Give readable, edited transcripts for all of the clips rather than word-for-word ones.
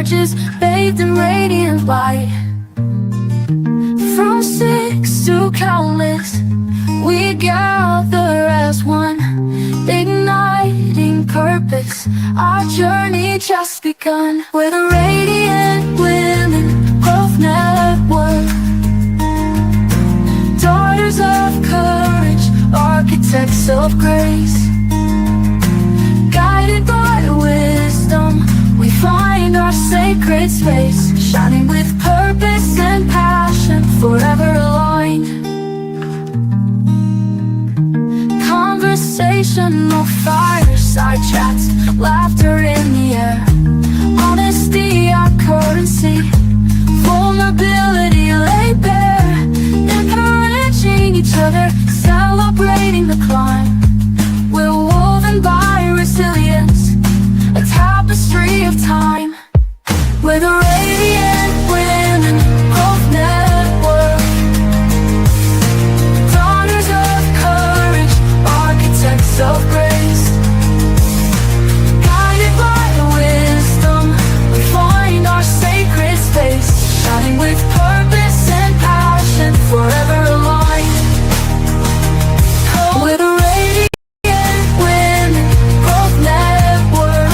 arches bathed in radiant light. From six to countless, we gather as one, igniting purpose. Our journey just begun. We're the Radiant Women Growth Network, daughters of courage, architects of grace. Guided by wisdom, we find our sacred space, shining with purpose and passion, forever aligned. Conversational fireside chats, laughter in the air, honesty our currency, vulnerability laid bare, encouraging each other, celebrating the climb. We're woven by resilience, a tapestry of time. We're the Radiant Women Growth Network, daughters of courage, architects of grace. Guided by wisdom, we find our sacred space, shining with purpose and passion, forever aligned. We're the Radiant Women Growth Network,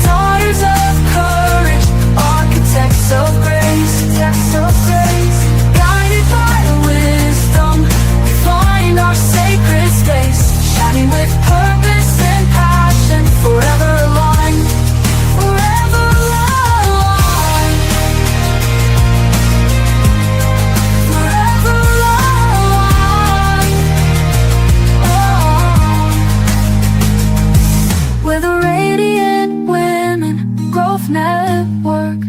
daughters of courage, architects of grace. Guided by wisdom, we find our sacred space, shining with purpose and passion, forever aligned. Forever aligned. Forever aligned. Oh. We're the Radiant Women Growth Network.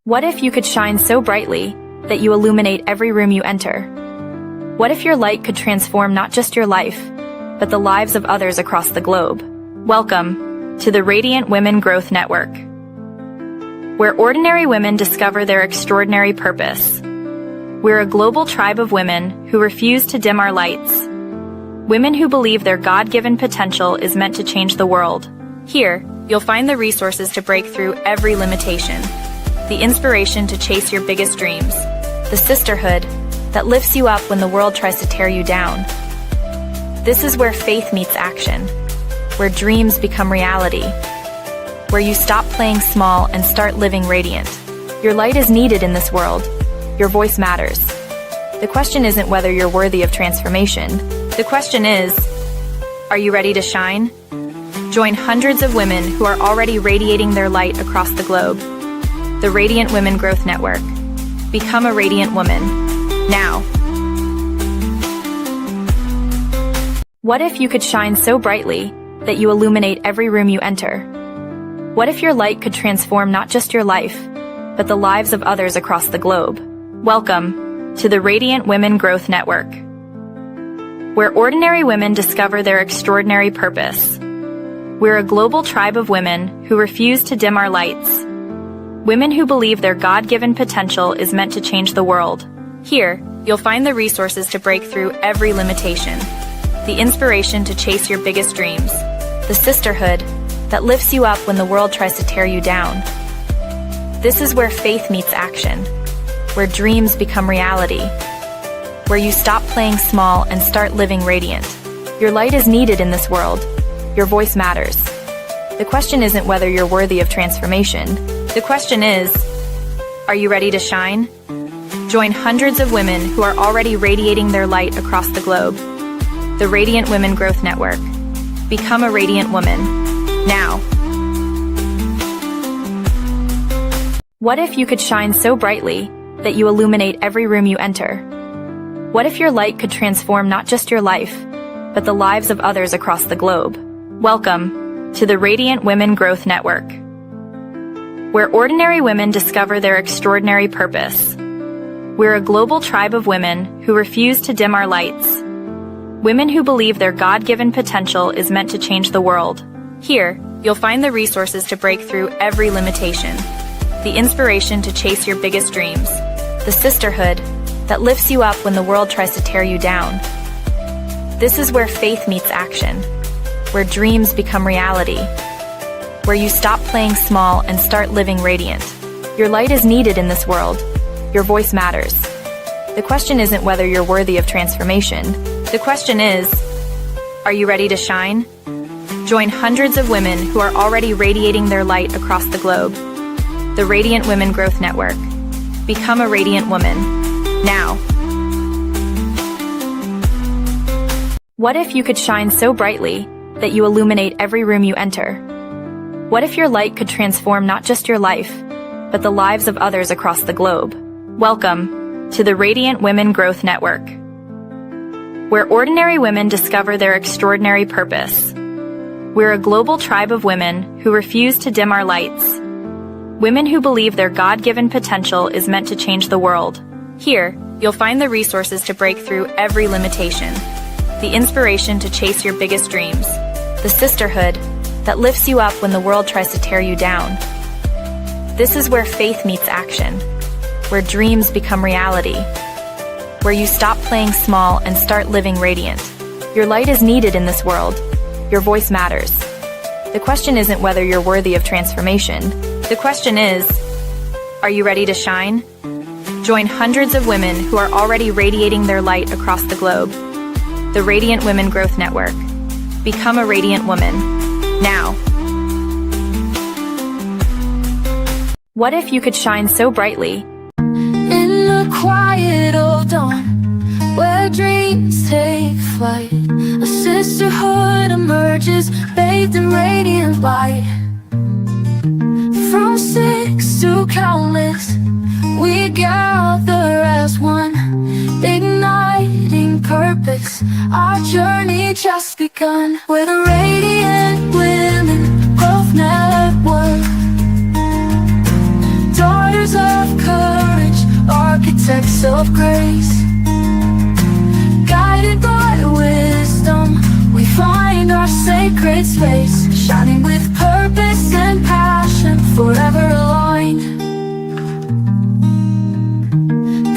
What if you could shine so brightly that you illuminate every room you enter? What if your light could transform not just your life, but the lives of others across the globe? Welcome to the Radiant Women Growth Network, where ordinary women discover their extraordinary purpose. We're a global tribe of women who refuse to dim our lights. Women who believe their God-given potential is meant to change the world. Here, you'll find the resources to break through every limitation, the inspiration to chase your biggest dreams, the sisterhood that lifts you up when the world tries to tear you down. This is where faith meets action, where dreams become reality, where you stop playing small and start living radiant. Your light is needed in this world. Your voice matters. The question isn't whether you're worthy of transformation. The question is, are you ready to shine? Join hundreds of women who are already radiating their light across the globe. The Radiant Women Growth Network. Become a radiant woman. Now. What if you could shine so brightly that you illuminate every room you enter? What if your light could transform not just your life, but the lives of others across the globe? Welcome to the Radiant Women Growth Network, where ordinary women discover their extraordinary purpose. We're a global tribe of women who refuse to dim our lights. Women who believe their God-given potential is meant to change the world. Here, you'll find the resources to break through every limitation, the inspiration to chase your biggest dreams, the sisterhood that lifts you up when the world tries to tear you down. This is where faith meets action, where dreams become reality, where you stop playing small and start living radiant. Your light is needed in this world. Your voice matters. The question isn't whether you're worthy of transformation. The question is, are you ready to shine? Join hundreds of women who are already radiating their light across the globe. The Radiant Women Growth Network. Become a radiant woman. Now. What if you could shine so brightly that you illuminate every room you enter? What if your light could transform not just your life, but the lives of others across the globe? Welcome to the Radiant Women Growth Network, where ordinary women discover their extraordinary purpose. We're a global tribe of women who refuse to dim our lights. Women who believe their God-given potential is meant to change the world. Here, you'll find the resources to break through every limitation, the inspiration to chase your biggest dreams, the sisterhood that lifts you up when the world tries to tear you down. This is where faith meets action, where dreams become reality, where you stop playing small and start living radiant. Your light is needed in this world. Your voice matters. The question isn't whether you're worthy of transformation. The question is, are you ready to shine? Join hundreds of women who are already radiating their light across the globe. The Radiant Women Growth Network. Become a radiant woman. Now. What if you could shine so brightly that you illuminate every room you enter? What if your light could transform not just your life, but the lives of others across the globe? Welcome to the Radiant Women Growth Network, where ordinary women discover their extraordinary purpose. We're a global tribe of women who refuse to dim our lights. Women who believe their God-given potential is meant to change the world. Here, you'll find the resources to break through every limitation, the inspiration to chase your biggest dreams, the sisterhood that lifts you up when the world tries to tear you down. This is where faith meets action, where dreams become reality, where you stop playing small and start living radiant. Your light is needed in this world. Your voice matters. The question isn't whether you're worthy of transformation. The question is, are you ready to shine? Join hundreds of women who are already radiating their light across the globe. The Radiant Women Growth Network. Become a radiant woman. Now. What if you could shine so brightly? In the quiet of dawn, where dreams take flight, a sisterhood emerges, bathed in radiant light. From six to countless, we gather as one, igniting purpose. Our journey just begun. We're the Radiant Women Growth Network, daughters of courage, architects of grace. Guided by wisdom, we find our sacred space, shining with purpose and passion, forever aligned.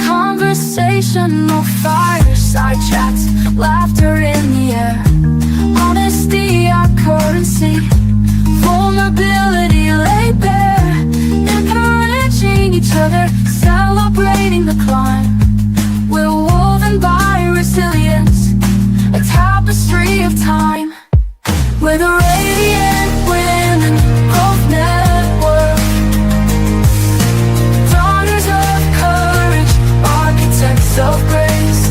Conversational fireside chats, laughter in the air, honesty our currency, vulnerability laid bare, encouraging each other, celebrating the climb. We're woven by resilience, a tapestry of time. We're the Radiant Women Growth Network, daughters of courage, architects of grace.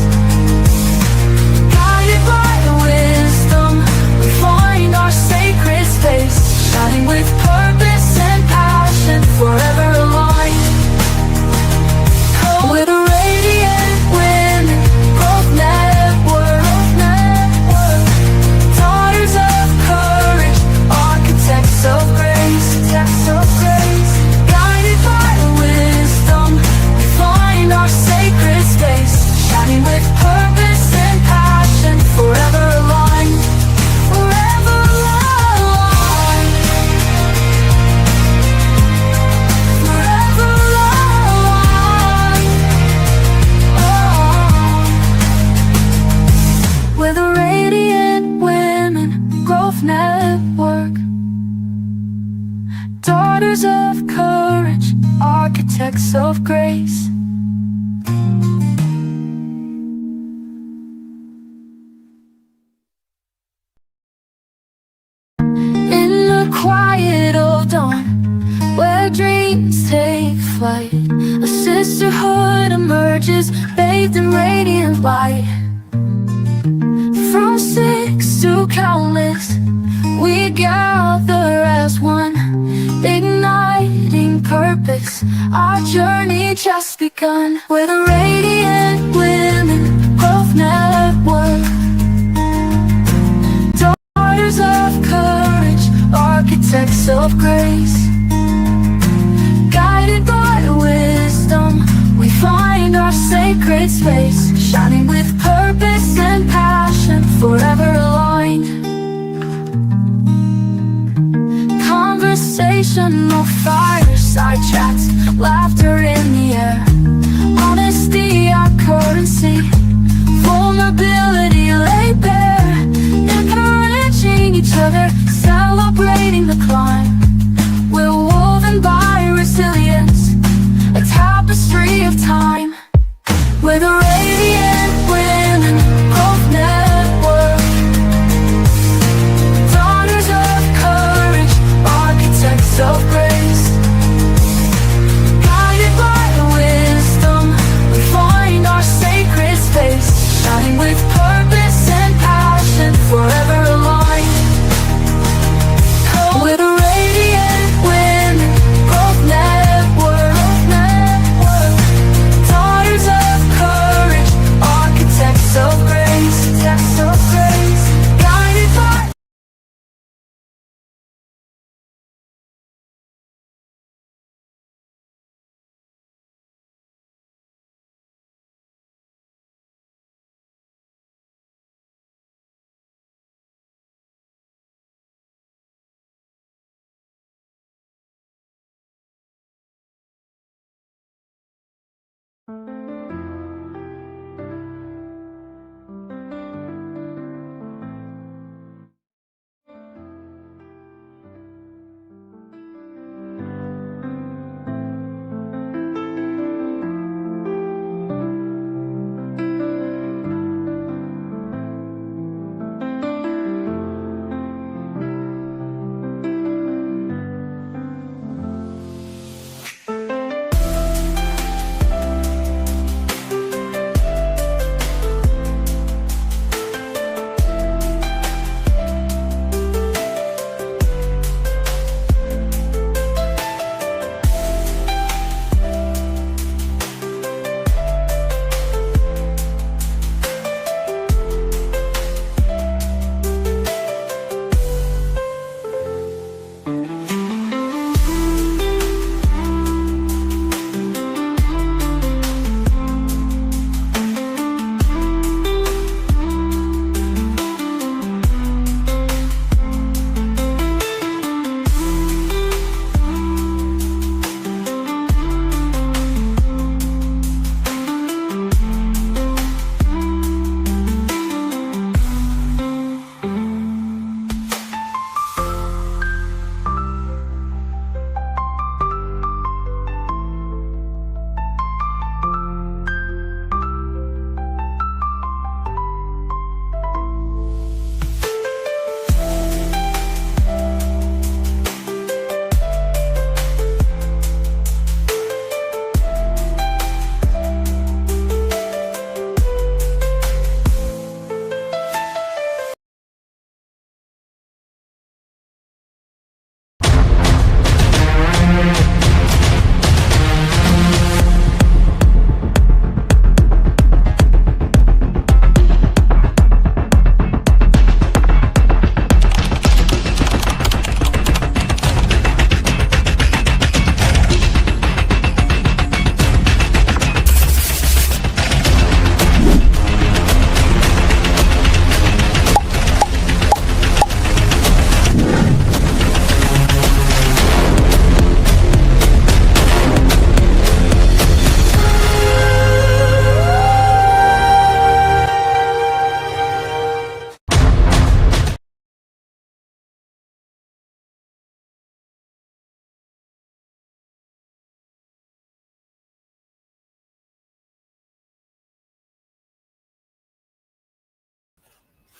Guided by wisdom, we find our sacred space, shining with purpose and passion, forever aligned. We're the Radiant Women Growth Network, daughters of courage, architects of grace, guided by wisdom, we find our sacred space, shining with purpose and passion, forever aligned, forever aligned, forever aligned. Oh. We're the Radiant Women Growth Network, daughters of courage, architects of grace. In the quiet of dawn, where dreams take flight, a sisterhood emerges, bathed in radiant light. From six to countless, we gather as one, igniting purpose. Our journey just begun. We're the Radiant Women Growth Network, daughters of courage, architects of grace. Guided by wisdom, we find our sacred space, shining with purpose and passion, forever aligned. Conversational fireside chats, laughter in the air, honesty our currency, vulnerability laid bare, encouraging each other, celebrating the climb.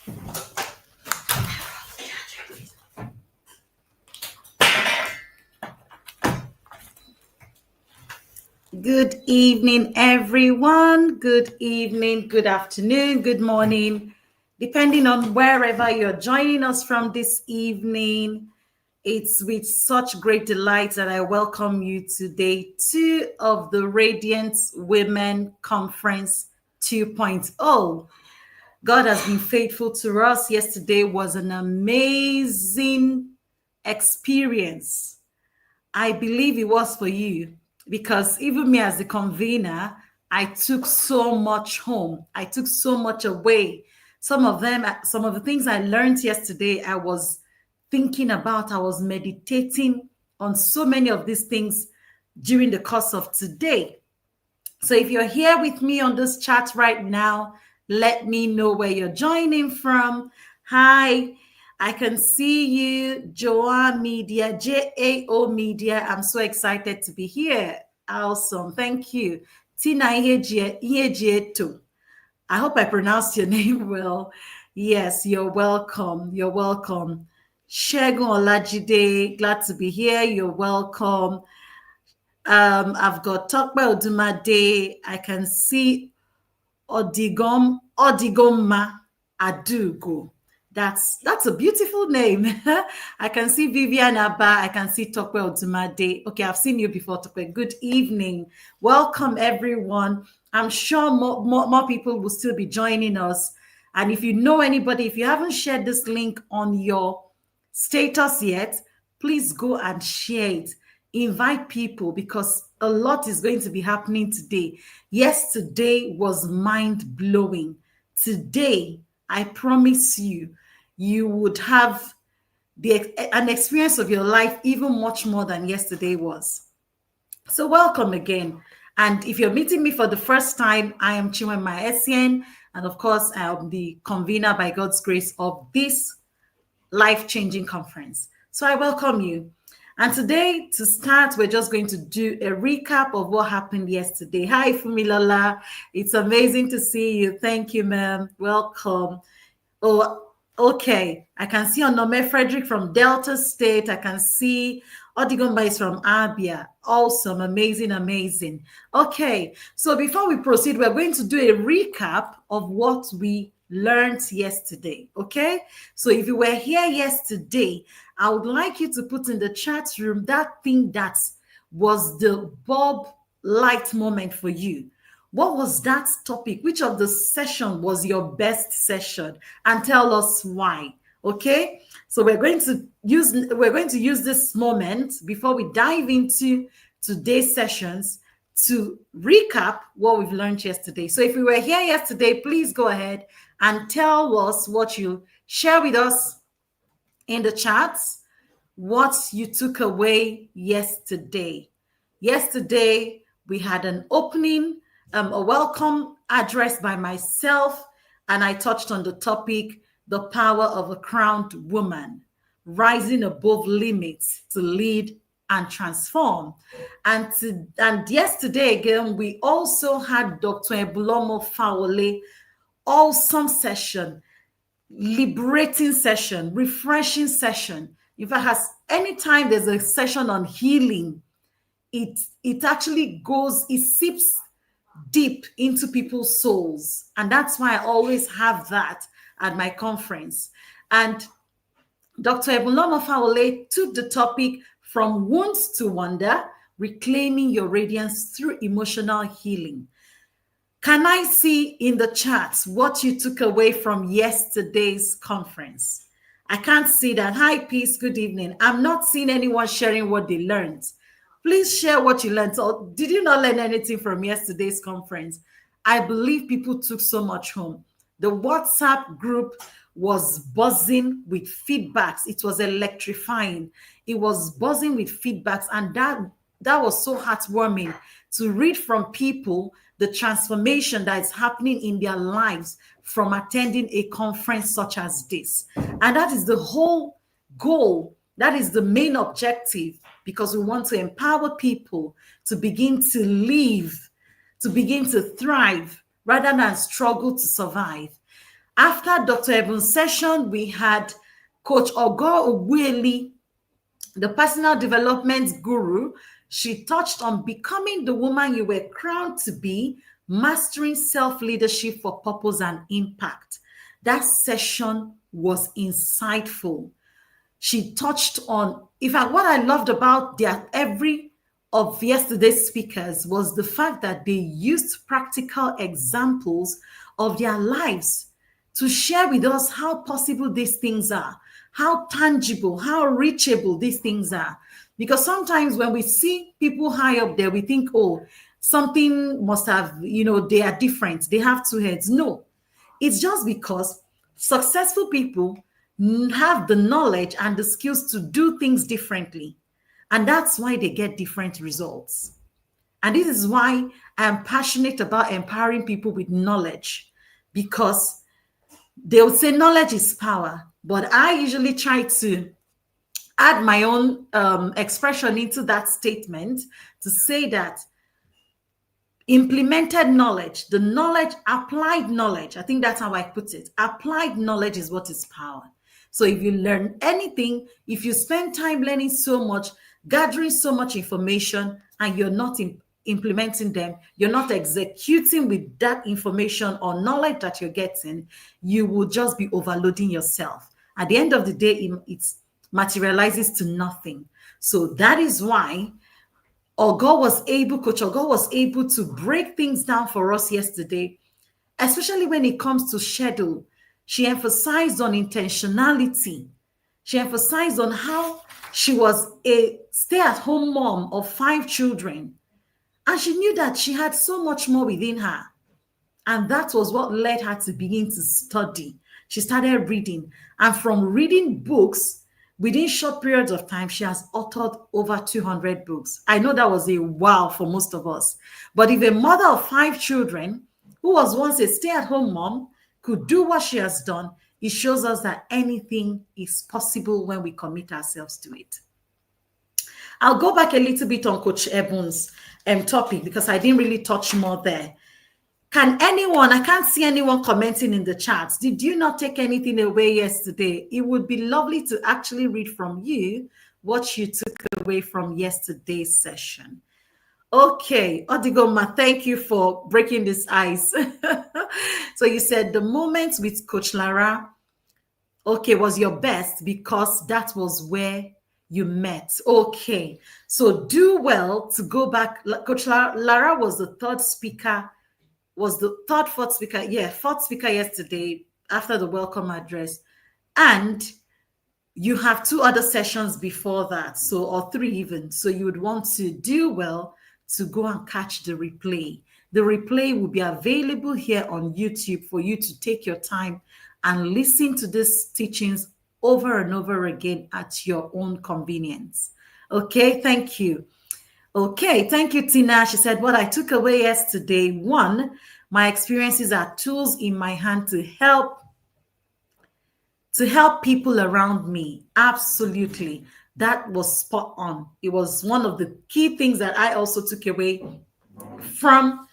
Good evening, everyone. Good evening, good afternoon, good morning, depending on wherever you're joining us from this evening. It's with such great delight that I welcome you to day 2 of the Radiance Women Conference 2.0. God has been faithful to us. Yesterday was an amazing experience. I believe it was for you because even me as the convener, I took so much home. I took so much away. Some of the things I learned yesterday, I was thinking about, I was meditating on so many of these things during the course of today. So if you're here with me on this chat right now, let me know where you're joining from. Hi, I can see you, Joa Media, JAO Media. I'm so excited to be here. Awesome. Thank you. Tina Ihejieto. I hope I pronounced your name well. Yes, you're welcome. You're welcome. Shegun Olajide, glad to be here. You're welcome. I've got Tokpe Odumade. I can see Odigoma Adugo. That's a beautiful name. I can see Vivian Abba. I can see Tokpe Odumade. Okay, I've seen you before, Tokpe. Good evening. Welcome, everyone. I'm sure more people will still be joining us. And if you know anybody, if you haven't shared this link on your status yet, please go and share it. Invite people because a lot is going to be happening today. Yesterday was mind blowing. Today, I promise you, you would have an experience of your life even much more than yesterday was. So welcome again. And if you're meeting me for the first time, I am Chinwenma Essien, and of course, I am the convener by God's grace of this life-changing conference. So I welcome you. And today, to start, we're just going to do a recap of what happened yesterday. Hi, Fumilola. It's amazing to see you. Thank you, ma'am. Welcome. Oh, okay. I can see Onome Frederick from Delta State. I can see Odigomba is from Abia. Awesome. Amazing, amazing. Okay. So before we proceed, we're going to do a recap of what we learned yesterday. Okay. So if you were here yesterday, I would like you to put in the chat room that thing that was the bulb light moment for you. What was that topic? Which of the session was your best session? And tell us why. Okay? So we're going to use this moment before we dive into today's sessions to recap what we've learned yesterday. So if you were here yesterday, please go ahead and tell us what you share with us in the chats, what you took away yesterday. Yesterday, we had an opening, a welcome address by myself, and I touched on the topic, the power of a crowned woman, rising above limits to lead and transform. And yesterday, again, we also had Dr. Ebulomo Fawole, awesome session, liberating session, refreshing session. In fact, anytime there's a session on healing, it actually it seeps deep into people's souls. And that's why I always have that at my conference. And Dr. Ebulomo Fawole took the topic from wounds to wonder, reclaiming your radiance through emotional healing. Can I see in the chats what you took away from yesterday's conference? I can't see that. Hi, peace. Good evening. I'm not seeing anyone sharing what they learned. Please share what you learned. Or did you not learn anything from yesterday's conference? I believe people took so much home. The WhatsApp group was buzzing with feedbacks. It was electrifying. It was buzzing with feedbacks. And that was so heartwarming to read from people the transformation that is happening in their lives from attending a conference such as this. And that is the whole goal. That is the main objective, because we want to empower people to begin to live, to begin to thrive, rather than struggle to survive. After Dr. Evan's session, we had Coach Ogo Ogweli, the personal development guru. She touched on becoming the woman you were crowned to be, mastering self-leadership for purpose and impact. That session was insightful. She touched on, in fact, what I loved about every of yesterday's speakers was the fact that they used practical examples of their lives to share with us how possible these things are, how tangible, how reachable these things are. Because sometimes when we see people high up there, we think, oh, something must have, they are different. They have two heads. No, it's just because successful people have the knowledge and the skills to do things differently. And that's why they get different results. And this is why I'm passionate about empowering people with knowledge, because they'll say knowledge is power. But I usually try to add my own expression into that statement to say that implemented knowledge, the knowledge, applied knowledge, I think that's how I put it. Applied knowledge is what is power. So if you learn anything, if you spend time learning so much, gathering so much information, and you're not implementing them, you're not executing with that information or knowledge that you're getting, you will just be overloading yourself. At the end of the day, it materializes to nothing. So that is why Coach Ogo was able to break things down for us yesterday, especially when it comes to schedule. She emphasized on intentionality. She emphasized on how she was a stay-at-home mom of 5 children. And she knew that she had so much more within her. And that was what led her to begin to study. She started reading. And from reading books, within short periods of time, she has authored over 200 books. I know that was a wow for most of us. But if a mother of 5 children, who was once a stay-at-home mom, could do what she has done, it shows us that anything is possible when we commit ourselves to it. I'll go back a little bit on Coach Evans' topic because I didn't really touch more there. Can anyone, I can't see anyone commenting in the chats. Did you not take anything away yesterday? It would be lovely to actually read from you what you took away from yesterday's session. Okay, Odigoma, thank you for breaking this ice. So you said the moment with Coach Lara, okay, was your best because that was where you met. Okay, so do well to go back. Coach Lara was the fourth speaker yesterday after the welcome address. And you have 2 other sessions before that, or 3 even. So you would want to do well to go and catch the replay. The replay will be available here on YouTube for you to take your time and listen to these teachings over and over again at your own convenience. Okay, thank you. Okay, thank you, Tina. She said, what I took away yesterday, 1, my experiences are tools in my hand to help people around me. Absolutely. That was spot on. It was one of the key things that I also took away from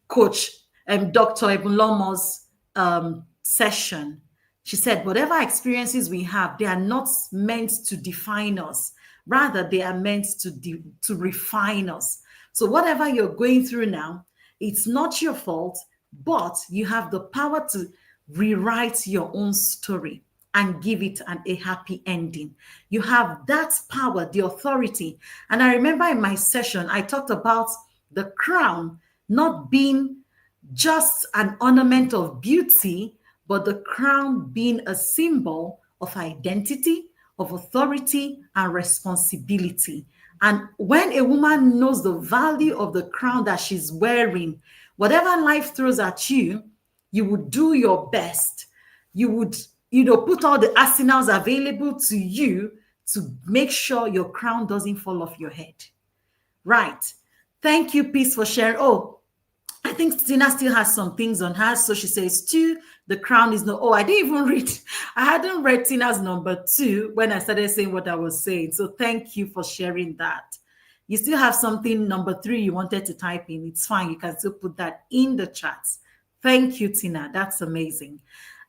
Coach Dr. Ebunlomo's session. She said, whatever experiences we have, they are not meant to define us. Rather, they are meant to refine us. So whatever you're going through now, it's not your fault, but you have the power to rewrite your own story and give it a happy ending. You have that power, the authority. And I remember in my session, I talked about the crown not being just an ornament of beauty, but the crown being a symbol of identity, of authority, and responsibility. And when a woman knows the value of the crown that she's wearing, whatever life throws at you, you would do your best. You would, put all the arsenals available to you to make sure your crown doesn't fall off your head. Right. Thank you, Peace, for sharing. Oh, I think Tina still has some things on her. So she says, 2, the crown is no. Oh, I didn't even read. I hadn't read Tina's number 2 when I started saying what I was saying. So thank you for sharing that. You still have something, number 3, you wanted to type in. It's fine. You can still put that in the chat. Thank you, Tina. That's amazing.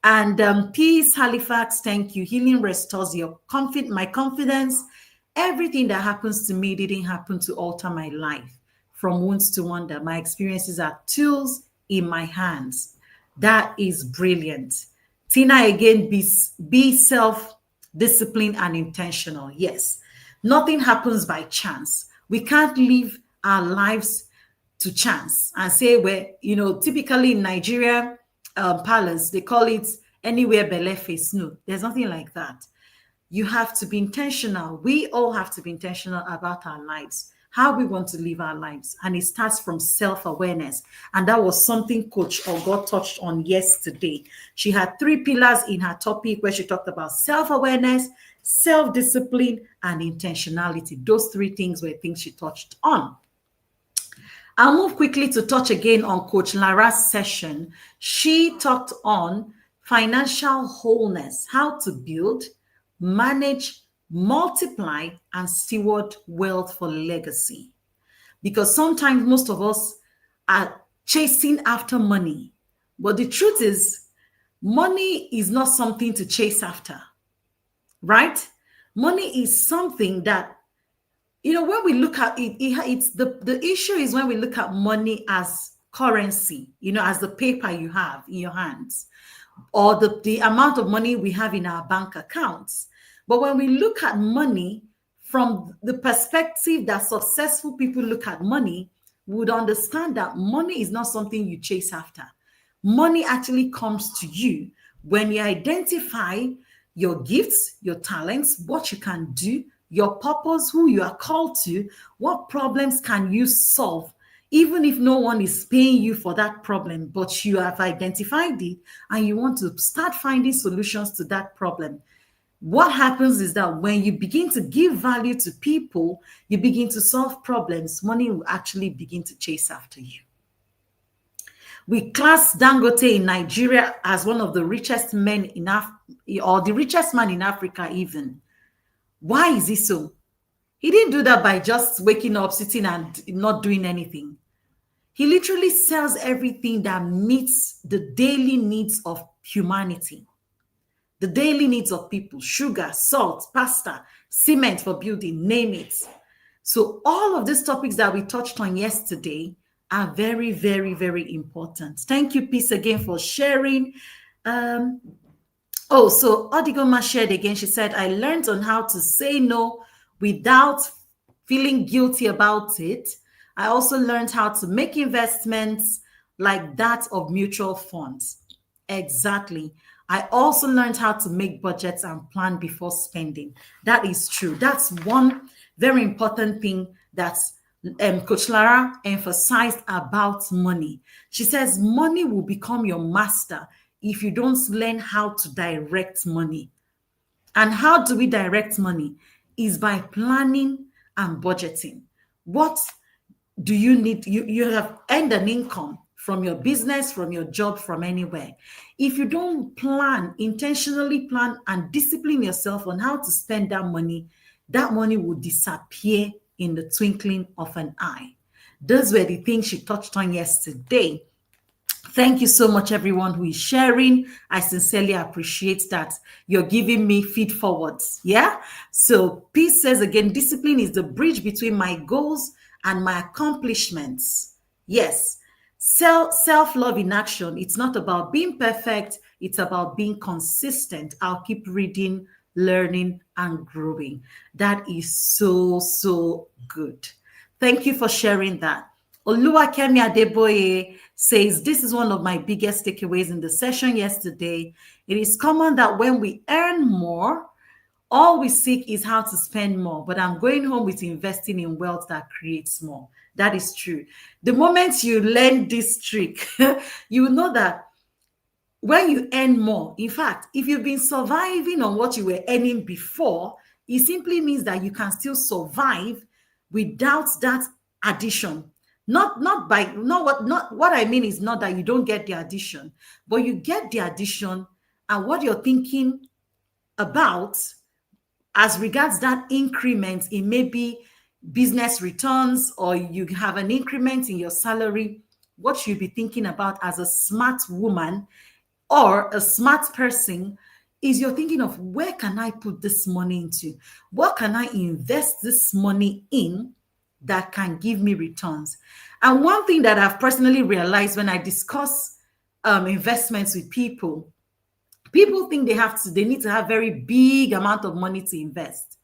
And Peace Halifax, thank you. Healing restores my confidence. Everything that happens to me didn't happen to alter my life. From wounds to wonder, my experiences are tools in my hands. That is brilliant. Tina again, be self-disciplined and intentional. Yes, nothing happens by chance. We can't live our lives to chance and say typically in Nigeria parlance, they call it anywhere belle face. No, there's nothing like that. You have to be intentional. We all have to be intentional about our lives, how we want to live our lives. And it starts from self-awareness. And that was something Coach Ogo touched on yesterday. She had 3 pillars in her topic where she talked about self-awareness, self-discipline, and intentionality. Those 3 things were things she touched on. I'll move quickly to touch again on Coach Lara's session. She talked on financial wholeness, how to build, manage, multiply, and steward wealth for legacy. Because sometimes most of us are chasing after money. But the truth is, money is not something to chase after, right? Money is something that, when we look at it, it's the issue is when we look at money as currency, as the paper you have in your hands, or the amount of money we have in our bank accounts. But when we look at money from the perspective that successful people look at money, we would understand that money is not something you chase after. Money actually comes to you when you identify your gifts, your talents, what you can do, your purpose, who you are called to, what problems can you solve, even if no one is paying you for that problem, but you have identified it and you want to start finding solutions to that problem. What happens is that when you begin to give value to people, you begin to solve problems, money will actually begin to chase after you. We class Dangote in Nigeria as one of the richest men in or the richest man in Africa even. Why is he so? He didn't do that by just waking up, sitting and not doing anything. He literally sells everything that meets the daily needs of humanity, the daily needs of people: sugar, salt, pasta, cement for building, name it. So all of these topics that we touched on yesterday are very, very, very important. Thank you, Peace, again for sharing. So Odigoma shared again. She said, I learned on how to say no without feeling guilty about it. I also learned how to make investments like that of mutual funds. Exactly. I also learned how to make budgets and plan before spending. That is true. That's one very important thing that Coach Lara emphasized about money. She says money will become your master if you don't learn how to direct money. And how do we direct money? Is by planning and budgeting. What do you need? You have earned an income from your business, from your job, from anywhere. If you don't intentionally plan and discipline yourself on how to spend that money will disappear in the twinkling of an eye. Those were the things she touched on yesterday. Thank you so much, everyone who is sharing. I sincerely appreciate that you're giving me feed forwards. Yeah. So Peace says again, discipline is the bridge between my goals and my accomplishments. Yes. Self-love in action. It's not about being perfect. It's about being consistent. I'll keep reading, learning, and growing. That is so, so good. Thank you for sharing that. Oluwakemi Adeboye says, this is one of my biggest takeaways in the session yesterday. It is common that when we earn more, all we seek is how to spend more, but I'm going home with investing in wealth that creates more. That is true. The moment you learn this trick, you will know that when you earn more, in fact, if you've been surviving on what you were earning before, it simply means that you can still survive without that addition. What I mean is not that you don't get the addition, but you get the addition, and what you're thinking about as regards that increment in maybe business returns, or you have an increment in your salary, what you'll be thinking about as a smart woman or a smart person is you're thinking of, where can I put this money into? What can I invest this money in that can give me returns? And one thing that I've personally realized when I discuss investments with people, people think they need to have very big amount of money to invest,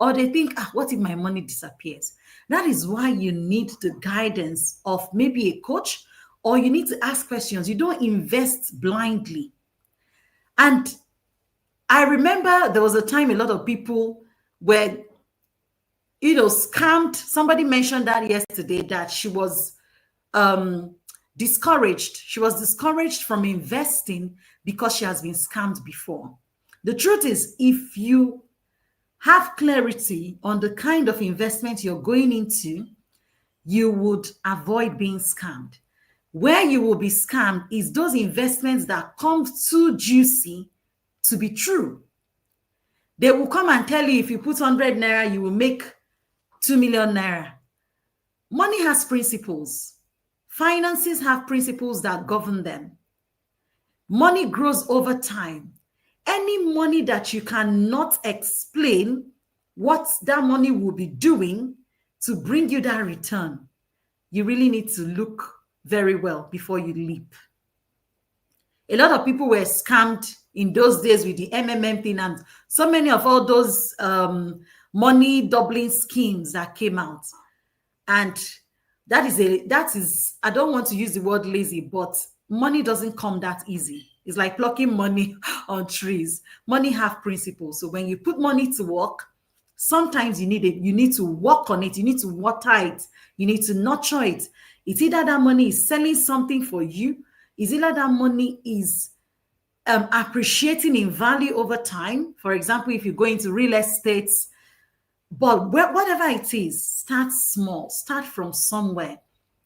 or they think, what if my money disappears? That is why you need the guidance of maybe a coach, or you need to ask questions. You don't invest blindly. And I remember there was a time a lot of people were, scammed. Somebody mentioned that yesterday, that she was discouraged. She was discouraged from investing because she has been scammed before. The truth is, if you have clarity on the kind of investment you're going into, you would avoid being scammed. Where you will be scammed is those investments that come too juicy to be true. They will come and tell you, if you put 100 naira, you will make 2 million naira. Money has principles. Finances have principles that govern them. Money grows over time. Any money that you cannot explain what that money will be doing to bring you that return, you really need to look very well before you leap. A lot of people were scammed in those days with the MMM thing, and so many of all those money doubling schemes that came out. And that is, I don't want to use the word lazy, but money doesn't come that easy. It's like plucking money on trees. Money have principles. So when you put money to work, sometimes you need to work on it. You need to water it. You need to nurture it. It's either that money is selling something for you. It's either that money is appreciating in value over time. For example, if you go into real estate, but whatever it is, start small, start from somewhere.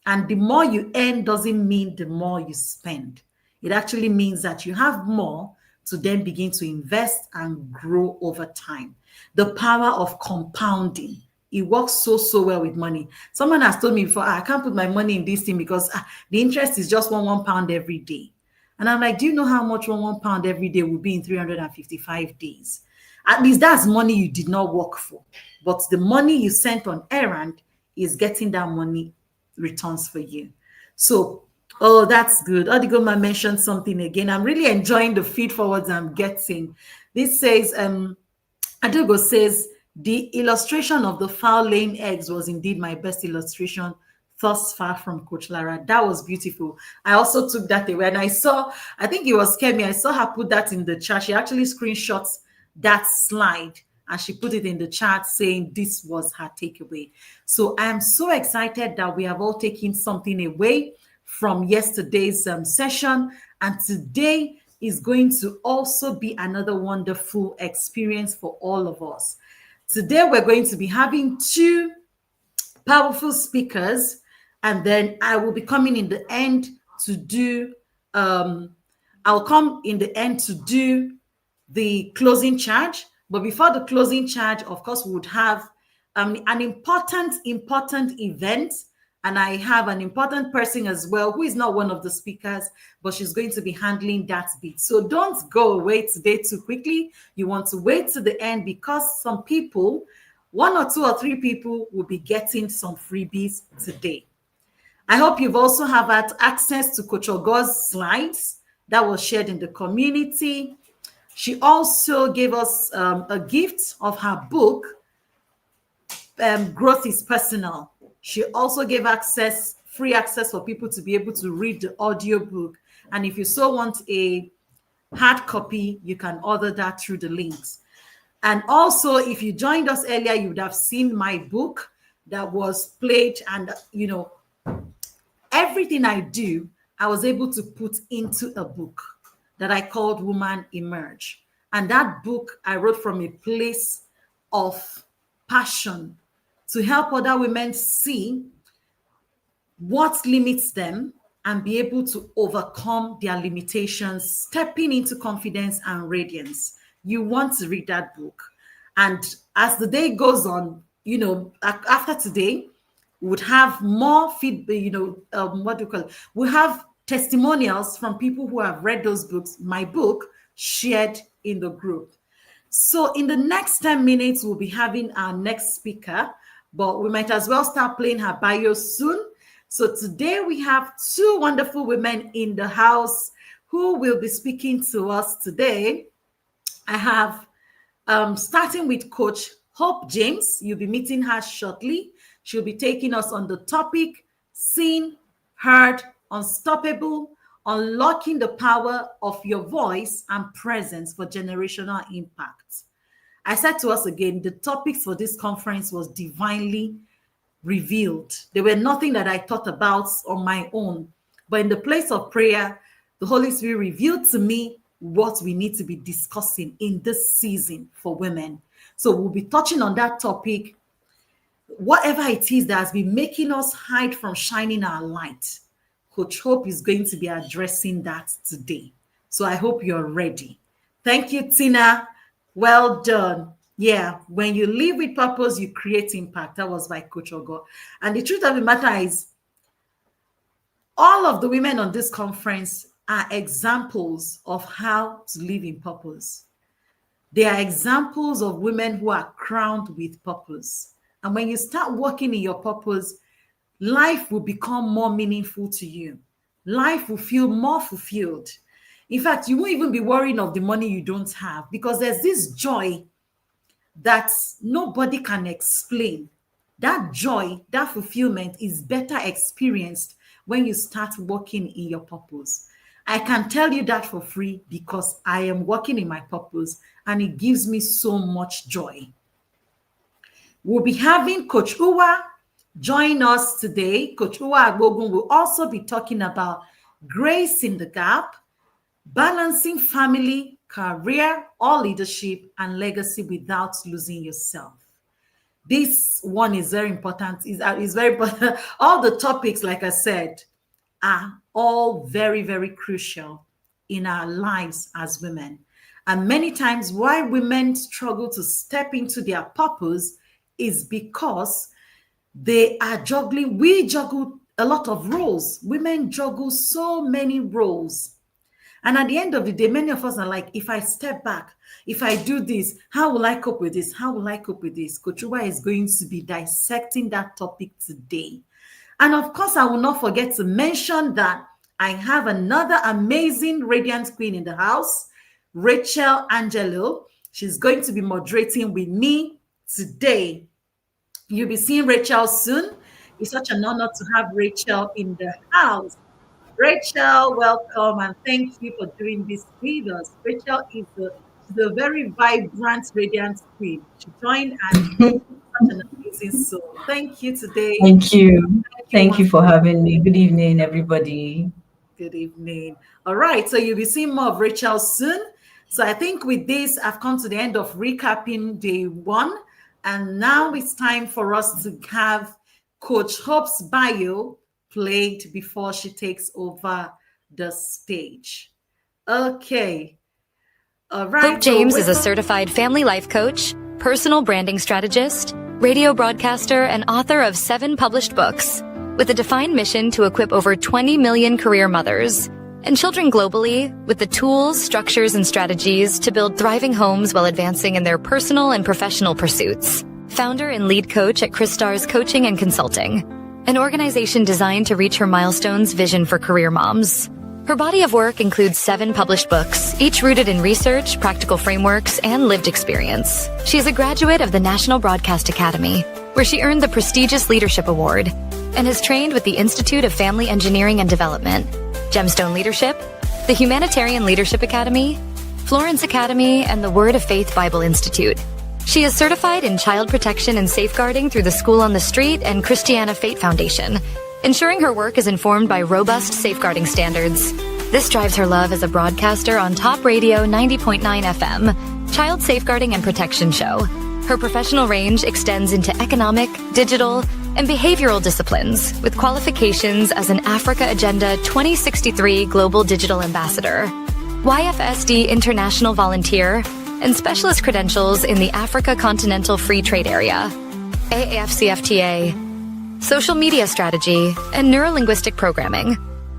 And the more you earn doesn't mean the more you spend. It actually means that you have more to then begin to invest and grow over time. The power of compounding. It works so well with money. Someone has told me before, I can't put my money in this thing because the interest is just one pound every day. And I'm like, do you know how much one pound every day will be in 355 days? At least that's money you did not work for. But the money you sent on errand is getting that money returns for you. So, oh, that's good. Odigoma mentioned something again. I'm really enjoying the feed forwards I'm getting. This says, Adogo says, the illustration of the fowl laying eggs was indeed my best illustration thus far from Coach Lara. That was beautiful. I also took that away. And I think it was Kemi. I saw her put that in the chat. She actually screenshots that slide and she put it in the chat saying this was her takeaway. So I am so excited that we have all taken something away from yesterday's session. And today is going to also be another wonderful experience for all of us. Today, we're going to be having two powerful speakers, and then I will be coming in the end to do, I'll come in the end to do the closing charge. But before the closing charge, of course, we would have an important event. And I have an important person as well, who is not one of the speakers, but she's going to be handling that bit. So don't go away today too quickly. You want to wait to the end because some people, 1 or 2 or 3 people will be getting some freebies today. I hope you've also have had access to Coach Ogo's slides that was shared in the community. She also gave us a gift of her book, Growth is Personal. She also gave free access for people to be able to read the audio book. And if you so want a hard copy, you can order that through the links. And also, if you joined us earlier, you would have seen my book that was played. And, everything I do, I was able to put into a book that I called Woman Emerge. And that book I wrote from a place of passion to help other women see what limits them and be able to overcome their limitations, stepping into confidence and radiance. You want to read that book. And as the day goes on, after today, we would have more feedback, we have testimonials from people who have read those books, my book, shared in the group. So in the next 10 minutes, we'll be having our next speaker, but we might as well start playing her bio soon. So today we have two wonderful women in the house who will be speaking to us today. I have, starting with Coach Hope James. You'll be meeting her shortly. She'll be taking us on the topic, Seen, Heard, Unstoppable, Unlocking the Power of Your Voice and Presence for Generational Impact. I said to us again, the topics for this conference was divinely revealed. They were nothing that I thought about on my own. But in the place of prayer, the Holy Spirit revealed to me what we need to be discussing in this season for women. So we'll be touching on that topic, whatever it is that has been making us hide from shining our light. Coach Hope is going to be addressing that today. So I hope you're ready. Thank you, Tina. Well done. Yeah, when you live with purpose, you create impact. That was by Coach Ogo. And the truth of the matter is, all of the women on this conference are examples of how to live in purpose. They are examples of women who are crowned with purpose. And when you start working in your purpose, life will become more meaningful to you. Life will feel more fulfilled. In fact, you won't even be worrying of the money you don't have, because there's this joy that nobody can explain. That joy, that fulfillment is better experienced when you start working in your purpose. I can tell you that for free because I am working in my purpose and it gives me so much joy. We'll be having Coach Uwa join us today. Coach Uwa Agbogun will also be talking about grace in the gap, balancing family, career, or leadership, and legacy without losing yourself. This one is very important. Is very important. All the topics, like I said, are all very, very crucial in our lives as women. And many times why women struggle to step into their purpose is because they are juggling. We juggle a lot of roles. Women juggle so many roles. And at the end of the day, many of us are like, if I step back, if I do this, how will I cope with this? How will I cope with this? Coach Uwa is going to be dissecting that topic today. And of course, I will not forget to mention that I have another amazing Radiance Queen in the house, Rachel Angelo. She's going to be moderating with me today. You'll be seeing Rachel soon. It's such an honor to have Rachel in the house. Rachel, welcome, and thank you for doing this with us. Rachel is the very vibrant Radiance Queen. She joined and such an amazing soul. Thank you today. Thank you. Thank you for having me. Good evening, everybody. Good evening. All right, so you'll be seeing more of Rachel soon. So I think with this, I've come to the end of recapping day one. And now it's time for us to have Coach Hope's bio played before she takes over the stage. Okay. All right. Hope James is a certified family life coach, personal branding strategist, radio broadcaster, and author of 7 published books, with a defined mission to equip over 20 million career mothers and children globally with the tools, structures, and strategies to build thriving homes while advancing in their personal and professional pursuits. Founder and lead coach at Crystar's Coaching and Consulting, an organization designed to reach her milestones vision for career moms. Her body of work includes 7 published books, each rooted in research, practical frameworks, and lived experience. She is a graduate of the National Broadcast Academy, where she earned the prestigious Leadership Award, and has trained with the Institute of Family Engineering and Development, Gemstone Leadership, the Humanitarian Leadership Academy, Florence Academy, and the Word of Faith Bible Institute. She is certified in child protection and safeguarding through the School on the Street and Christiana Fate Foundation, ensuring her work is informed by robust safeguarding standards. This drives her love as a broadcaster on Top Radio 90.9 FM, Child Safeguarding and Protection Show. Her professional range extends into economic, digital, and behavioral disciplines, with qualifications as an Africa Agenda 2063 Global Digital Ambassador, YFSD International Volunteer, and specialist credentials in the Africa Continental Free Trade Area, AAFCFTA, social media strategy, and neurolinguistic programming.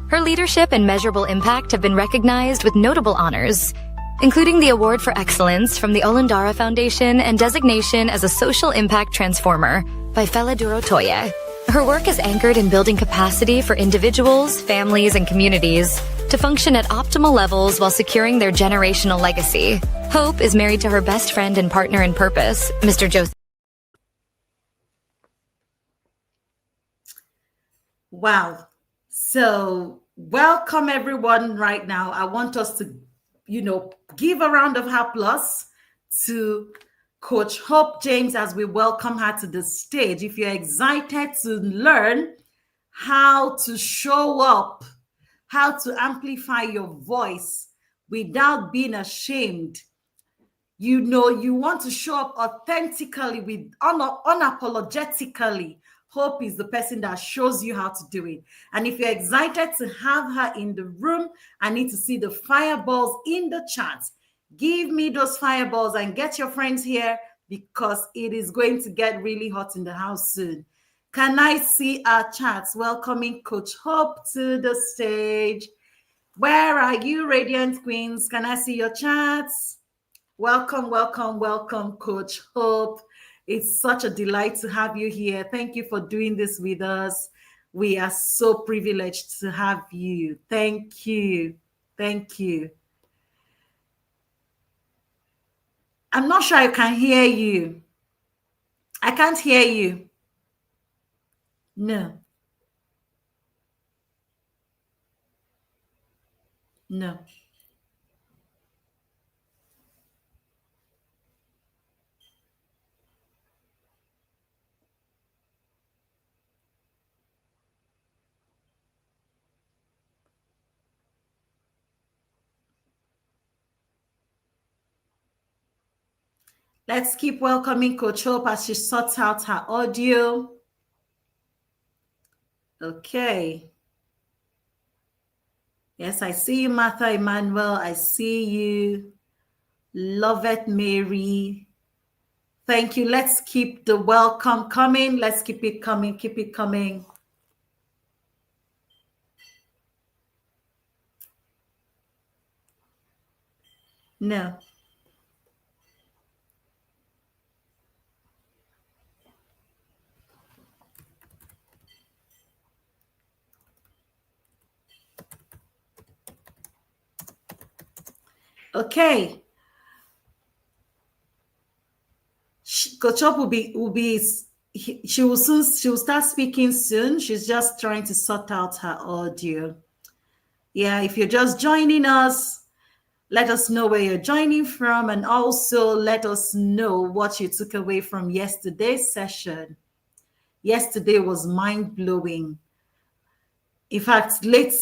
Her leadership and measurable impact have been recognized with notable honors, including the Award for Excellence from the Olandara Foundation and designation as a Social Impact Transformer by Feladuro Toye. Her work is anchored in building capacity for individuals, families, and communities to function at optimal levels while securing their generational legacy. Hope is married to her best friend and partner in purpose, Mr. Joseph. Wow. So welcome everyone right now. I want us to, give a round of applause to Coach Hope James as we welcome her to the stage. If you're excited to learn how to show up, how to amplify your voice without being ashamed, you want to show up authentically, with unapologetically, Hope is the person that shows you how to do it. And if you're excited to have her in the room, I need to see the fireballs in the chat. Give me those fireballs and get your friends here, because it is going to get really hot in the house soon. Can I see our chats? Welcoming Coach Hope to the stage. Where are you, Radiant Queens? Can I see your chats? Welcome, welcome, welcome, Coach Hope. It's such a delight to have you here. Thank you for doing this with us. We are so privileged to have you. Thank you. Thank you. I'm not sure I can hear you. I can't hear you. No. No. Let's keep welcoming Coach Hope as she sorts out her audio. Okay. Yes, I see you, Martha Emmanuel. I see you. Loveth Mary. Thank you. Let's keep the welcome coming. Let's keep it coming. Keep it coming. No. Okay. Coach Up she will start speaking soon. She's just trying to sort out her audio. Yeah, if you're just joining us, let us know where you're joining from, and also let us know what you took away from yesterday's session. Yesterday was mind-blowing. In fact, late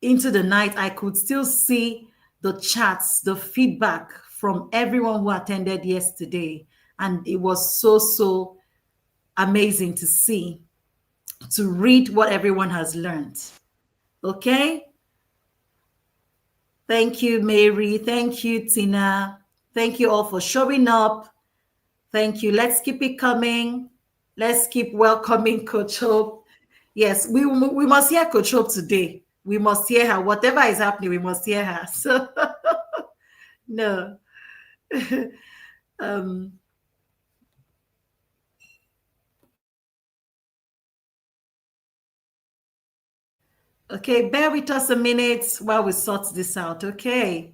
into the night, I could still see the chats, the feedback from everyone who attended yesterday. And it was so amazing to see, to read what everyone has learned. Okay? Thank you, Mary. Thank you, Tina. Thank you all for showing up. Thank you. Let's keep it coming. Let's keep welcoming Coach Hope. Yes, we must hear Coach Hope today. We must hear her. Whatever is happening, we must hear her. So, no. Okay, bear with us a minute while we sort this out, okay?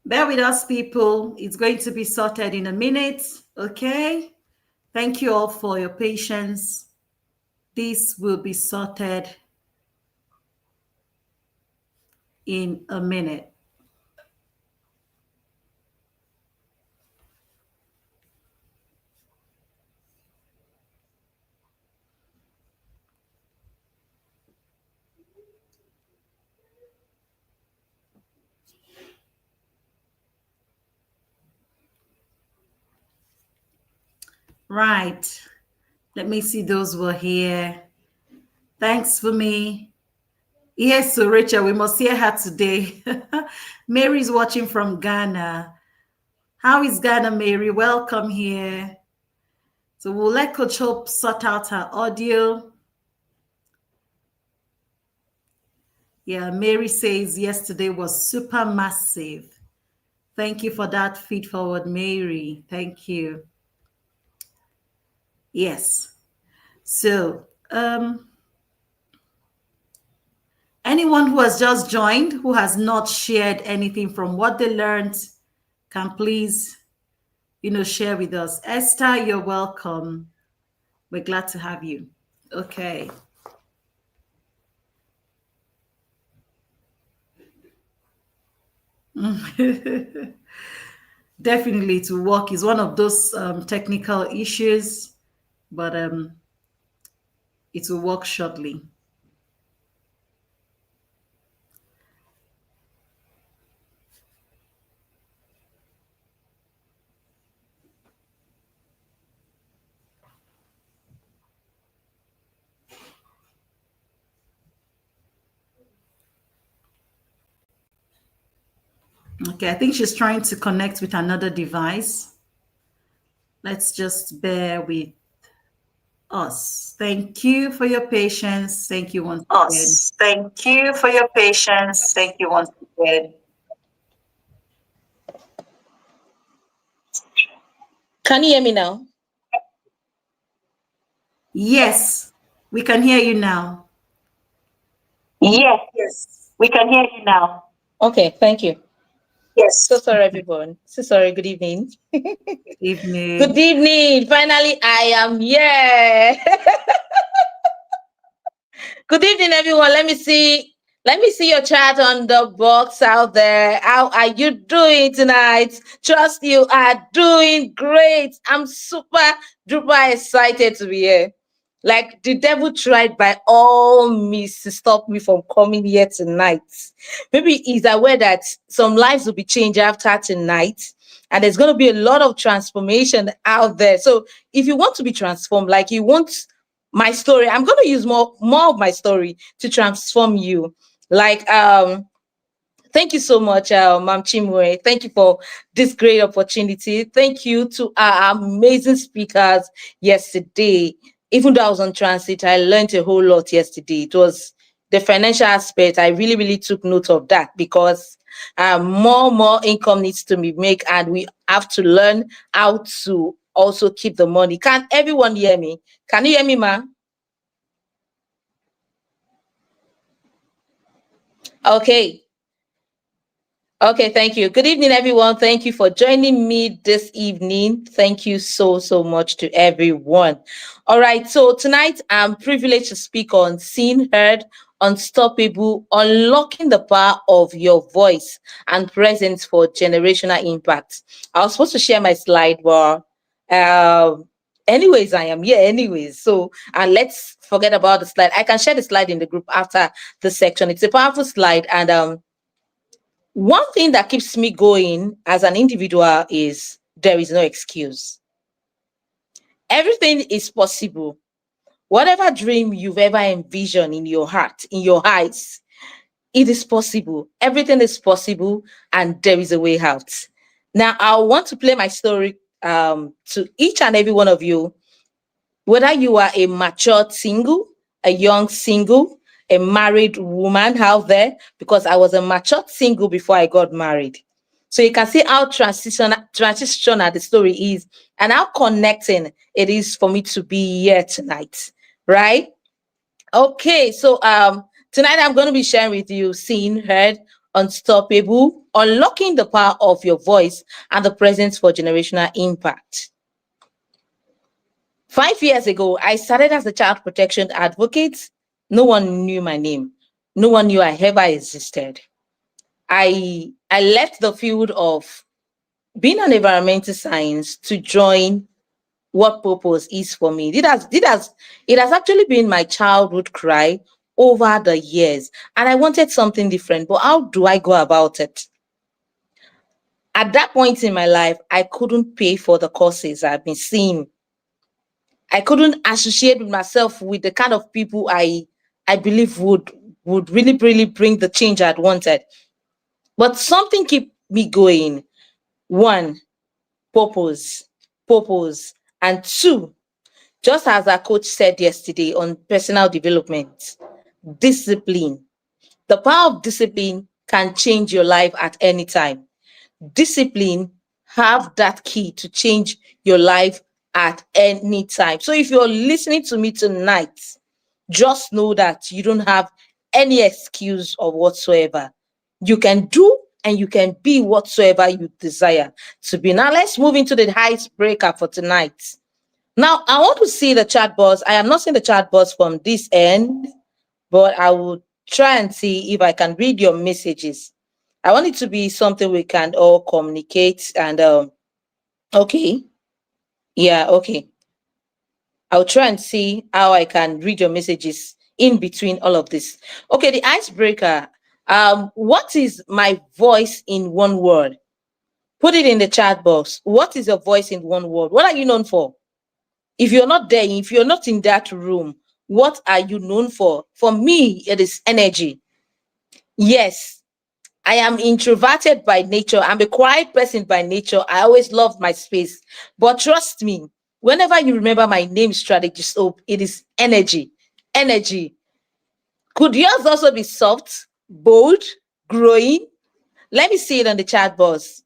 Bear with us, people. It's going to be sorted in a minute, okay? Thank you all for your patience. This will be sorted in a minute. Right. Let me see those who are here. Thanks for me. Yes, so Rachel, we must hear her today. Mary's watching from Ghana. How is Ghana, Mary? Welcome here. So we'll let Coach Hope sort out her audio. Yeah, Mary says yesterday was super massive. Thank you for that feed forward, Mary. Thank you. Yes. So, anyone who has just joined, who has not shared anything from what they learned, can please, share with us. Esther, you're welcome. We're glad to have you. Okay. Definitely to work is one of those technical issues, but it will work shortly. Okay, I think she's trying to connect with another device. Let's just bear with us. Thank you for your patience. Thank you once again. Thank you for your patience. Thank you once again. Can you hear me now? Yes, we can hear you now. Yes, we can hear you now. Okay, thank you. Yes. So sorry, everyone. So sorry. Good evening. Evening. Good evening. Finally, I am here. Good evening, everyone. Let me see your chat on the box out there. How are you doing tonight? Trust you are doing great. I'm super duper excited to be here. Like the devil tried by all means to stop me from coming here tonight. Maybe he's aware that some lives will be changed after tonight. And there's going to be a lot of transformation out there. So if you want to be transformed, like you want my story, I'm going to use more of my story to transform you. Like thank you so much, Mam Chimwe. Thank you for this great opportunity. Thank you to our amazing speakers yesterday. Even though I was on transit, I learned a whole lot yesterday. It was the financial aspect. I really, really took note of that because more income needs to be made, and we have to learn how to also keep the money. Can everyone hear me? Can you hear me, ma? Okay. Okay, thank you. Good evening, everyone. Thank you for joining me this evening. Thank you so much to everyone. All right, so tonight I'm privileged to speak on Seen, Heard, Unstoppable, Unlocking the Power of Your Voice and Presence for Generational Impact. I was supposed to share my slide, but anyways, I am here anyways. So, and let's forget about the slide. I can share the slide in the group after the section. It's a powerful slide, and one thing that keeps me going as an individual is there is no excuse. Everything is possible. Whatever dream you've ever envisioned in your heart, in your eyes, it is possible. Everything is possible, and there is a way out. Now, I want to play my story to each and every one of you, whether you are a matured single, a young single, a married woman out there, because I was a matured single before I got married. So you can see how transitional the story is and how connecting it is for me to be here tonight, right? Okay, so tonight I'm going to be sharing with you Seen, Heard, Unstoppable, Unlocking the Power of Your Voice and the Presence for Generational Impact. 5 years ago, I started as a child protection advocate. No one knew my name. No one knew I ever existed. I left the field of being an environmental science to join what purpose is for me. It has actually been my childhood cry over the years, and I wanted something different. But how do I go about it? At that point in my life, I couldn't pay for the courses I've been seeing. I couldn't associate with myself with the kind of people I believe would really bring the change I'd wanted. But something kept me going. One, purpose, purpose, and two, just as our coach said yesterday on personal development, discipline. The power of discipline can change your life at any time. Discipline have that key to change your life at any time. So if you're listening to me tonight, just know that you don't have any excuse of whatsoever. You can do and you can be whatsoever you desire to be. Now let's move into the icebreaker for tonight. Now I want to see the chat box. I am not seeing the chat box from this end, but I will try and see if I can read your messages. I want it to be something we can all communicate and okay. Yeah, okay. I'll try and see how I can read your messages in between all of this. Okay, the icebreaker. What is my voice in one word? Put it in the chat box. What is your voice in one word? What are you known for? If you're not there, if you're not in that room, what are you known for? For me, it is energy. Yes, I am introverted by nature. I'm a quiet person by nature. I always love my space. But trust me, whenever you remember my name, Strategist Hope, it is energy. Energy. Could yours also be soft, bold, growing? Let me see it on the chat box.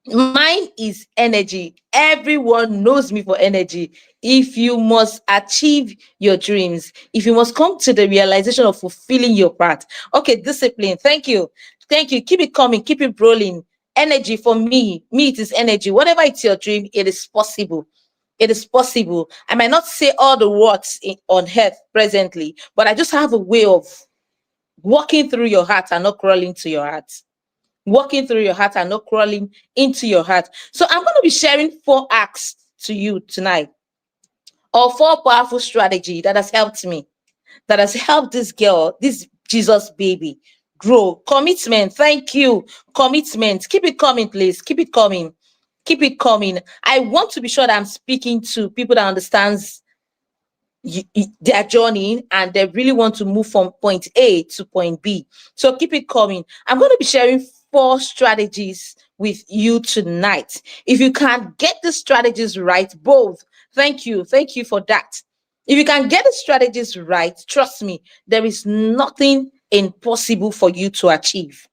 Mine is energy. Everyone knows me for energy. If you must achieve your dreams, if you must come to the realization of fulfilling your part. Okay, discipline. Thank you. Thank you. Keep it coming, keep it rolling. Energy for me, it is energy. Whatever it's your dream, it is possible. It is possible. I might not say all the words on earth presently, but I just have a way of walking through your heart and not crawling to your heart, walking through your heart and not crawling into your heart. So I'm going to be sharing 4 acts to you tonight, or 4 powerful strategy that has helped me, that has helped this girl, this Jesus baby, grow. Commitment. Thank you. Commitment. Keep it coming, please. Keep it coming. Keep it coming. I want to be sure that I'm speaking to people that understands their journey and they really want to move from point A to point B. So keep it coming. I'm going to be sharing 4 strategies with you tonight. If you can get the strategies right, both, thank you. Thank you for that. If you can get the strategies right, trust me, there is nothing impossible for you to achieve.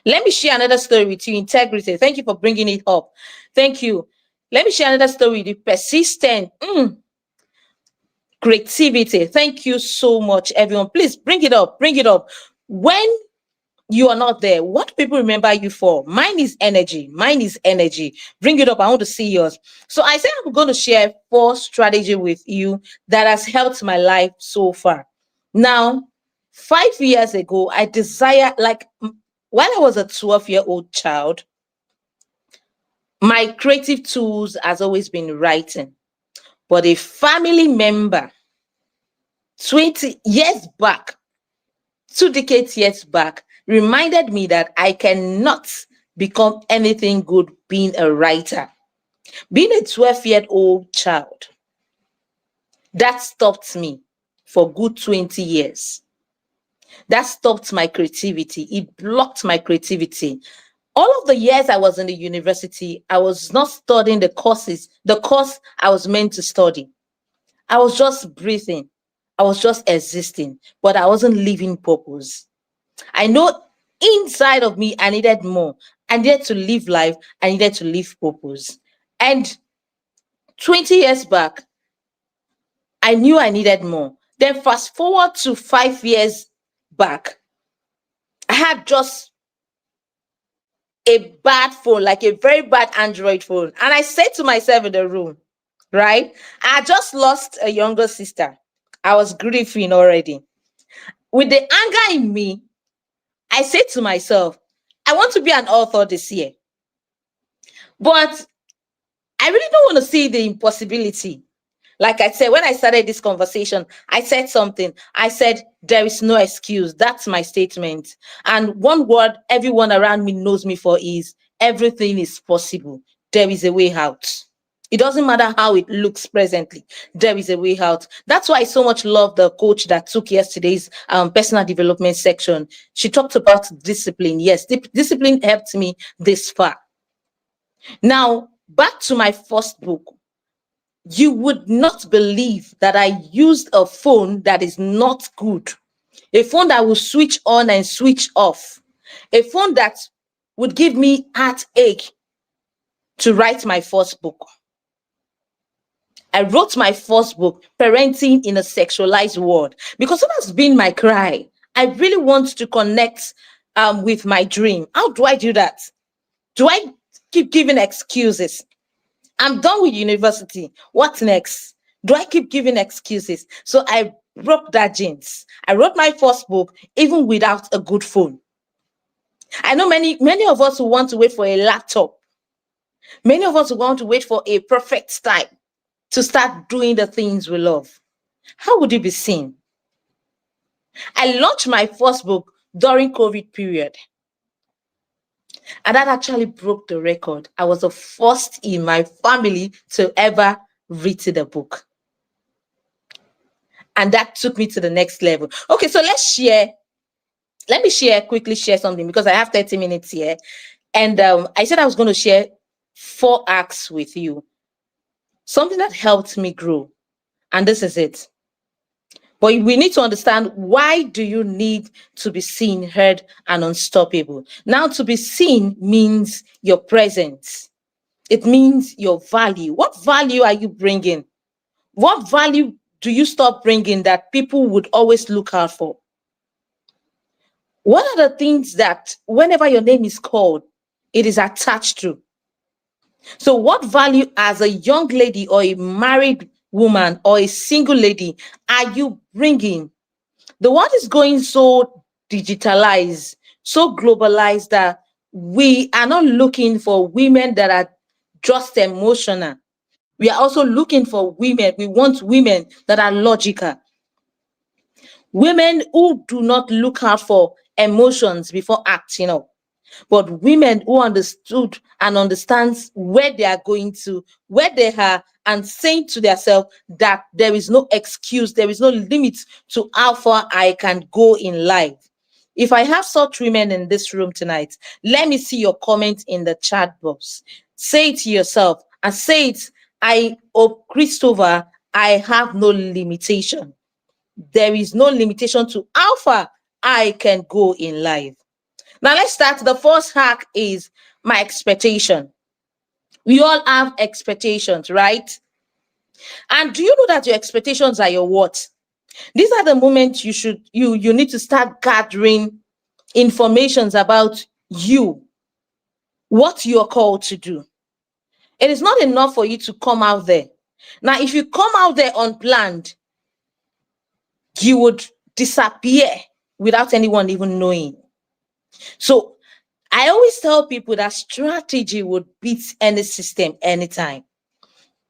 Let me share another story with you. Integrity. Thank you for bringing it up. Thank you. Let me share another story with you. Persistent. Creativity. Thank you so much, everyone. Please bring it up. Bring it up. When you are not there, what do people remember you for? Mine is energy. Mine is energy. Bring it up. I want to see yours. So I said I'm going to share 4 strategy with you that has helped my life so far. Now, 5 years ago, I desire, like, while I was a 12-year-old child, my creative tools has always been writing. But a family member 20 years back, 2 decades years back, reminded me that I cannot become anything good being a writer. Being a 12-year-old child, that stopped me for good 20 years. That stopped my creativity. It blocked my creativity. All of the years I was in the university, I was not studying the course I was meant to study. I was just breathing. I was just existing, but I wasn't living purpose. I know inside of me, I needed more. I needed to live life. I needed to live purpose. And 20 years back, I knew I needed more. Then fast forward to 5 years back, I had just a bad phone, like a very bad Android phone. And I said to myself in the room, right? I just lost a younger sister. I was grieving already. With the anger in me, I said to myself, I want to be an author this year. But I really don't want to see the impossibility. Like I said, when I started this conversation, I said something. I said, there is no excuse. That's my statement. And one word everyone around me knows me for is, everything is possible. There is a way out. It doesn't matter how it looks presently. There is a way out. That's why I so much love the coach that took yesterday's personal development section. She talked about discipline. Yes, discipline helped me this far. Now, back to my first book. You would not believe that I used a phone that is not good, a phone that will switch on and switch off, a phone that would give me heartache to write my first book. I wrote my first book, Parenting in a Sexualized World, because that has been my cry. I really want to connect with my dream. How do I do that? Do I keep giving excuses? I'm done with university. What next? Do I keep giving excuses? So I broke that jinx. I wrote my first book even without a good phone. I know many of us who want to wait for a laptop. Many of us who want to wait for a perfect time to start doing the things we love. How would it be seen? I launched my first book during COVID period. And that actually broke the record. I was the first in my family to ever read the book. And that took me to the next level. Okay, so let me quickly share something because I have 30 minutes here. And I said I was going to share 4 acts with you. Something that helped me grow. And this is it. But we need to understand, why do you need to be seen, heard, and unstoppable? Now, to be seen means your presence. It means your value. What value are you bringing? What value do you stop bringing that people would always look out for? What are the things that whenever your name is called, it is attached to? So what value as a young lady or a married woman or a single lady are you bringing? The world is going so digitalized, so globalized that we are not looking for women that are just emotional. We are also looking for women. We want women that are logical. Women who do not look out for emotions before acting up, but women who understood and understands where they are going to, where they are, and saying to themselves that there is no excuse, there is no limit to how far I can go in life. If I have such women in this room tonight, let me see your comment in the chat box. Say it to yourself and say it, Christopher, I have no limitation. There is no limitation to how far I can go in life. Now let's start. The first hack is my expectation. We all have expectations, right? And do you know that your expectations are your what? These are the moments you need to start gathering informations about you, what you're called to do. It is not enough for you to come out there. Now, if you come out there unplanned, you would disappear without anyone even knowing. So I always tell people that strategy would beat any system anytime.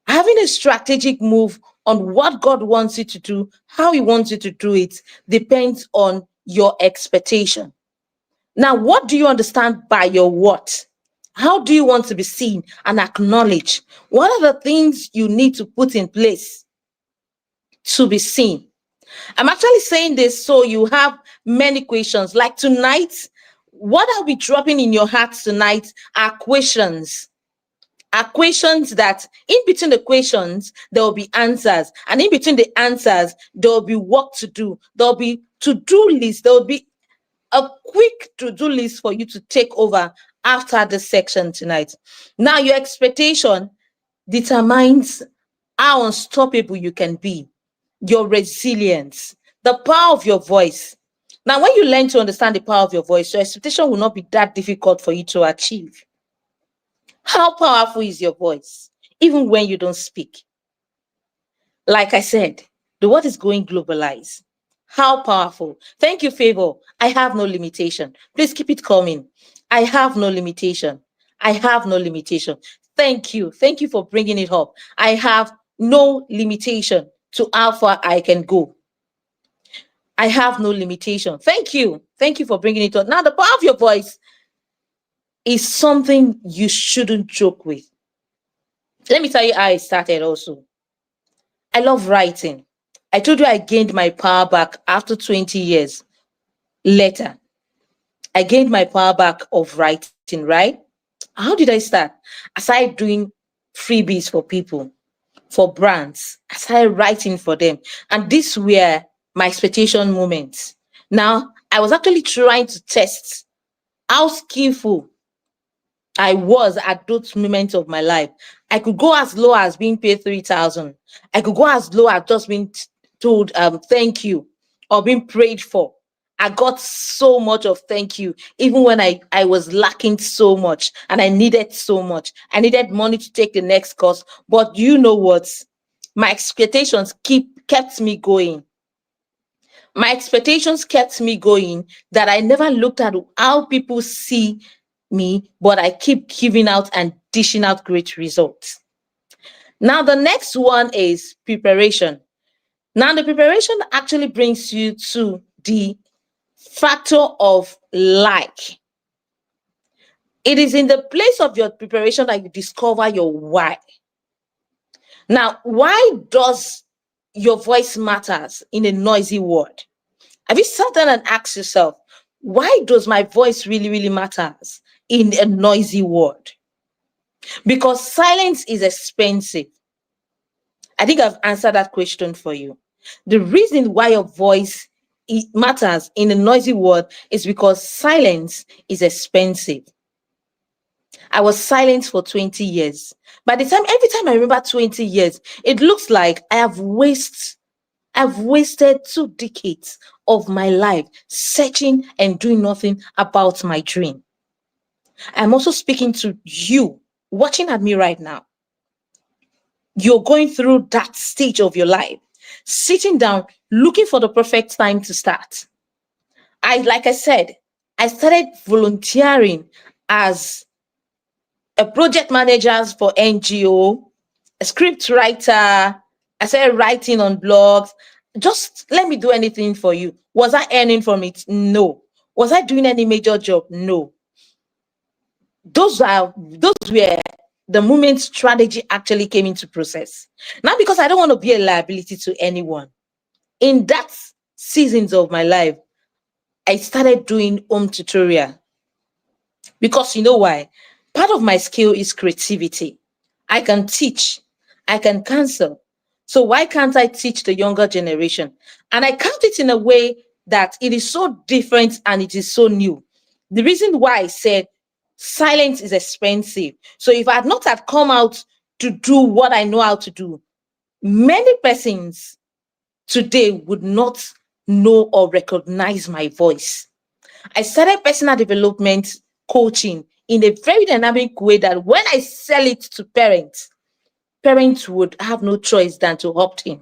Having a strategic move on what God wants you to do, how he wants you to do it, depends on your expectation. Now, what do you understand by your what? How do you want to be seen and acknowledged? What are the things you need to put in place to be seen? I'm actually saying this so you have many questions. Like tonight, what I'll be dropping in your heart tonight are questions. Are questions that in between the questions, there will be answers. And in between the answers, there will be work to do. There will be to-do list. There will be a quick to-do list for you to take over after this section tonight. Now, your expectation determines how unstoppable you can be, your resilience, the power of your voice. Now, when you learn to understand the power of your voice, your expectation will not be that difficult for you to achieve. How powerful is your voice, even when you don't speak? Like I said, the world is going globalized. How powerful. Thank you, Favor. I have no limitation. Please keep it coming. I have no limitation. I have no limitation. Thank you. Thank you for bringing it up. I have no limitation to how far I can go. I have no limitation. Thank you. Thank you for bringing it up. Now, the power of your voice is something you shouldn't joke with. Let me tell you how I started also. I love writing. I told you I gained my power back after 20 years later. I gained my power back of writing, right? How did I start? I started doing freebies for people, for brands. I started writing for them. And these were my expectation moments. Now, I was actually trying to test how skillful I was at those moments of my life. I could go as low as being paid 3,000. I could go as low as just being told thank you or being prayed for. I got so much of thank you, even when I was lacking so much and I needed so much. I needed money to take the next course. But you know what? My expectations kept me going. My expectations kept me going, that I never looked at how people see me, but I keep giving out and dishing out great results. Now, the next one is preparation. Now, the preparation actually brings you to the factor of like. It is in the place of your preparation that you discover your why. Now, why does your voice matters in a noisy world? Have you sat down and asked yourself, why does my voice really, really matters in a noisy world? Because silence is expensive. I think I've answered that question for you. The reason why your voice matters in a noisy world is because silence is expensive. I was silent for 20 years. Every time I remember 20 years, it looks like I've wasted 2 decades of my life searching and doing nothing about my dream. I'm also speaking to you, watching at me right now. You're going through that stage of your life, sitting down, looking for the perfect time to start. Like I said, I started volunteering as a project manager for NGO, a script writer. I started writing on blogs. Just let me do anything for you. Was I earning from it? No. Was I doing any major job? No. Those were the moment strategy actually came into process. Not because I don't want to be a liability to anyone. In that seasons of my life, I started doing home tutorial. Because you know why? Part of my skill is creativity. I can teach, I can counsel. So why can't I teach the younger generation? And I count it in a way that it is so different and it is so new. The reason why I said silence is expensive. So if I had not had come out to do what I know how to do, many persons today would not know or recognize my voice. I started personal development coaching in a very dynamic way that when I sell it to parents would have no choice than to opt in.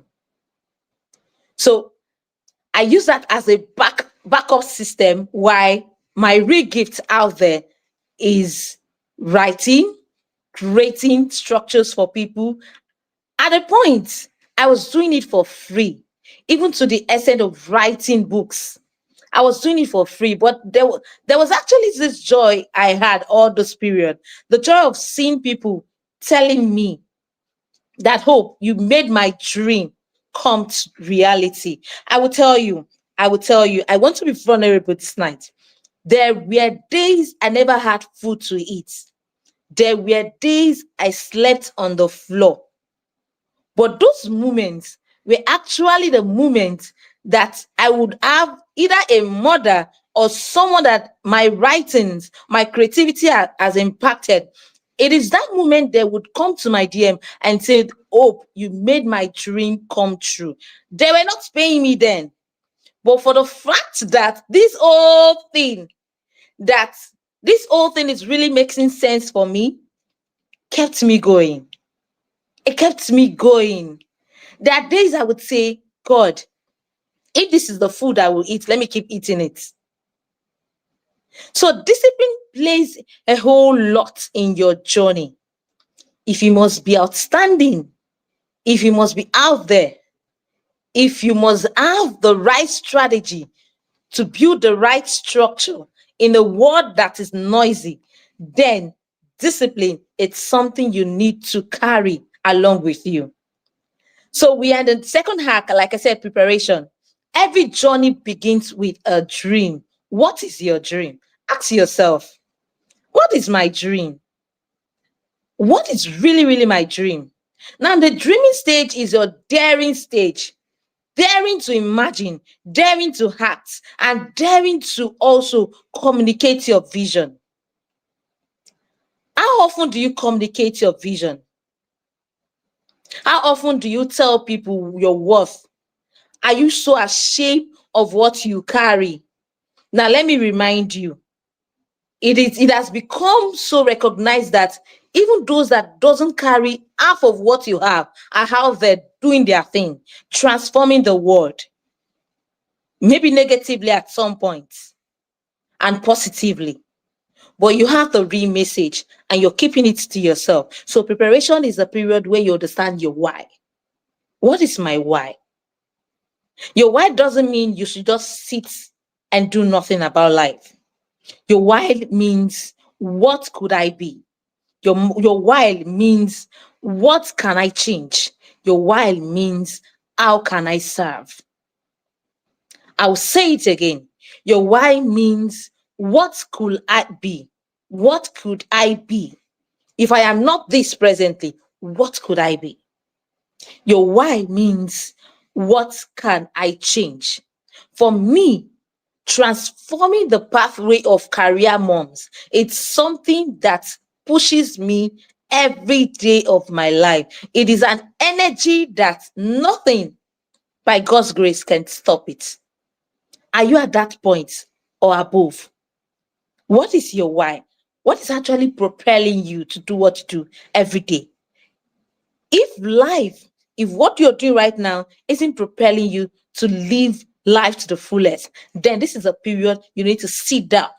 So I use that as a backup system, while my real gift out there is writing, creating structures for people. At a point, I was doing it for free, even to the extent of writing books. I was doing it for free, but there was actually this joy I had all this period. The joy of seeing people telling me that, Hope, you made my dream come to reality. I will tell you, I want to be vulnerable this night. There were days I never had food to eat. There were days I slept on the floor. But those moments were actually the moments that I would have either a mother or someone that my writings, my creativity has impacted. It is that moment they would come to my DM and say, "Oh, you made my dream come true." They were not paying me then. But for the fact that this whole thing is really making sense for me, kept me going. It kept me going. There are days I would say, God, If this is the food I will eat, let me keep eating it. So discipline plays a whole lot in your journey. If you must be outstanding, if you must be out there, if you must have the right strategy to build the right structure in a world that is noisy, then discipline, it's something you need to carry along with you. So we are in the second hack, like I said, preparation. Every journey begins with a dream. What is your dream? Ask yourself, what is my dream? What is really, really my dream? Now, the dreaming stage is your daring stage. Daring to imagine, daring to act, and daring to also communicate your vision. How often do you communicate your vision? How often do you tell people your worth? Are you so ashamed of what you carry? Now, let me remind you, it has become so recognized that even those that doesn't carry half of what you have are out there doing their thing, transforming the world. Maybe negatively at some point and positively. But you have the real message and you're keeping it to yourself. So preparation is a period where you understand your why. What is my why? Your why doesn't mean you should just sit and do nothing about life. Your why means, what could I be? Your why means, what can I change? Your why means, how can I serve? I'll say it again. Your why means, what could I be? What could I be? If I am not this presently, what could I be? Your why means, what can I change? For me, transforming the pathway of career moms, it's something that pushes me every day of my life. It is an energy that nothing by God's grace can stop it. Are you at that point or above? What is your why? What is actually propelling you to do what you do every day? If what you're doing right now isn't propelling you to live life to the fullest, then this is a period you need to sit down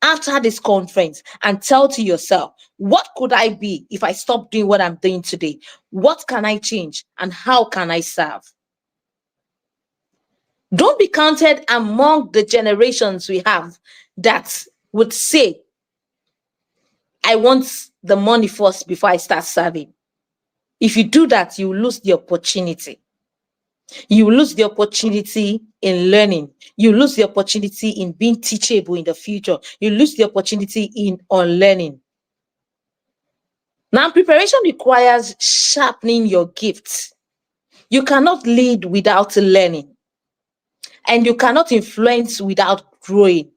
after this conference and tell to yourself, what could I be if I stop doing what I'm doing today? What can I change and how can I serve? Don't be counted among the generations we have that would say, I want the money first before I start serving. If you do that, you lose the opportunity. You lose the opportunity in learning. You lose the opportunity in being teachable in the future. You lose the opportunity in unlearning. Now, preparation requires sharpening your gifts. You cannot lead without learning, and you cannot influence without growing.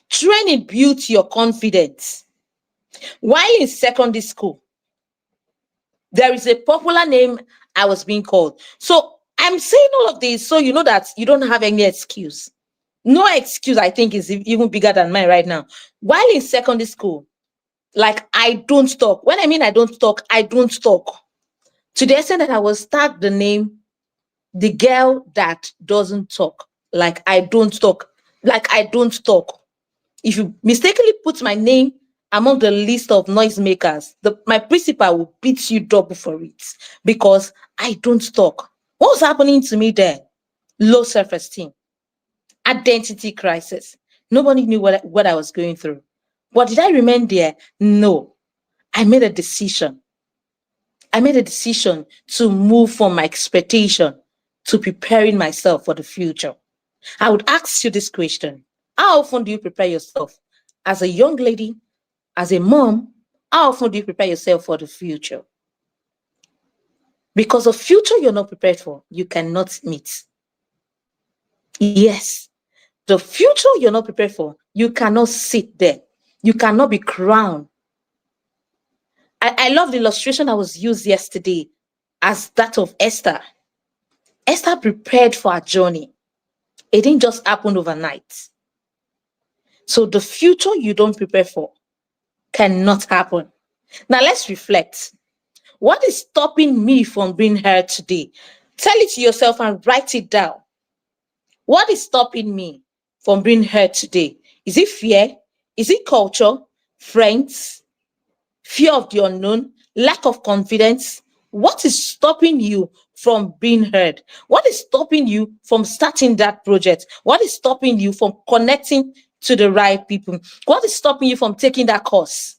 Training builds your confidence. While in secondary school, there is a popular name I was being called. So I'm saying all of this so you know that you don't have any excuse. No excuse, I think, is even bigger than mine right now. While in secondary school, like, I don't talk. When I mean I don't talk, I don't talk. To the extent that I was tagged the name, the girl that doesn't talk. Like, I don't talk. Like, I don't talk. If you mistakenly put my name among the list of noisemakers, my principal will beat you double for it because I don't talk. What was happening to me there? Low self-esteem, identity crisis. Nobody knew what I was going through. But did I remain there? No. I made a decision. I made a decision to move from my expectation to preparing myself for the future. I would ask you this question. How often do you prepare yourself as a young lady, as a mom? How often do you prepare yourself for the future? Because a future you're not prepared for, you cannot meet. Yes, the future you're not prepared for, you cannot sit there. You cannot be crowned. I love the illustration that was used yesterday as that of Esther. Esther prepared for her journey. It didn't just happen overnight. So the future you don't prepare for cannot happen. Now let's reflect. What is stopping me from being heard today? Tell it to yourself and write it down. What is stopping me from being heard today? Is it fear? Is it culture? Friends? Fear of the unknown? Lack of confidence? What is stopping you from being heard? What is stopping you from starting that project? What is stopping you from connecting to the right people? What is stopping you from taking that course?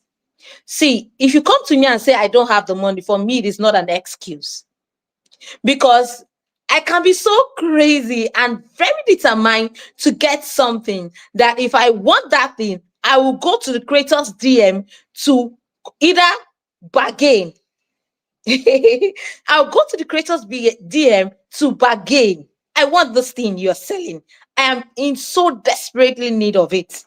See, if you come to me and say, I don't have the money, for me, it is not an excuse. Because I can be so crazy and very determined to get something that if I want that thing, I will go to the creator's DM to either bargain. I'll go to the creator's DM to bargain. I want this thing you're selling. I am in so desperately need of it.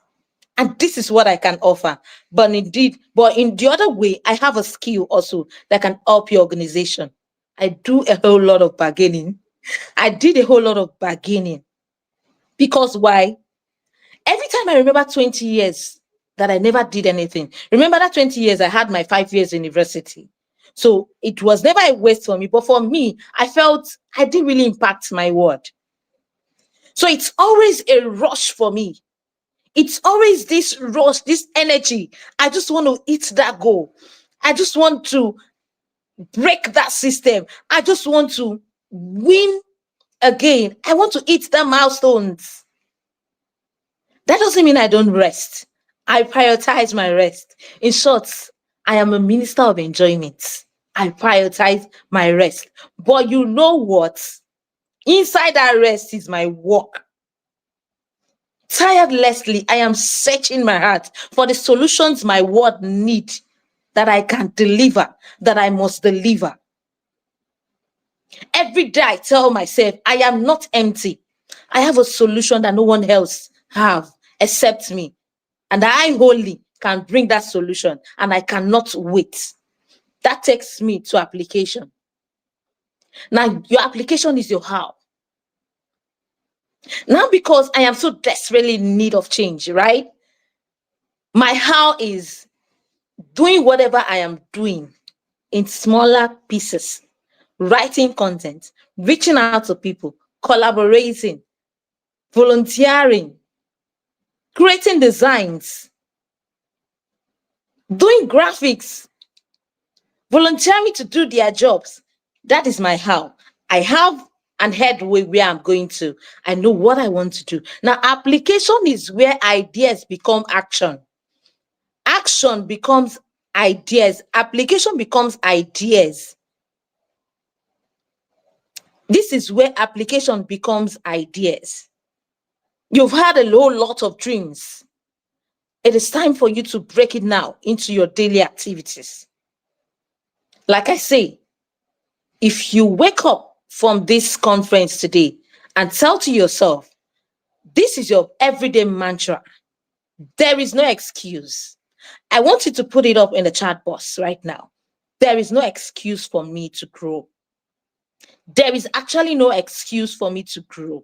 And this is what I can offer. But in the other way, I have a skill also that can help your organization. I do a whole lot of bargaining. I did a whole lot of bargaining. Because why? Every time I remember 20 years that I never did anything. Remember that 20 years, I had my 5 years university. So it was never a waste for me. But for me, I felt I didn't really impact my word. So it's always a rush for me. It's always this rush, this energy. I just want to hit that goal. I just want to break that system. I just want to win again. I want to hit the milestones. That doesn't mean I don't rest. I prioritize my rest. In short, I am a minister of enjoyment. I prioritize my rest. But you know what? Inside that rest is my work. Tirelessly, I am searching my heart for the solutions my word need that I can deliver, that I must deliver. Every day I tell myself, I am not empty. I have a solution that no one else have except me. And I wholly can bring that solution and I cannot wait. That takes me to application. Now, your application is your how. Now, because I am so desperately in need of change, right? My how is doing whatever I am doing in smaller pieces, writing content, reaching out to people, collaborating, volunteering, creating designs, doing graphics, volunteering to do their jobs. That is my how. I have an headway where I'm going to. I know what I want to do. Now, application is where ideas become action. Action becomes ideas. Application becomes ideas. This is where application becomes ideas. You've had a whole lot of dreams. It is time for you to break it now into your daily activities. Like I say, if you wake up from this conference today and tell to yourself, this is your everyday mantra, there is no excuse. I want you to put it up in the chat box right now. There is no excuse for me to grow. There is actually no excuse for me to grow.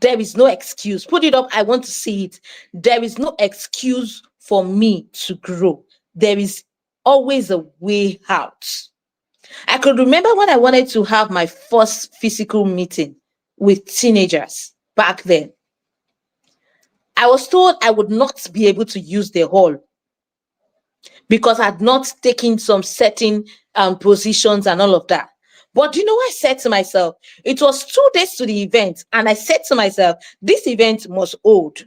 There is no excuse. Put it up. I want to see it. There is no excuse for me to grow. There is always a way out. I could remember when I wanted to have my first physical meeting with teenagers back then. I was told I would not be able to use the hall because I had not taken some certain positions and all of that. But you know, I said to myself, it was 2 days to the event, and I said to myself, this event must hold.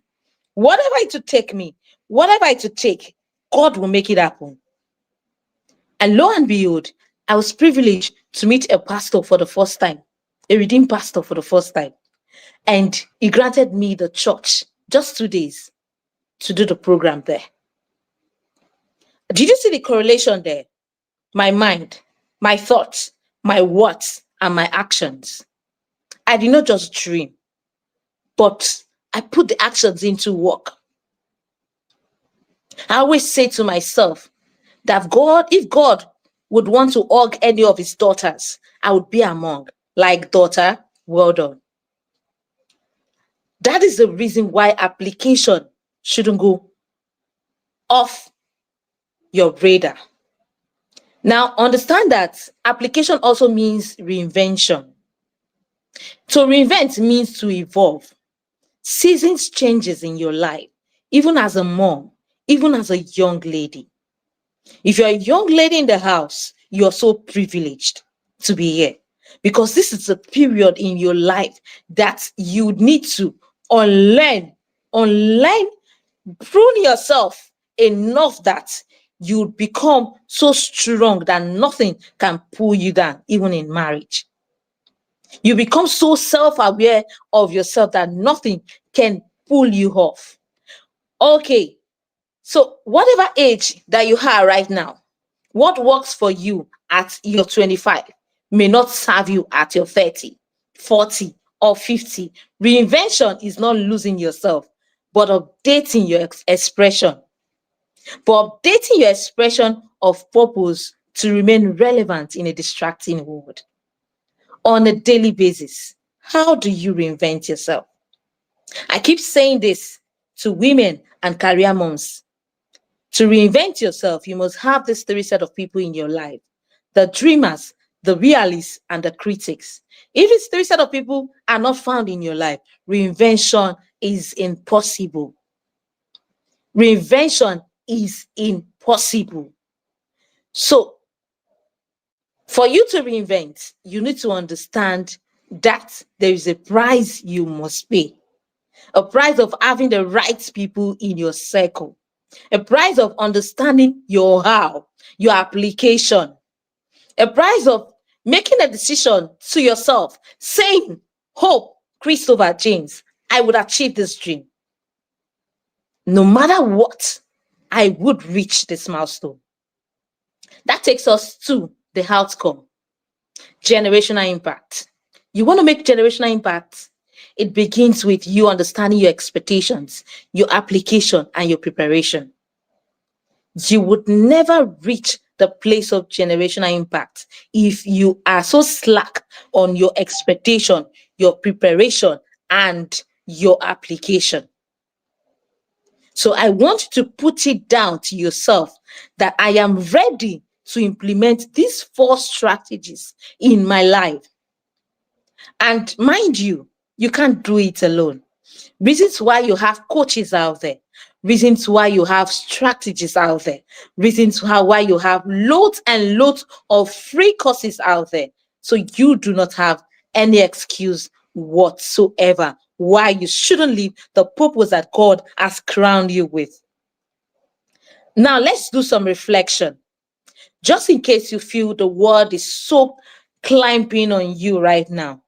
Whatever it to take me, whatever it to take, God will make it happen. And lo and behold, I was privileged to meet a pastor for the first time, a redeemed pastor for the first time. And he granted me the church, just 2 days, to do the program there. Did you see the correlation there? My mind, my thoughts, my words, and my actions. I did not just dream, but I put the actions into work. I always say to myself that if God would want to hug any of his daughters, I would be among. Like, daughter, well done. That is the reason why application shouldn't go off your radar. Now, understand that application also means reinvention. To reinvent means to evolve. Seasons changes in your life, even as a mom, even as a young lady. If you're a young lady in the house, you're so privileged to be here because this is a period in your life that you need to unlearn, prune yourself enough that you become so strong that nothing can pull you down, even in marriage. You become so self-aware of yourself that nothing can pull you off. Okay, so whatever age that you are right now, what works for you at your 25 may not serve you at your 30, 40, or 50. Reinvention is not losing yourself, but updating your expression. But updating your expression of purpose to remain relevant in a distracting world. On a daily basis, how do you reinvent yourself? I keep saying this to women and career moms. To reinvent yourself, you must have this three set of people in your life: the dreamers, the realists, and the critics. If these three set of people are not found in your life, reinvention is impossible. Reinvention is impossible. So, for you to reinvent, you need to understand that there is a price you must pay. A price of having the right people in your circle, a price of understanding your how, your application, a price of making a decision to yourself, saying, Hope, Christopher James, I would achieve this dream. No matter what, I would reach this milestone. That takes us to the outcome: generational impact. You want to make generational impact? It begins with you understanding your expectations, your application, and your preparation. You would never reach the place of generational impact if you are so slack on your expectation, your preparation, and your application. So I want you to put it down to yourself that I am ready to implement these 4 strategies in my life. And mind you, you can't do it alone. Reasons why you have coaches out there, reasons why you have strategies out there, reasons why you have loads and loads of free courses out there. So you do not have any excuse whatsoever why you shouldn't live the purpose that God has crowned you with. Now let's do some reflection. Just in case you feel the world is so climbing on you right now.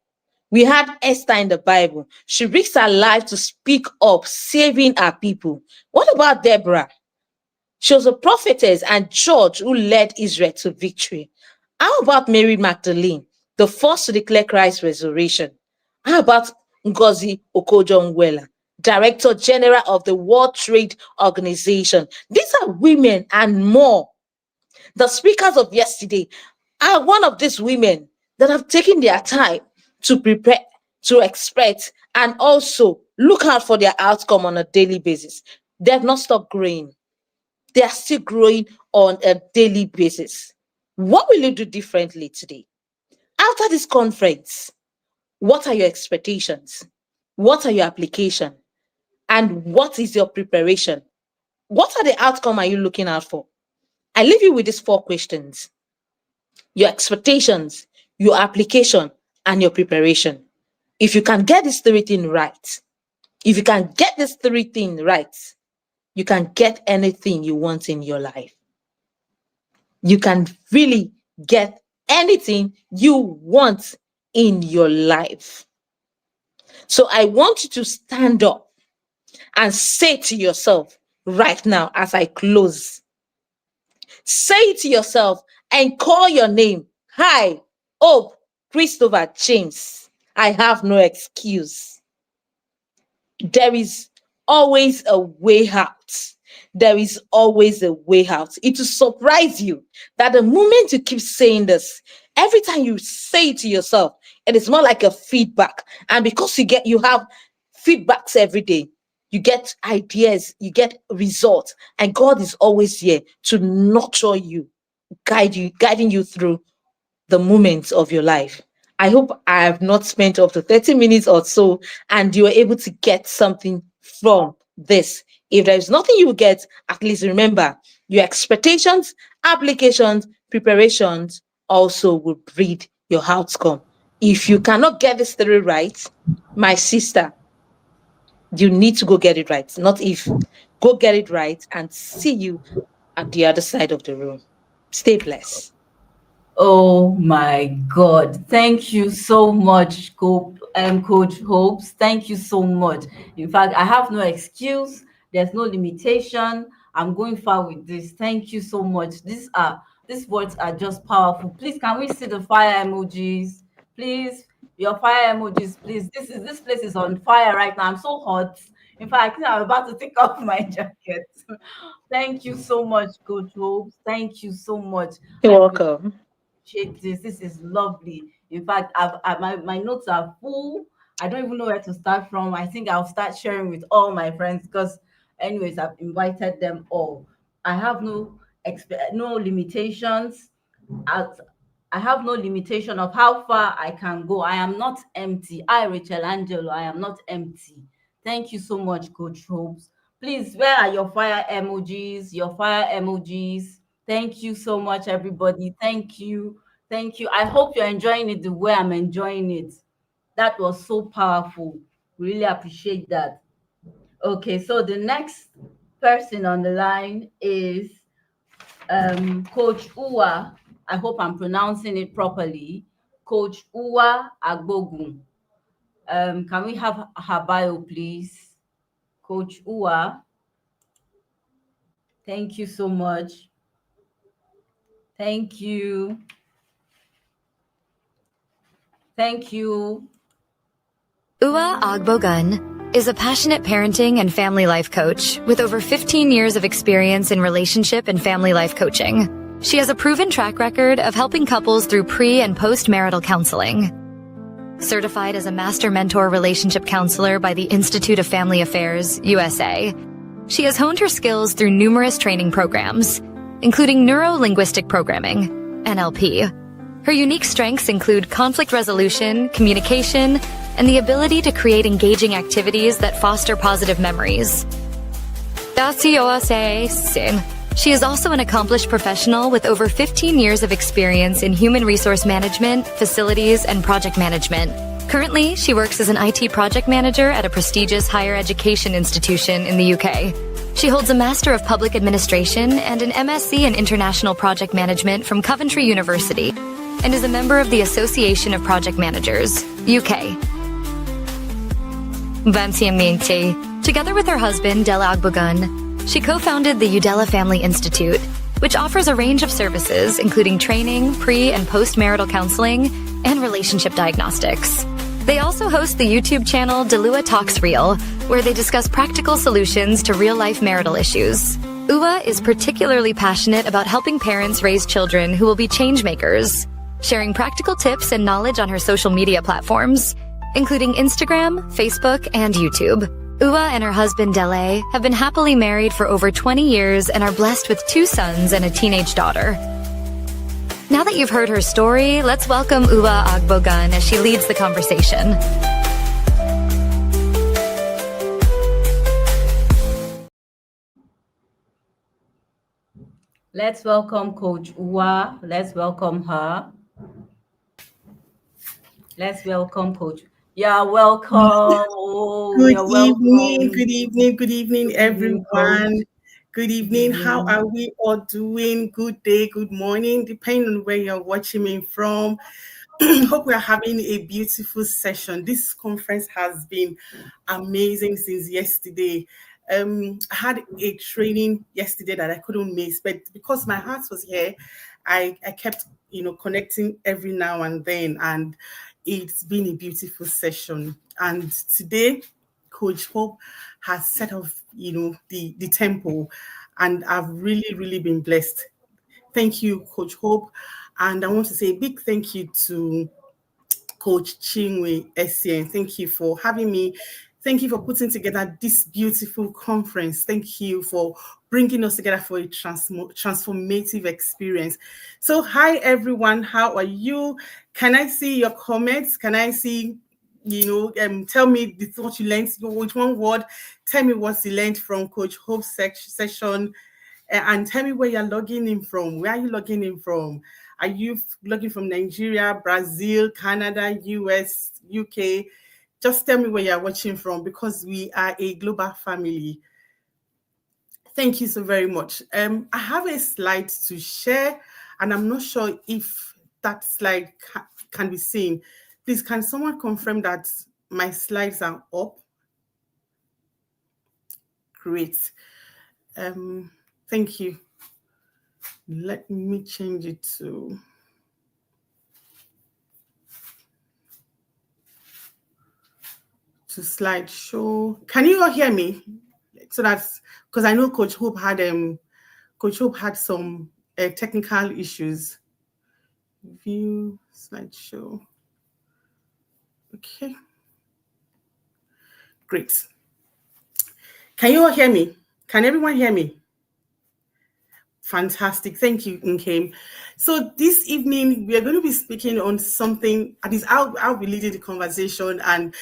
We had Esther in the Bible. She risked her life to speak up, saving her people. What about Deborah? She was a prophetess and judge who led Israel to victory. How about Mary Magdalene, the first to declare Christ's resurrection? How about Ngozi Okonjo-Iweala, Director General of the World Trade Organization? These are women and more. The speakers of yesterday are one of these women that have taken their time to prepare, to expect, and also look out for their outcome on a daily basis. They have not stopped growing. They are still growing on a daily basis. What will you do differently today? After this conference, what are your expectations? What are your application? And what is your preparation? What are the outcome are you looking out for? I leave you with these 4 questions: your expectations, your application, and your preparation. If you can get these 3 things right, if you can get these 3 things right, you can get anything you want in your life. You can really get anything you want in your life. So I want you to stand up and say to yourself right now as I close, say to yourself and call your name. Hi, Hope, Christopher James. I have no excuse. There is always a way out. There is always a way out. It will surprise you that the moment you keep saying this, every time you say it to yourself, it is more like a feedback. And because you have feedbacks every day, you get ideas, you get results, and God is always here to nurture you, guiding you through the moments of your life. I hope I have not spent up to 30 minutes or so, and you are able to get something from this. If there is nothing you get, at least remember your expectations, applications, preparations also will breed your outcome. If you cannot get this theory right, my sister, you need to go get it right. Not if, go get it right, and see you at the other side of the room. Stay blessed. Oh my God. Thank you so much, Coach Hopes. Thank you so much. In fact, I have no excuse. There's no limitation. I'm going far with this. Thank you so much. These words are just powerful. Please, can we see the fire emojis? Please, your fire emojis, please. This place is on fire right now. I'm so hot. In fact, I think I'm about to take off my jacket. Thank you so much, Coach Hopes. Thank you so much. You're I really welcome. appreciate this. This is lovely. In fact, my notes are full. I don't even know where to start from. I think I'll start sharing with all my friends because, anyways, I've invited them all. I have no limitations. As I have no limitation of how far I can go. I am not empty. Rachel Angelo, I am not empty. Thank you so much, Coach Hopes. Please, where are your fire emojis? Your fire emojis. Thank you so much, everybody. Thank you. Thank you. I hope you're enjoying it the way I'm enjoying it. That was so powerful. Really appreciate that. Okay, so the next person on the line is Coach Uwa. I hope I'm pronouncing it properly. Coach Uwa Agbogun. Can we have her bio, please? Coach Uwa. Thank you so much. Thank you. Thank you. Uwa Agbogun is a passionate parenting and family life coach with over 15 years of experience in relationship and family life coaching. She has a proven track record of helping couples through pre- and post-marital counseling. Certified as a master mentor relationship counselor by the Institute of Family Affairs, USA, she has honed her skills through numerous training programs, including neuro-linguistic programming, NLP. Her unique strengths include conflict resolution, communication, and the ability to create engaging activities that foster positive memories. She is also an accomplished professional with over 15 years of experience in human resource management, facilities, and project management. Currently, she works as an IT project manager at a prestigious higher education institution in the UK. She holds a Master of Public Administration and an MSc in International Project Management from Coventry University, and is a member of the Association of Project Managers, UK. Together with her husband, Della Agbogun, she co-founded the Udella Family Institute, which offers a range of services including training, pre- and post-marital counseling, and relationship diagnostics. They also host the YouTube channel Delua Talks Real, where they discuss practical solutions to real-life marital issues. Uwa is particularly passionate about helping parents raise children who will be change makers, sharing practical tips and knowledge on her social media platforms, including Instagram, Facebook, and YouTube. Uwa and her husband Dele have been happily married for over 20 years and are blessed with 2 sons and a teenage daughter. Now that you've heard her story, let's welcome Uwa Agbogun as she leads the conversation. Let's welcome Coach Uwa. Let's welcome her. Let's welcome Coach. Yeah, welcome. Oh, Good you're evening, welcome. good evening, good evening, Good evening, Coach. everyone. Good evening. How are we all doing? Good day, good morning, depending on where you're watching me from. Hope we're having a beautiful session. This conference has been amazing since yesterday. I had a training yesterday that I couldn't miss, but because my heart was here, I kept connecting every now and then, and it's been a beautiful session. And today, Coach Hope has set off, the tempo, and I've really been blessed. Thank you, Coach Hope. And I want to say a big thank you to Coach Chinwe Essien. Thank you for having me. Thank you for putting together this beautiful conference. Thank you for bringing us together for a transformative experience. So, hi everyone, how are you? Can I see your comments? Can I see, tell me what you learned, with one word, tell me what you learned from Coach Hope's session, and tell me where you're logging in from. Where are you logging in from? Are you logging from Nigeria, Brazil, Canada, US, UK? Just tell me where you're watching from, because we are a global family. Thank you so very much. I have a slide to share, and I'm not sure if that slide can be seen. Please, can someone confirm that my slides are up? Great. Thank you. Let me change it to slideshow. Can you all hear me? So that's because I know Coach Hope had some technical issues. View slideshow. Okay. Great. Can you all hear me? Can everyone hear me? Fantastic. Thank you, Nkem. So this evening, we are going to be speaking on something that is, I'll be leading the conversation, and,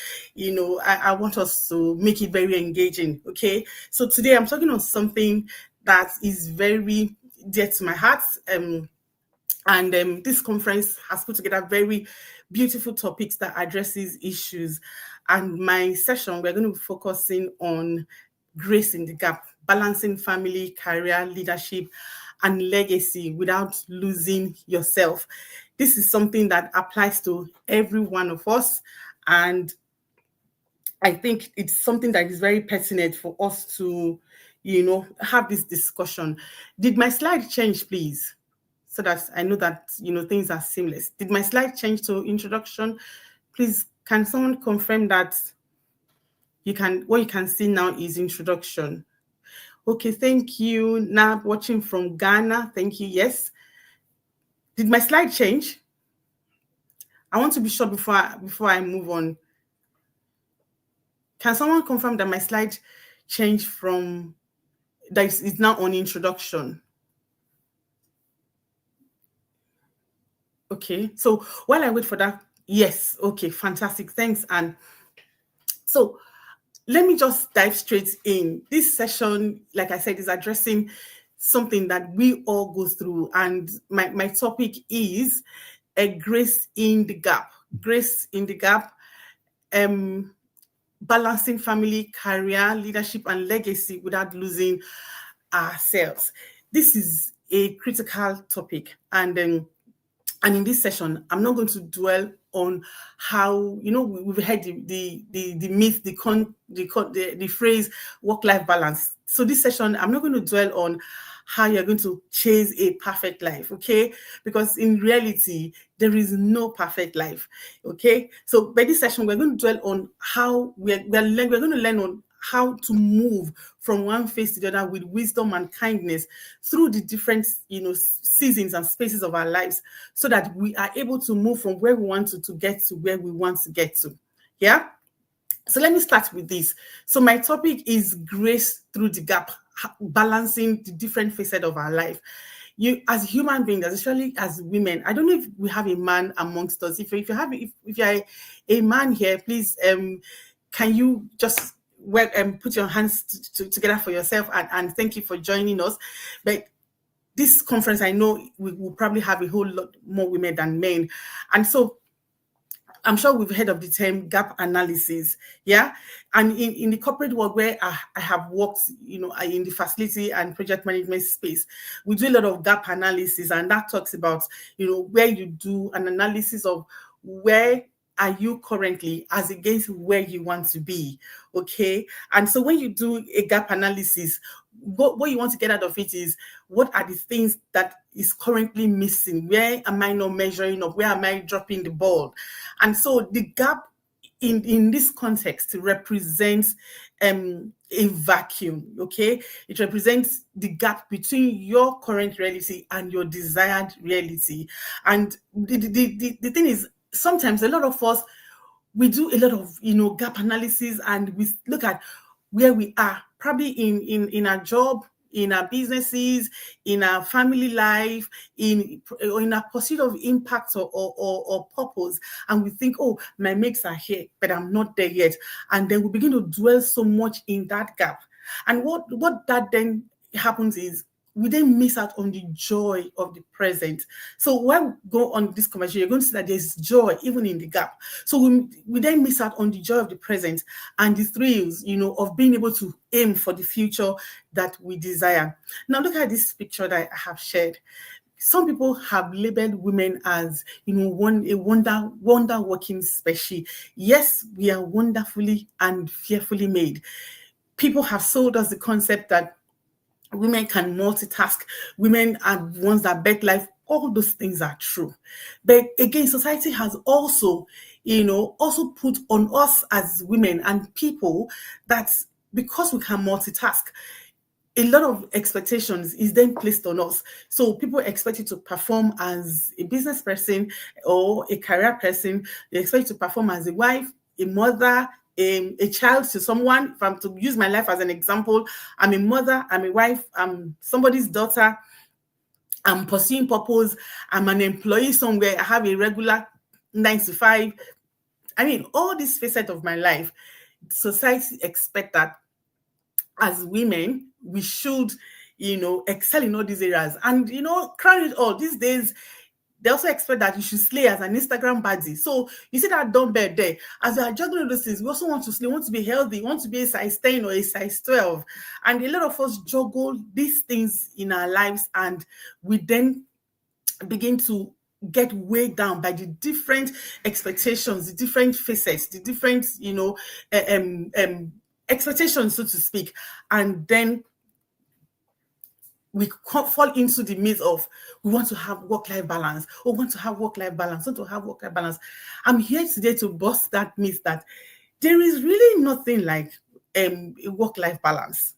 I want us to make it very engaging, okay? So today I'm talking on something that is very dear to my heart, and this conference has put together very beautiful topics that addresses issues. And my session, we're going to be focusing on grace in the gap, balancing family, career, leadership, and legacy without losing yourself. This is something that applies to every one of us. And I think it's something that is very pertinent for us to, have this discussion. Did my slide change, please? So that I know that, things are seamless. Did my slide change to introduction? Please, can someone confirm that what you can see now is introduction? Okay, thank you. Now watching from Ghana, thank you. Yes. Did my slide change? I want to be sure before I move on. Can someone confirm that my slide changed from that is now on introduction? Okay, so while I wait for that, yes, okay, fantastic, thanks. And so let me just dive straight in. This session, like I said, is addressing something that we all go through, and my topic is a grace in the gap. Grace in the gap, balancing family, career, leadership, and legacy without losing ourselves. This is a critical topic, and in this session, I'm not going to dwell on how, we've heard the myth, the phrase work-life balance. So this session, I'm not going to dwell on how you're going to chase a perfect life, okay? Because in reality, there is no perfect life, okay? So by this session, we're going to dwell on how we're going to learn on how to move from one phase to the other with wisdom and kindness through the different, seasons and spaces of our lives, so that we are able to move from where we want to get to where we want to get to. Yeah. So let me start with this. So my topic is grace through the gap, balancing the different facets of our life. You, as human beings, especially as women, I don't know if we have a man amongst us. If you're a man here, please, can you just put your hands together for yourself, and thank you for joining us. But this conference, I know we will probably have a whole lot more women than men, and so I'm sure we've heard of the term gap analysis, yeah? And in the corporate world where I have worked, in the facility and project management space, we do a lot of gap analysis, and that talks about, where you do an analysis of where are you currently as against where you want to be, okay? And so when you do a gap analysis, what you want to get out of it is, what are the things that is currently missing? Where am I not measuring up? Where am I dropping the ball? And so the gap in this context represents a vacuum, okay? It represents the gap between your current reality and your desired reality. And the thing is, sometimes a lot of us, we do a lot of, gap analysis, and we look at where we are, probably in our job, in our businesses, in our family life, in our pursuit of impact or purpose, and we think, oh, my mates are here, but I'm not there yet. And then we begin to dwell so much in that gap. And what that then happens is we then miss out on the joy of the present. So when we go on this conversation, you're going to see that there's joy even in the gap. So we then miss out on the joy of the present and the thrills, of being able to aim for the future that we desire. Now look at this picture that I have shared. Some people have labeled women as, a wonder working species. Yes, we are wonderfully and fearfully made. People have sold us the concept that women can multitask. Women are ones that bet life. All those things are true. But again, society has also put on us as women and people that because we can multitask, a lot of expectations is then placed on us. So people expect you to perform as a business person or a career person. They expect you to perform as a wife, a mother, a child to someone. If I'm to use my life as an example, I'm a mother, I'm a wife, I'm somebody's daughter, I'm pursuing purpose, I'm an employee somewhere, I have a regular 9 to 5. I mean, all these facets of my life, society expect that as women, we should, excel in all these areas. And, crown it all, these days, they also expect that you should slay as an Instagram baddie. So you see that dumbbell there. As we are juggling those things, we also want to slay, want to be healthy, want to be a size 10 or a size 12. And a lot of us juggle these things in our lives, and we then begin to get weighed down by the different expectations, the different facets, the different, expectations, so to speak. And then we fall into the myth of we want to have work-life balance, or want to have work-life balance, want to have work-life balance. I'm here today to bust that myth that there is really nothing like a work-life balance.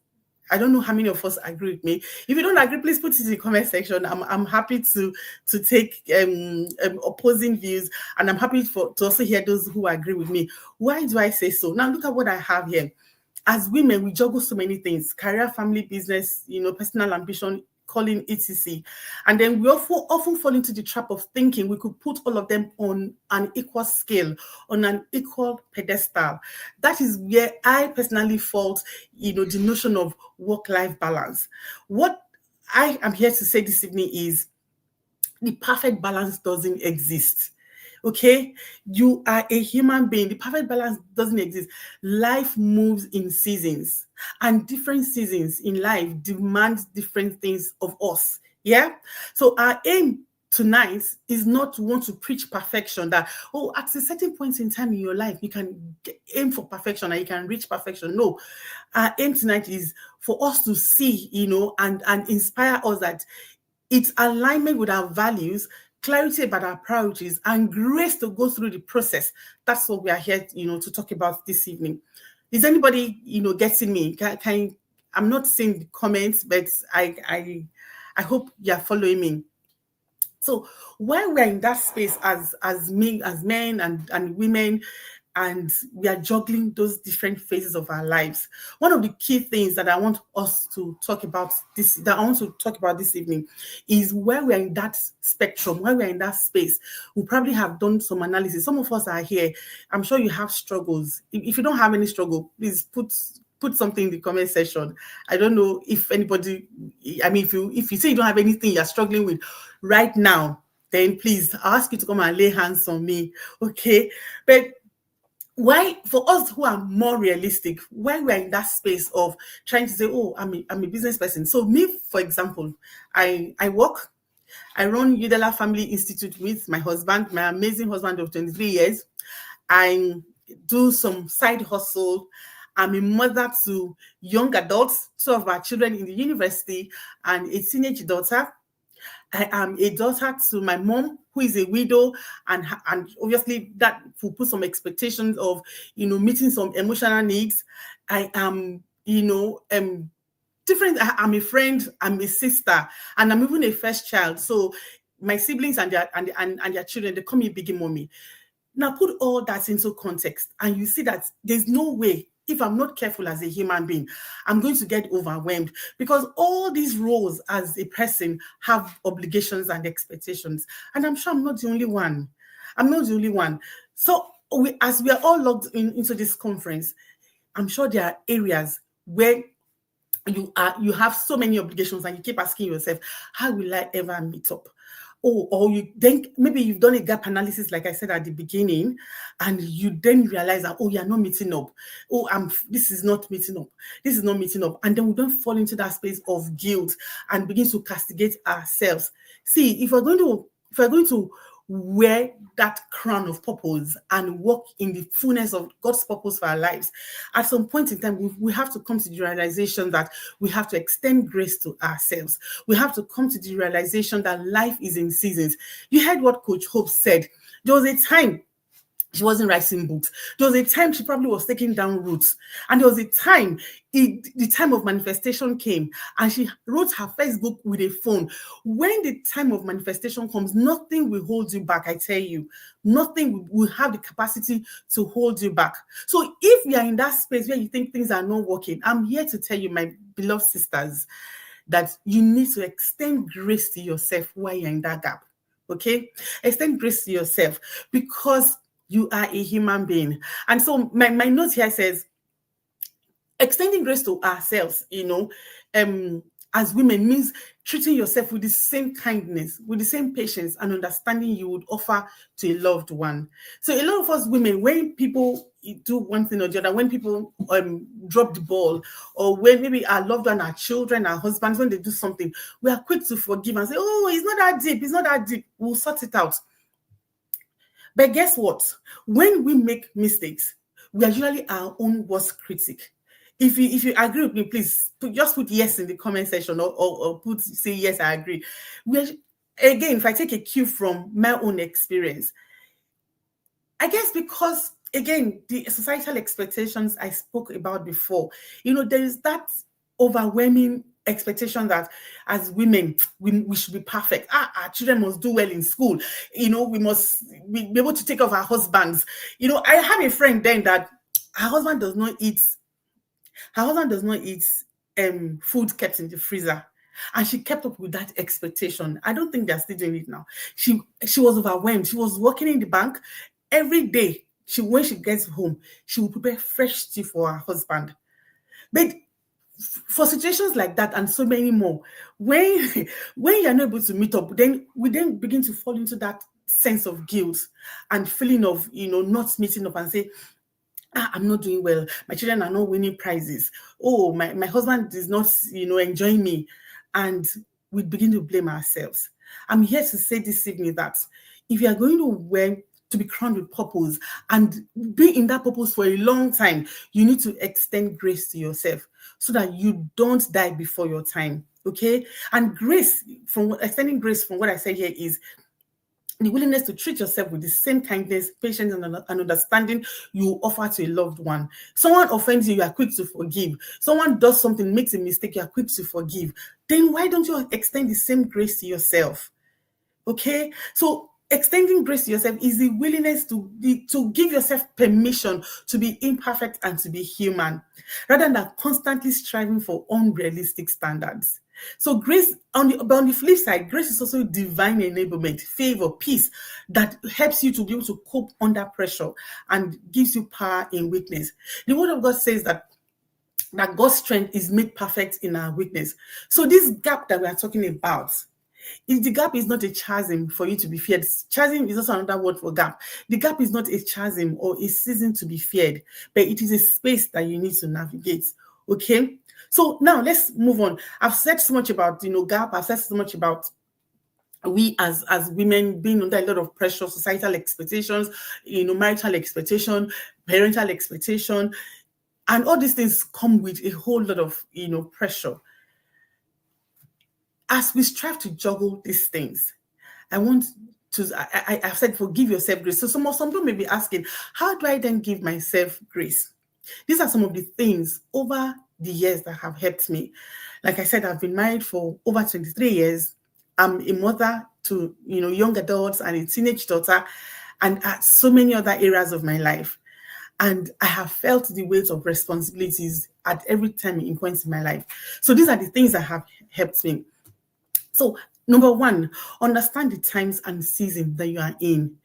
I don't know how many of us agree with me. If you don't agree, please put it in the comment section. I'm happy to take opposing views, and I'm happy to also hear those who agree with me. Why do I say so? Now look at what I have here. As women, we juggle so many things: career, family, business, personal ambition, calling, etc. And then we often fall into the trap of thinking we could put all of them on an equal scale, on an equal pedestal. That is where I personally fault, the notion of work-life balance. What I am here to say this evening is the perfect balance doesn't exist. Okay, you are a human being. The perfect balance doesn't exist. Life moves in seasons, and different seasons in life demand different things of us. Yeah, so our aim tonight is not to want to preach perfection, that at a certain point in time in your life you can aim for perfection and you can reach perfection. No, our aim tonight is for us to see, and inspire us that it's alignment with our values, clarity about our priorities, and grace to go through the process. That's what we are here, to talk about this evening. Is anybody, getting me? I'm not seeing the comments, but I hope you are following me. So when we're in that space as men and women, and we are juggling those different phases of our lives, one of the key things that I want to talk about this evening is where we're in that spectrum, where we're in that space. We probably have done some analysis. Some of us are here. I'm sure you have struggles. If you don't have any struggle, please put something in the comment section. I don't know if anybody, if you say you don't have anything you're struggling with right now, then please, I'll ask you to come and lay hands on me. Okay. But why, for us who are more realistic, when we're in that space of trying to say, I'm a business person. So me, for example, I work, I run Udela Family Institute with my husband, my amazing husband of 23 years. I do some side hustle. I'm a mother to young adults, 2 of our children in the university, and a teenage daughter. I am a daughter to my mom, who is a widow, and obviously that will put some expectations of, meeting some emotional needs. I am, different. I'm a friend, I'm a sister, and I'm even a first child. So my siblings and their children, they call me Biggie Mommy. Now put all that into context, and you see that there's no way if I'm not careful as a human being, I'm going to get overwhelmed, because all these roles as a person have obligations and expectations. And I'm sure I'm not the only one. I'm not the only one. So as we are all logged into this conference, I'm sure there are areas where you have so many obligations and you keep asking yourself, how will I ever meet up? Or you then maybe you've done a gap analysis, like I said at the beginning, and you then realize that, you're not meeting up. This is not meeting up. This is not meeting up. And then we don't fall into that space of guilt and begin to castigate ourselves. See, if we're going to wear that crown of purpose and walk in the fullness of God's purpose for our lives, at some point in time, we have to come to the realization that we have to extend grace to ourselves. We have to come to the realization that life is in seasons. You heard what Coach Hope said. There was a time she wasn't writing books. There was a time she probably was taking down roots. And there was a time, the time of manifestation came, and she wrote her first book with a phone. When the time of manifestation comes, nothing will hold you back, I tell you. Nothing will have the capacity to hold you back. So if you are in that space where you think things are not working, I'm here to tell you, my beloved sisters, that you need to extend grace to yourself while you're in that gap. Okay? Extend grace to yourself, because you are a human being. And so my note here says, extending grace to ourselves, as women, means treating yourself with the same kindness, with the same patience and understanding you would offer to a loved one. So a lot of us women, when people do one thing or the other, when people drop the ball, or when maybe our loved one, our children, our husbands, when they do something, we are quick to forgive and say, it's not that deep, it's not that deep, we'll sort it out. But guess what? When we make mistakes, we are usually our own worst critic. If you agree with me, please just put yes in the comment section, or say yes, I agree. Again, if I take a cue from my own experience, I guess because, again, the societal expectations I spoke about before, there is that overwhelming expectation that as women, we should be perfect. Our children must do well in school. We must be able to take care of our husbands. I have a friend then that her husband does not eat food kept in the freezer. And she kept up with that expectation. I don't think they're still doing it now. She was overwhelmed. She was working in the bank every day. When she gets home, she will prepare fresh tea for her husband. But for situations like that and so many more, when you're not able to meet up, then we begin to fall into that sense of guilt and feeling of not meeting up and say, I'm not doing well. My children are not winning prizes. My husband is not enjoying me, and we begin to blame ourselves. I'm here to say this evening that if you are going to be crowned with purpose and be in that purpose for a long time, you need to extend grace to yourself so that you don't die before your time. Okay? And extending grace, from what I say here, is the willingness to treat yourself with the same kindness, patience, and understanding you offer to a loved one. Someone offends you, you are quick to forgive. Someone does something, makes a mistake, you are quick to forgive. Then why don't you extend the same grace to yourself? Okay? So extending grace to yourself is the willingness to give yourself permission to be imperfect and to be human, rather than constantly striving for unrealistic standards. So grace, on the flip side, grace is also divine enablement, favor, peace that helps you to be able to cope under pressure and gives you power in weakness. The word of God says that God's strength is made perfect in our weakness. So this gap that we are talking about, the gap is not a chasm for you to be feared. Chasm is also another word for gap. The gap is not a chasm or a season to be feared, but it is a space that you need to navigate. Okay? So now let's move on. I've said so much about gap. I've said so much about we as women being under a lot of pressure, societal expectations, marital expectation, parental expectation, and all these things come with a whole lot of pressure. As we strive to juggle these things, I've said, forgive yourself grace. So some people may be asking, how do I then give myself grace? These are some of the things over the years that have helped me. Like I said, I've been married for over 23 years. I'm a mother to young adults and a teenage daughter, and so many other areas of my life. and I have felt the weight of responsibilities at every time in points in my life. So these are the things that have helped me. So, number one, understand the times and season that you are in.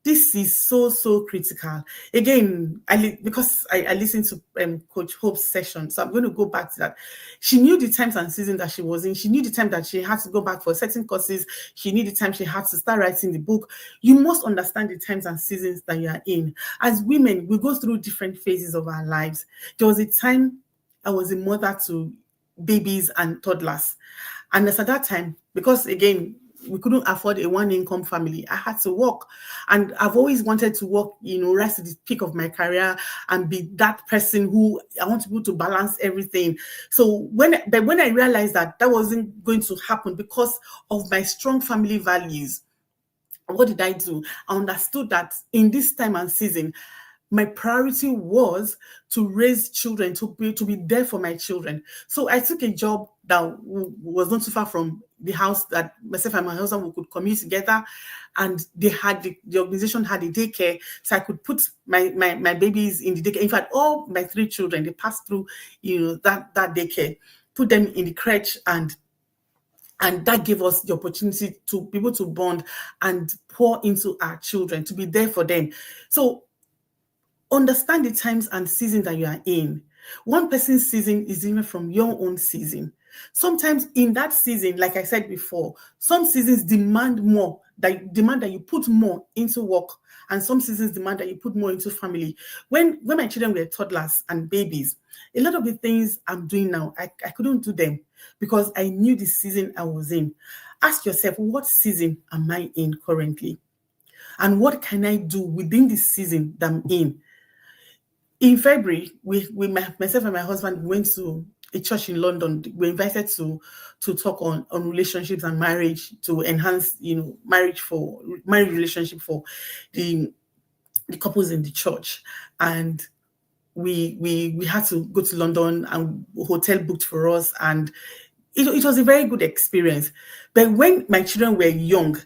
This is so critical. Again, because I listened to Coach Hope's session, so I'm going to go back to that. She knew the times and season that she was in. She knew the time that she had to go back for certain courses. She knew the time she had to start writing the book. You must understand the times and seasons that you are in. As women, we go through different phases of our lives. There was a time I was a mother to babies and toddlers. And as at that time, because again, we couldn't afford a one-income family, I had to work. And I've always wanted to work, rise to the peak of my career and be that person who I want to be able to balance everything. So when I realized that wasn't going to happen because of my strong family values, what did I do? I understood that in this time and season, my priority was to raise children, to be there for my children. So I took a job that was not too far from the house that myself and my husband could commute together, and they had the organization had a daycare, so I could put my babies in the daycare. In fact, all my 3 children, they passed through that daycare, put them in the crèche, and that gave us the opportunity to be able to bond and pour into our children, to be there for them. So understand the times and season that you are in. One person's season is different from your own season. Sometimes in that season, like I said before, some seasons demand more, that you put more into work, and some seasons demand that you put more into family. When my children were toddlers and babies, a lot of the things I'm doing now, I couldn't do them because I knew the season I was in. Ask yourself, what season am I in currently? And what can I do within the season that I'm in? In February, myself and my husband went to a church in London. We were invited to talk on relationships and marriage, to enhance, marriage relationship for the couples in the church. And we had to go to London, and hotel booked for us, and it was a very good experience. But when my children were young,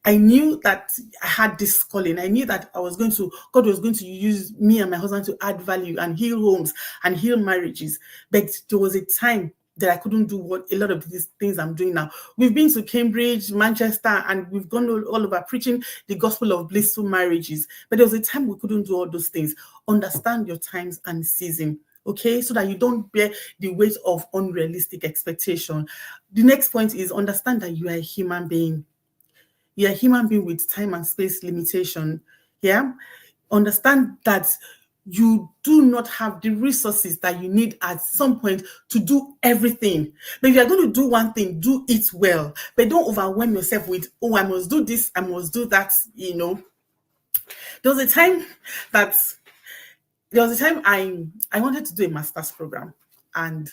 I knew that I had this calling. I knew that God was going to use me and my husband to add value and heal homes and heal marriages. But there was a time that I couldn't do what a lot of these things I'm doing now. We've been to Cambridge, Manchester, and we've gone all over preaching the gospel of blissful marriages. But there was a time we couldn't do all those things. Understand your times and season. Okay, so that you don't bear the weight of unrealistic expectation. The next point is understand that you are a human being. You're a human being with time and space limitation. Yeah. Understand that you do not have the resources that you need at some point to do everything. But if you're going to do one thing, do it well. But don't overwhelm yourself with, I must do this, I must do that, There was a time I wanted to do a master's program, and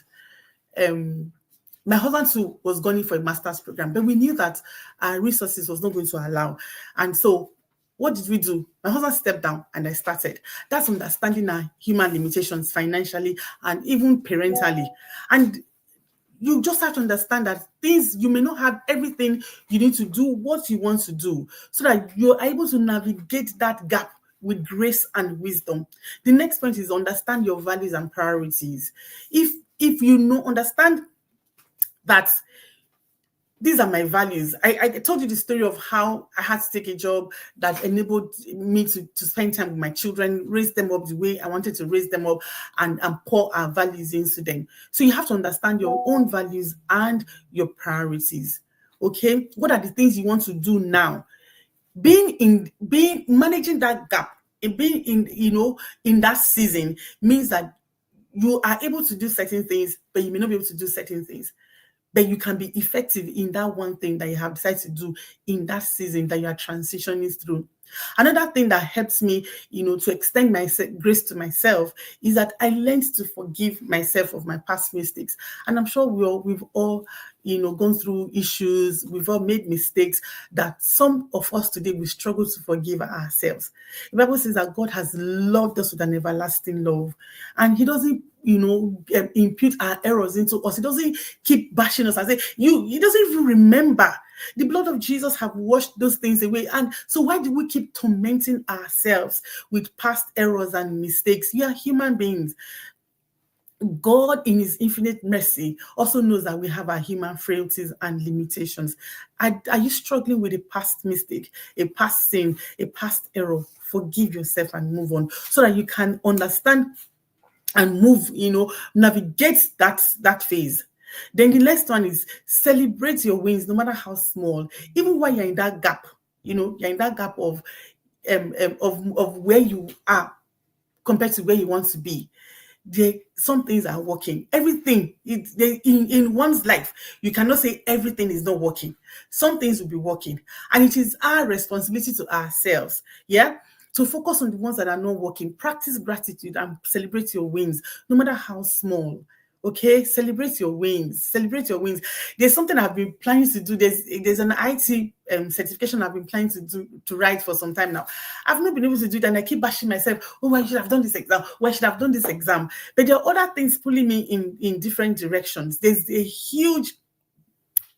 my husband too was going for a master's program, but we knew that our resources was not going to allow. And so what did we do? My husband stepped down and I started. That's understanding our human limitations financially and even parentally. And you just have to understand that you may not have everything you need to do what you want to do, so that you're able to navigate that gap with grace and wisdom. The next point is understand your values and priorities. If you understand that these are my values. I told you the story of how I had to take a job that enabled me to spend time with my children, raise them up the way I wanted to raise them up, and pour our values into them. So you have to understand your own values and your priorities. Okay? What are the things you want to do now? Managing that gap, and being in that season means that you are able to do certain things, but you may not be able to do certain things. But you can be effective in that one thing that you have decided to do in that season that you are transitioning through. Another thing that helps me, to extend my grace to myself is that I learned to forgive myself of my past mistakes. And I'm sure we've all, gone through issues. We've all made mistakes that some of us today, we struggle to forgive ourselves. The Bible says that God has loved us with an everlasting love, and He doesn't impute our errors into us. He doesn't keep bashing us and say, he doesn't even remember The blood of Jesus have washed those things away. And so why do we keep tormenting ourselves with past errors and mistakes? You are human beings. God, in his infinite mercy, also knows that we have our human frailties and limitations. Are you struggling with a past mistake, a past sin, a past error? Forgive yourself and move on so that you can understand and move, navigate that phase. Then the next one is celebrate your wins, no matter how small. Even while you're in that gap, you're in that gap of where you are compared to where you want to be. Some things are working. Everything in one's life, you cannot say everything is not working. Some things will be working, and it is our responsibility to ourselves, to focus on the ones that are not working. Practice gratitude and celebrate your wins, no matter how small. Okay, celebrate your wins. Celebrate your wins. There's something I've been planning to do. There's an IT certification I've been planning to write for some time now. I've not been able to do it, and I keep bashing myself. Oh, I should have done this exam. Why should I have done this exam? But there are other things pulling me in different directions. There's a huge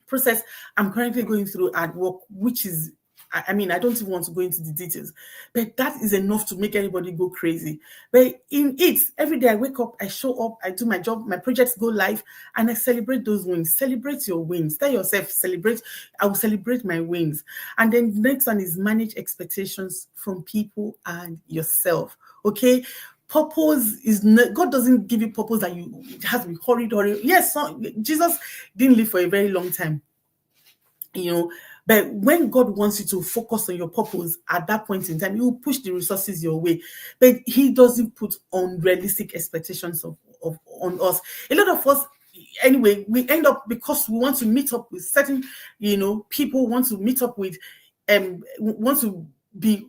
process I'm currently going through at work, which is, I don't even want to go into the details, but that is enough to make everybody go crazy. But in it, every day I wake up, I show up, I do my job, my projects go live, and I celebrate those wins. Celebrate your wins. Tell yourself, I will celebrate my wins. And then the next one is manage expectations from people and yourself. Okay? Purpose is not, God doesn't give you purpose that it has to be hurried. Yes, Jesus didn't live for a very long time. But when God wants you to focus on your purpose at that point in time, He will push the resources your way. But He doesn't put unrealistic expectations on us. A lot of us, anyway, we end up, because we want to meet up with certain, people, want to meet up with, want to be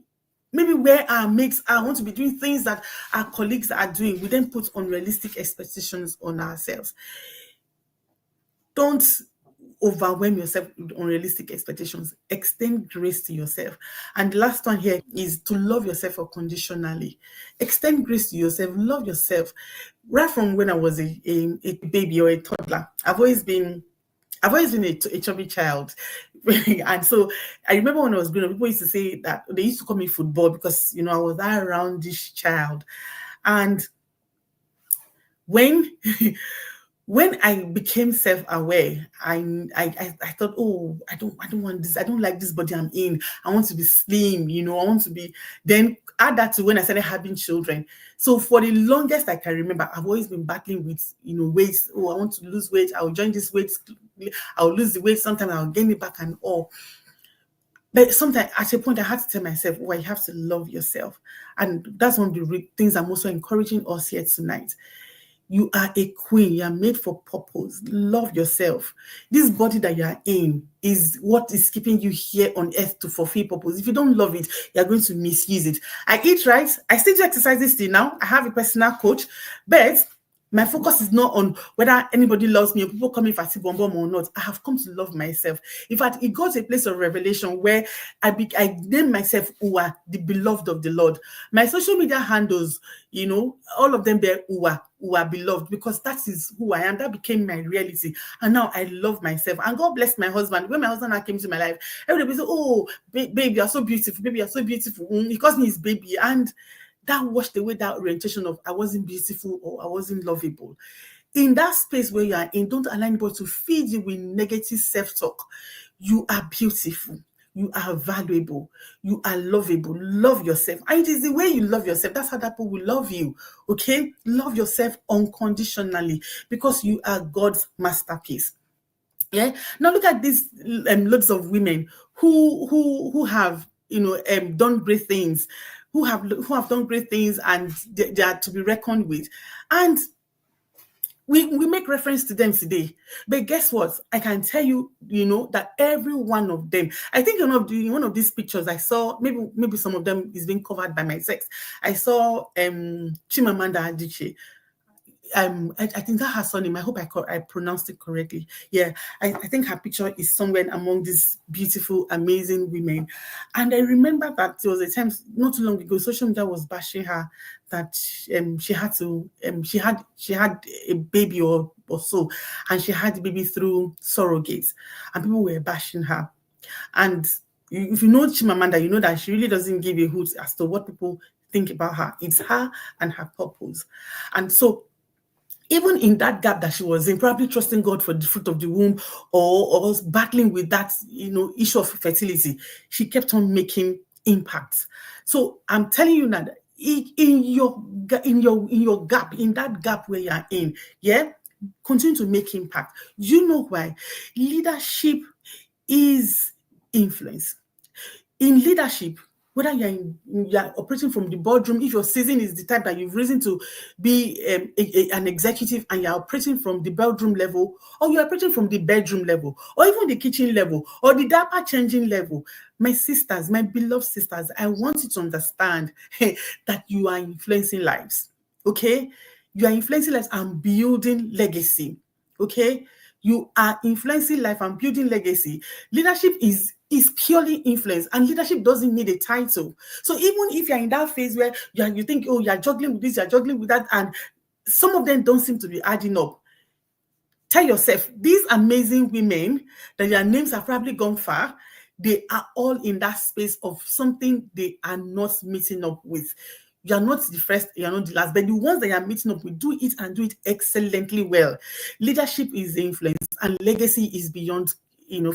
maybe where our mates are, want to be doing things that our colleagues are doing. We then put unrealistic expectations on ourselves. Don't overwhelm yourself with unrealistic expectations. Extend grace to yourself. And the last one here is to love yourself unconditionally. Extend grace to yourself. Love yourself. Right from when I was a baby or a toddler, I've always been a chubby child. And so I remember when I was growing up, people used to say that they used to call me football because, I was that roundish child. And when I became self-aware, I thought, oh, I don't want this. I don't like this body I'm in. I want to be slim, I want to be. Then add that to when I started having children. So for the longest I can remember, I've always been battling with, weights. Oh, I want to lose weight. I'll join this weight. I'll lose the weight. Sometimes I'll gain it back and all. But sometimes at a point I had to tell myself, oh, you have to love yourself. And that's one of the things I'm also encouraging us here tonight. You are a queen. You are made for purpose. Love yourself. This body that you are in is what is keeping you here on earth to fulfill purpose. If you don't love it, you are going to misuse it. I eat right. I still do exercises still now. I have a personal coach, but my focus is not on whether anybody loves me or people coming for Bomb or not. I have come to love myself. In fact, it got to a place of revelation where I named myself Uwa, the beloved of the Lord. My social media handles, all of them bear Uwa beloved, because that is who I am. That became my reality. And now I love myself. And God bless my husband. When my husband came to my life, everybody said, oh, baby, you're so beautiful. Baby, you're so beautiful. He calls me his baby. And that washed away that orientation of I wasn't beautiful or I wasn't lovable. In that space where you are in, don't allow anybody to feed you with negative self-talk. You are beautiful. You are valuable. You are lovable. Love yourself. And it is the way you love yourself. That's how that people will love you. Okay? Love yourself unconditionally because you are God's masterpiece. Yeah. Now look at these loads of women who have done great things, who have done great things, and they are to be reckoned with. And we make reference to them today. But guess what? I can tell you, that every one of them, I think in one of these pictures I saw, maybe some of them is being covered by my sex. I saw Chimamanda Adichie. I think that her surname. I hope I pronounced it correctly. Yeah, I think her picture is somewhere among these beautiful, amazing women. And I remember that there was a time not too long ago, social media was bashing her that she had a baby or so, and she had the baby through surrogates, and people were bashing her. And if you know Chimamanda, you know that she really doesn't give a hoot as to what people think about her. It's her and her purpose. And so even in that gap that she was in, probably trusting God for the fruit of the womb, or battling with that, issue of fertility, she kept on making impact. So I'm telling you now that in your gap, in that gap where you're in, yeah, continue to make impact. You know why? Leadership is influence. In leadership, whether you're operating from the boardroom, if your season is the type that you've risen to be an executive and you're operating from the bedroom level, or you're operating from the bedroom level, or even the kitchen level, or the diaper changing level, my sisters, my beloved sisters, I want you to understand that you are influencing lives. Okay? You are influencing lives and building legacy. Okay? You are influencing life and building legacy. Leadership is purely influence, and leadership doesn't need a title. So even if you're in that phase where you think, oh, you're juggling with this, you're juggling with that, and some of them don't seem to be adding up, tell yourself, these amazing women that their names have probably gone far, they are all in that space of something they are not meeting up with. You are not the first, you are not the last, but the ones that you are meeting up with, do it and do it excellently well. Leadership is influence, and legacy is beyond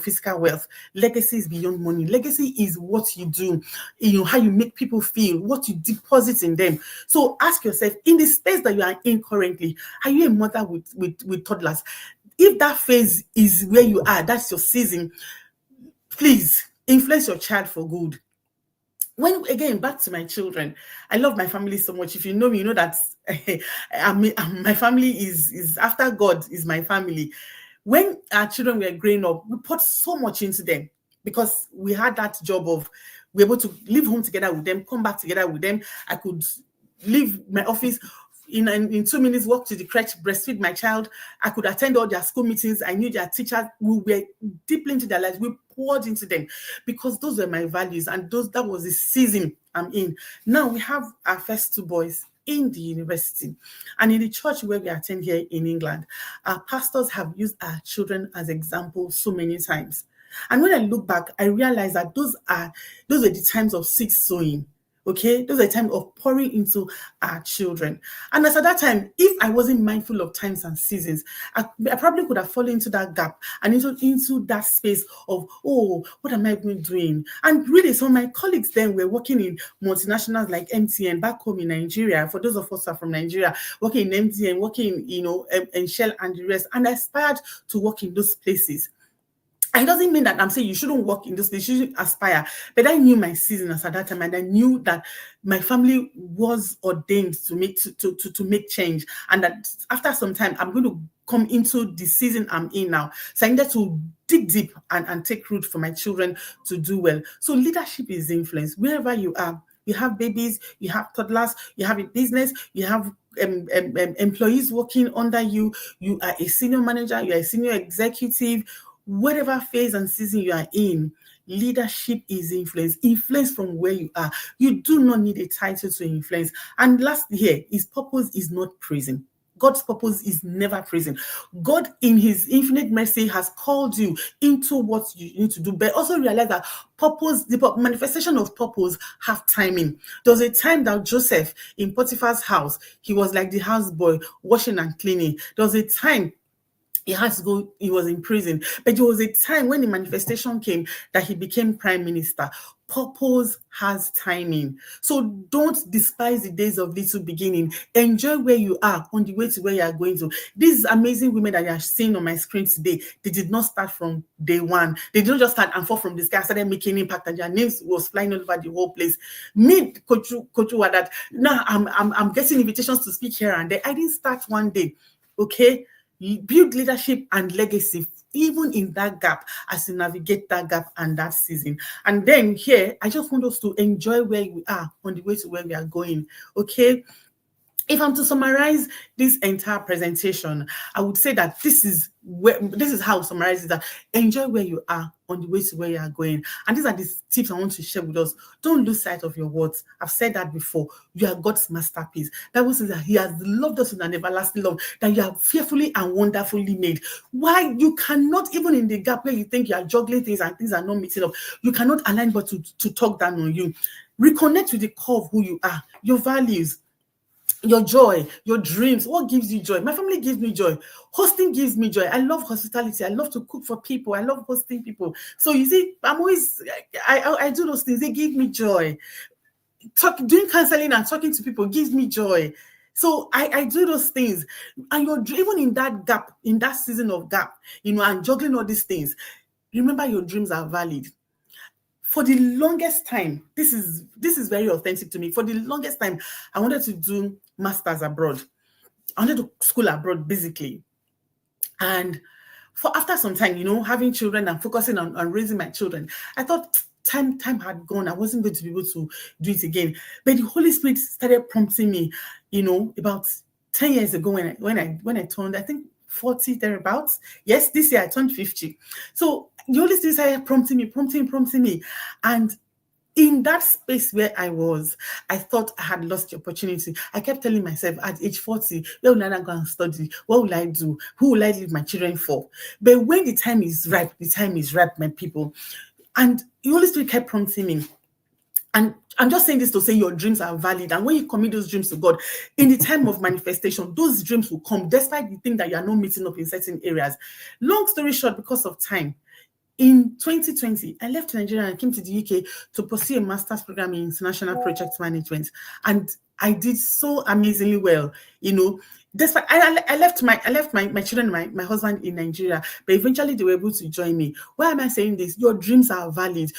physical wealth. Legacy is beyond money. Legacy is what you do, how you make people feel, what you deposit in them. So ask yourself, in the space that you are in currently, are you a mother with toddlers? If that phase is where you are, that's your season, please influence your child for good. When again, back to my children, I love my family so much. If you know me, you know that my family is after God is my family. When our children were growing up, we put so much into them because we had that job of we're able to leave home together with them, come back together with them. I could leave my office in 2 minutes, walk to the crèche, breastfeed my child. I could attend all their school meetings. I knew their teachers. We were deeply into their lives. We poured into them because those were my values, and that was the season I'm in. Now we have our first two boys in the university, and in the church where we attend here in England, our pastors have used our children as examples so many times. And when I look back, I realize that those were the times of seed sowing. Okay, those are the time of pouring into our children. And as at that time, if I wasn't mindful of times and seasons, I probably could have fallen into that gap and into that space of, oh, what am I even doing? And really, some of my colleagues then were working in multinationals like MTN back home in Nigeria. For those of us who are from Nigeria, working in MTN, working, in Shell and the rest, and I aspired to work in those places. And it doesn't mean that I'm saying you shouldn't work in this place, you should aspire. But I knew my season as at that time, and I knew that my family was ordained to make change. And that after some time, I'm going to come into the season I'm in now. So I needed to dig deep and take root for my children to do well. So leadership is influence. Wherever you are, you have babies, you have toddlers, you have a business, you have employees working under you, you are a senior manager, you are a senior executive. Whatever phase and season you are in, leadership is influence. Influence from where you are. You do not need a title to influence. And last here, his purpose is not prison. God's purpose is never prison. God, in his infinite mercy, has called you into what you need to do. But also realize that purpose, the manifestation of purpose, have timing. There was a time that Joseph in Potiphar's house, he was like the houseboy, washing and cleaning. There was a time he had to go, he was in prison. But there was a time when the manifestation came that he became prime minister. Purpose has timing. So don't despise the days of little beginning. Enjoy where you are on the way to where you are going to. These amazing women that you are seeing on my screen today, they did not start from day one. They didn't just start and fall from the sky, started making impact, and their names was flying all over the whole place. Me, Coach that now I'm getting invitations to speak here and there. I didn't start one day. Okay. Build leadership and legacy even in that gap as you navigate that gap and that season. And then here, I just want us to enjoy where we are on the way to where we are going. Okay. If I'm to summarize this entire presentation, I would say that this is how I summarize it, that enjoy where you are on the way to where you are going. And these are the tips I want to share with us. Don't lose sight of your words. I've said that before. You are God's masterpiece. That Bible says that He has loved us with an everlasting love, that you are fearfully and wonderfully made. Why you cannot, even in the gap where you think you are juggling things and things are not meeting up, you cannot align but to talk down on you. Reconnect with the core of who you are, your values, your joy, your dreams. What gives you joy? My family gives me joy. Hosting gives me joy. I love hospitality. I love to cook for people. I love hosting people. So you see, I do those things. They give me joy. Doing counseling and talking to people gives me joy. So I do those things. And even in that gap, in that season of gap, and juggling all these things, remember your dreams are valid. For the longest time, this is very authentic to me. For the longest time, I wanted to do masters abroad. I wanted to school abroad, basically. And after some time, having children and focusing on raising my children, I thought time had gone. I wasn't going to be able to do it again. But the Holy Spirit started prompting me, about 10 years ago when I turned, I think, 40 thereabouts. Yes, this year I turned 50. So the Holy Spirit started prompting me. And in that space where I was, I thought I had lost the opportunity. I kept telling myself at age 40, where will I go and study? What will I do? Who will I leave my children for? But when the time is ripe, my people. And the Holy Spirit kept prompting me. And I'm just saying this to say your dreams are valid. And when you commit those dreams to God, in the time of manifestation, those dreams will come, despite the thing that you are not meeting up in certain areas. Long story short, because of time, in 2020, I left Nigeria and came to the UK to pursue a master's program in international project management. And I did so amazingly well, Despite I left my children, my husband in Nigeria, but eventually they were able to join me. Why am I saying this? Your dreams are valid.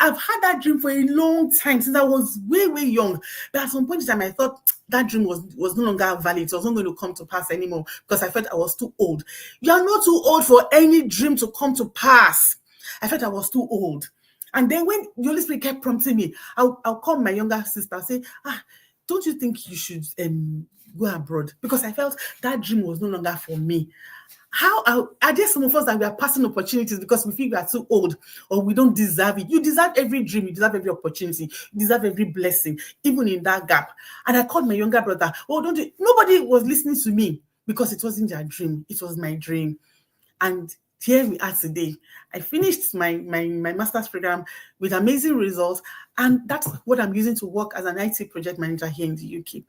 I've had that dream for a long time, since I was way, way young. But at some point in time, I thought that dream was no longer valid. It was not going to come to pass anymore because I felt I was too old. You are not too old for any dream to come to pass. I felt I was too old. And then when the Holy Spirit kept prompting me, I'll call my younger sister and say, don't you think you should go abroad? Because I felt that dream was no longer for me. How are there some of us that we are passing opportunities because we feel we are too old or we don't deserve it? You deserve every dream, you deserve every opportunity, you deserve every blessing, even in that gap. And I called my younger brother. Nobody was listening to me because it wasn't their dream, it was my dream. And here we are today. I finished my master's program with amazing results, and that's what I'm using to work as an IT project manager here in the UK.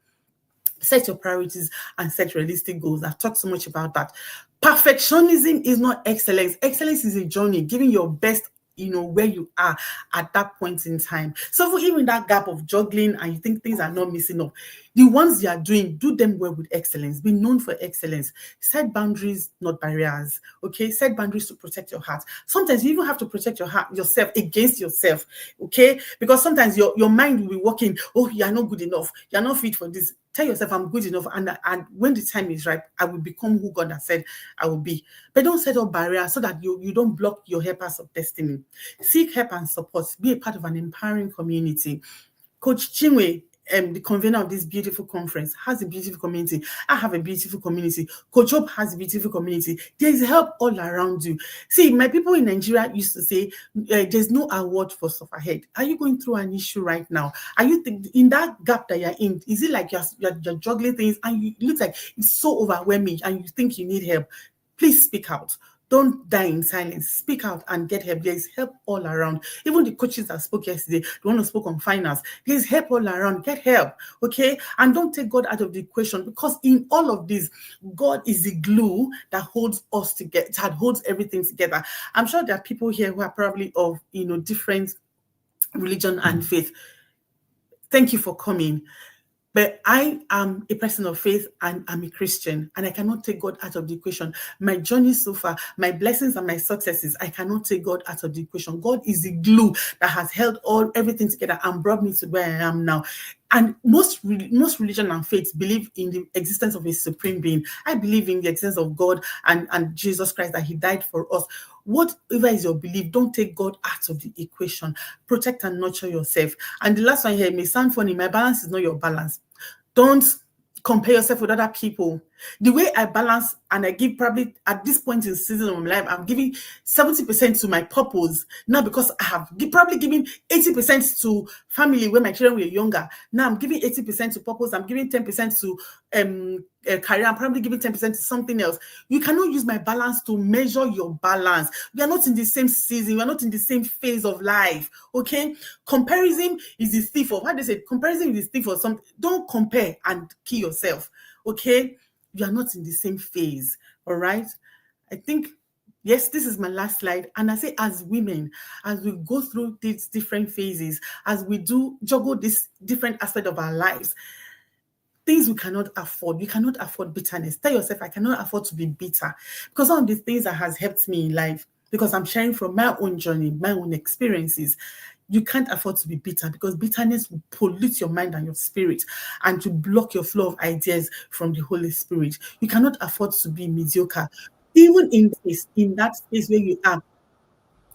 Set your priorities and set realistic goals. I've talked so much about that. Perfectionism is not excellence. Excellence is a journey, giving your best, where you are at that point in time. So for even that gap of juggling and you think things are not missing up, the ones you are doing, do them well with excellence. Be known for excellence. Set boundaries, not barriers. Okay, set boundaries to protect your heart. Sometimes you even have to protect yourself against yourself. Okay, because sometimes your mind will be working. Oh, you are not good enough. You are not fit for this. Tell yourself, I'm good enough, and when the time is right, I will become who God has said I will be. But don't set up barriers so that you don't block your helpers of destiny. Seek help and support. Be a part of an empowering community. Coach Chinwe, the convener of this beautiful conference, has a beautiful community. I have a beautiful community. Coach Hope has a beautiful community. There's help all around you. See, my people in Nigeria used to say, there's no award for sufferhead. Are you going through an issue right now? Are you in that gap that you're in? Is it like you're juggling things and it looks like it's so overwhelming and you think you need help? Please speak out. Don't die in silence. Speak out and get help. There is help all around. Even the coaches that spoke yesterday, the one who spoke on finance, there is help all around. Get help, okay? And don't take God out of the equation, because in all of this, God is the glue that holds us together, that holds everything together. I'm sure there are people here who are probably of different religion and faith. Thank you for coming. But I am a person of faith and I'm a Christian, and I cannot take God out of the equation. My journey so far, my blessings and my successes, I cannot take God out of the equation. God is the glue that has held everything together and brought me to where I am now. And most religion and faith believe in the existence of a supreme being. I believe in the existence of God and Jesus Christ, that he died for us. Whatever is your belief, don't take God out of the equation. Protect and nurture yourself. And the last one here may sound funny. My balance is not your balance. Don't compare yourself with other people. The way I balance and I give, probably at this point in the season of my life, I'm giving 70% to my purpose. Now, because I have probably given 80% to family when my children were younger. Now I'm giving 80% to purpose. I'm giving 10% to career. I'm probably giving 10% to something else. You cannot use my balance to measure your balance. We are not in the same season. We are not in the same phase of life. Okay. Comparison is the thief of, how they say, comparison is the thief of something. Don't compare and kill yourself. Okay. You are not in the same phase. All right. I think, yes, this is my last slide. And I say, as women, as we go through these different phases, as we do juggle this different aspect of our lives, things we cannot afford. We cannot afford bitterness. Tell yourself, I cannot afford to be bitter. Because one of the things that has helped me in life, because I'm sharing from my own journey, my own experiences, you can't afford to be bitter, because bitterness will pollute your mind and your spirit and to block your flow of ideas from the Holy Spirit. You cannot afford to be mediocre. Even in that space where you are,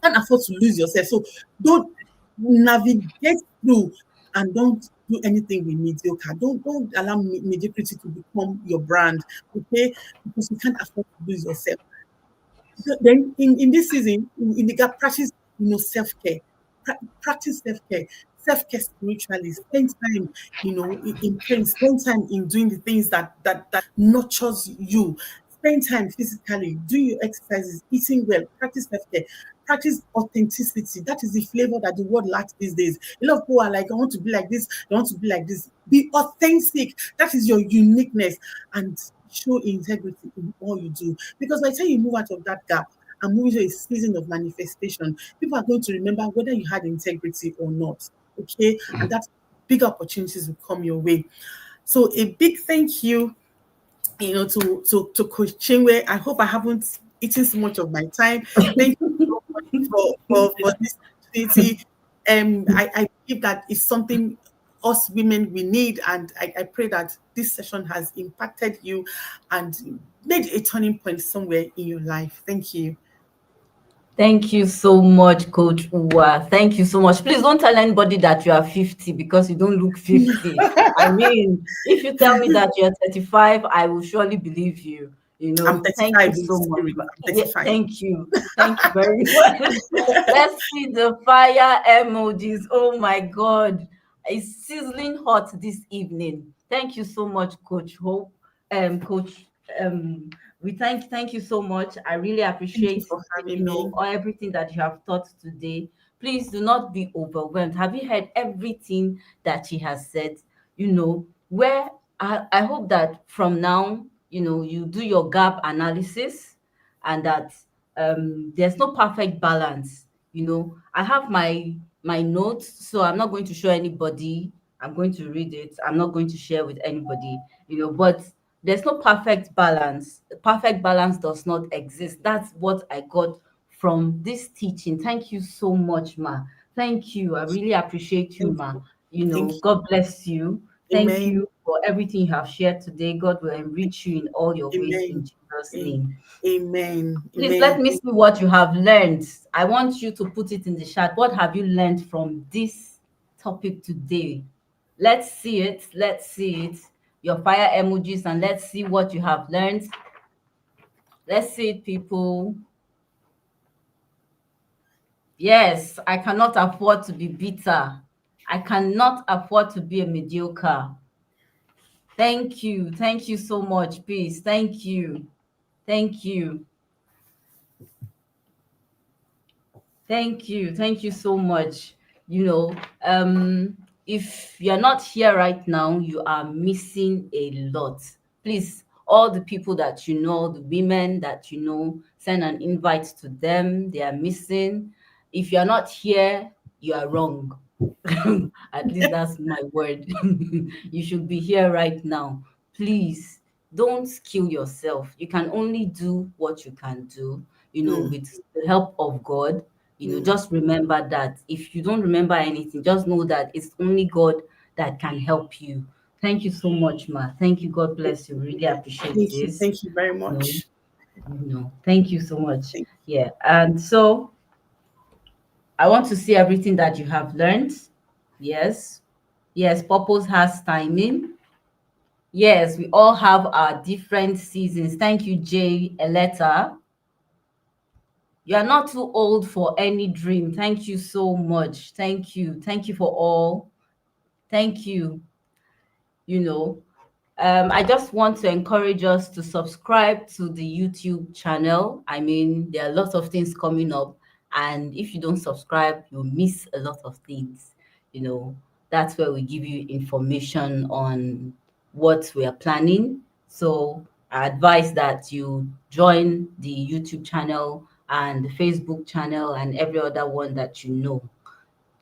can't afford to lose yourself. So don't navigate through and don't do anything with mediocre. Don't allow mediocrity to become your brand, okay? Because you can't afford to lose yourself. Then in this season, in the gap, practice self-care. Practice self-care. Self-care spiritually. Spend time, in praying. Spend time in doing the things that nurtures you. Spend time physically. Do your exercises. Eating well. Practice self-care. Practice authenticity. That is the flavor that the world lacks these days. A lot of people are like, I want to be like this. I want to be like this. Be authentic. That is your uniqueness. And show integrity in all you do. Because by the time you move out of that gap and move into a season of manifestation, people are going to remember whether you had integrity or not. Okay. And that big opportunities will come your way. So a big thank you, to Coach Chinwe. I hope I haven't eaten so much of my time. Thank you so much for this opportunity. I believe that is something us women we need, and I pray that this session has impacted you and made a turning point somewhere in your life. Thank you. Thank you so much, Coach Uwa. Thank you so much. Please don't tell anybody that you are 50 because you don't look 50. I mean, if you tell me that you're 35, I will surely believe you. I'm Thank 35 you in so much. spirit. I'm Yeah, 35. thank you. Thank you very much. Let's see the fire emojis. Oh my God. It's sizzling hot this evening. Thank you so much, Coach Hope. Coach we thank you so much. I really Thank you appreciate for having me. everything that you have taught today. Please do not be overwhelmed. Have you heard everything that she has said? Where I hope that from now, you do your gap analysis, and that there's no perfect balance. I have my notes, so I'm not going to show anybody. I'm going to read it. I'm not going to share with anybody. But there's no perfect balance. The perfect balance does not exist. That's what I got from this teaching. Thank you so much, Ma. Thank you. I really appreciate you, Thank Ma. you. Thank you. God bless you. Thank Amen. you for everything you have shared today. God will enrich you in all your ways in Amen. Jesus' name. Amen. Please let Amen. me see what you have learned. I want you to put it in the chat. What have you learned from this topic today? Let's see it. Let's see it. Your fire emojis, and let's see what you have learned. Let's see it, people. Yes, I cannot afford to be bitter. I cannot afford to be a mediocre. Thank you. Thank you so much. Peace. Thank you. Thank you. Thank you. Thank you so much. If you're not here right now, you are missing a lot. Please, all the people that the women that send an invite to them. They are missing. If you're not here, you are wrong. At least that's my word. You should be here right now. Please don't kill yourself. You can only do what you can do, Mm, with the help of God. mm. Just remember that. If you don't remember anything, just know that it's only God that can help you. Thank you so much, Ma. Thank you. God bless you. Really appreciate Thank you. this. Thank you very You know, much. thank you so much. Thank Yeah. And so I want to see everything that you have learned. Yes. Yes, purpose has timing. Yes, we all have our different seasons. Thank you, Jay Eletta. You are not too old for any dream. Thank you so much. Thank you. Thank you for all. Thank you. You know, I just want to encourage us to subscribe to the YouTube channel. I mean, there are lots of things coming up, and if you don't subscribe, you'll miss a lot of things. You know, that's where we give you information on what we are planning. So I advise that you join the YouTube channel and the Facebook channel and every other one that you know.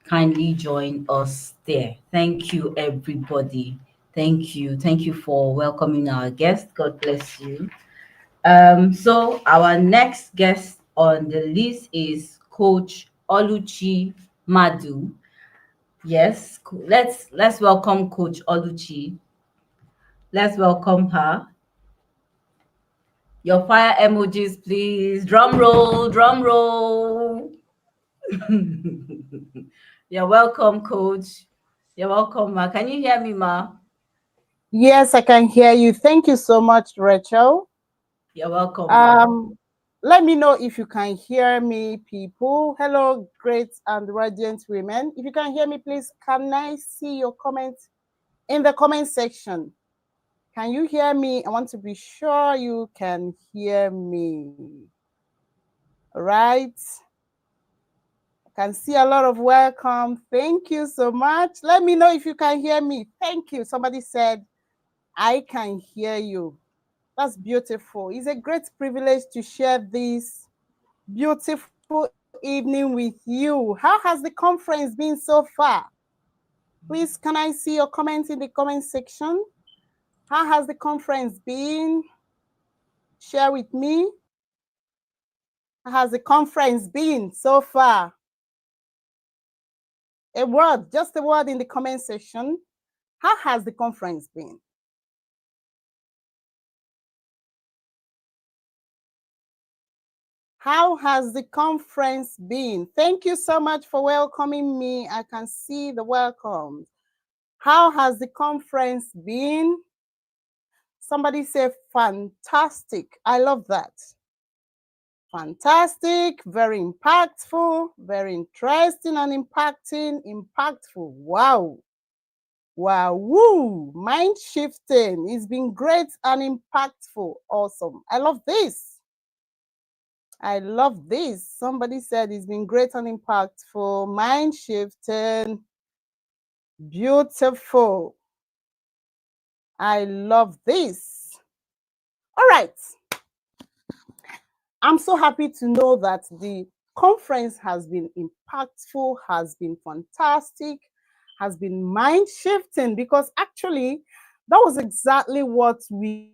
Kindly join us there. Thank you, everybody. Thank you. Thank you for welcoming our guest. God bless you. So our next guest on the list is Coach Oluchi Madu. Yes, let's welcome Coach Oluchi. Let's welcome her. Your fire emojis, please. Drum roll, drum roll. You're welcome, Coach. You're welcome, Ma. Can you hear me, Ma? Yes, I can hear you. Thank you so much, Rachel. You're welcome, Ma. Let me know if you can hear me, people. Hello, great and radiant women. If you can hear me, please, can I see your comments in the comment section? Can you hear me? I want to be sure you can hear me. All right. I can see a lot of welcome. Thank you so much. Let me know if you can hear me. Thank you. Somebody said, I can hear you. That's beautiful. It's a great privilege to share this beautiful evening with you. How has the conference been so far? Please, can I see your comments in the comment section? How has the conference been? Share with me. How has the conference been so far? A word, just a word in the comment section. How has the conference been? How has the conference been? Thank you so much for welcoming me. I can see the welcomes. How has the conference been? Somebody say fantastic. I love that. Fantastic, very impactful, very interesting and impactful. Wow. Wow, woo, mind shifting. It's been great and impactful. Awesome. I love this. I love this. Somebody said it's been great and impactful. Mind shifting. Beautiful. I love this. All right. I'm so happy to know that the conference has been impactful, has been fantastic, has been mind shifting, because actually that was exactly what we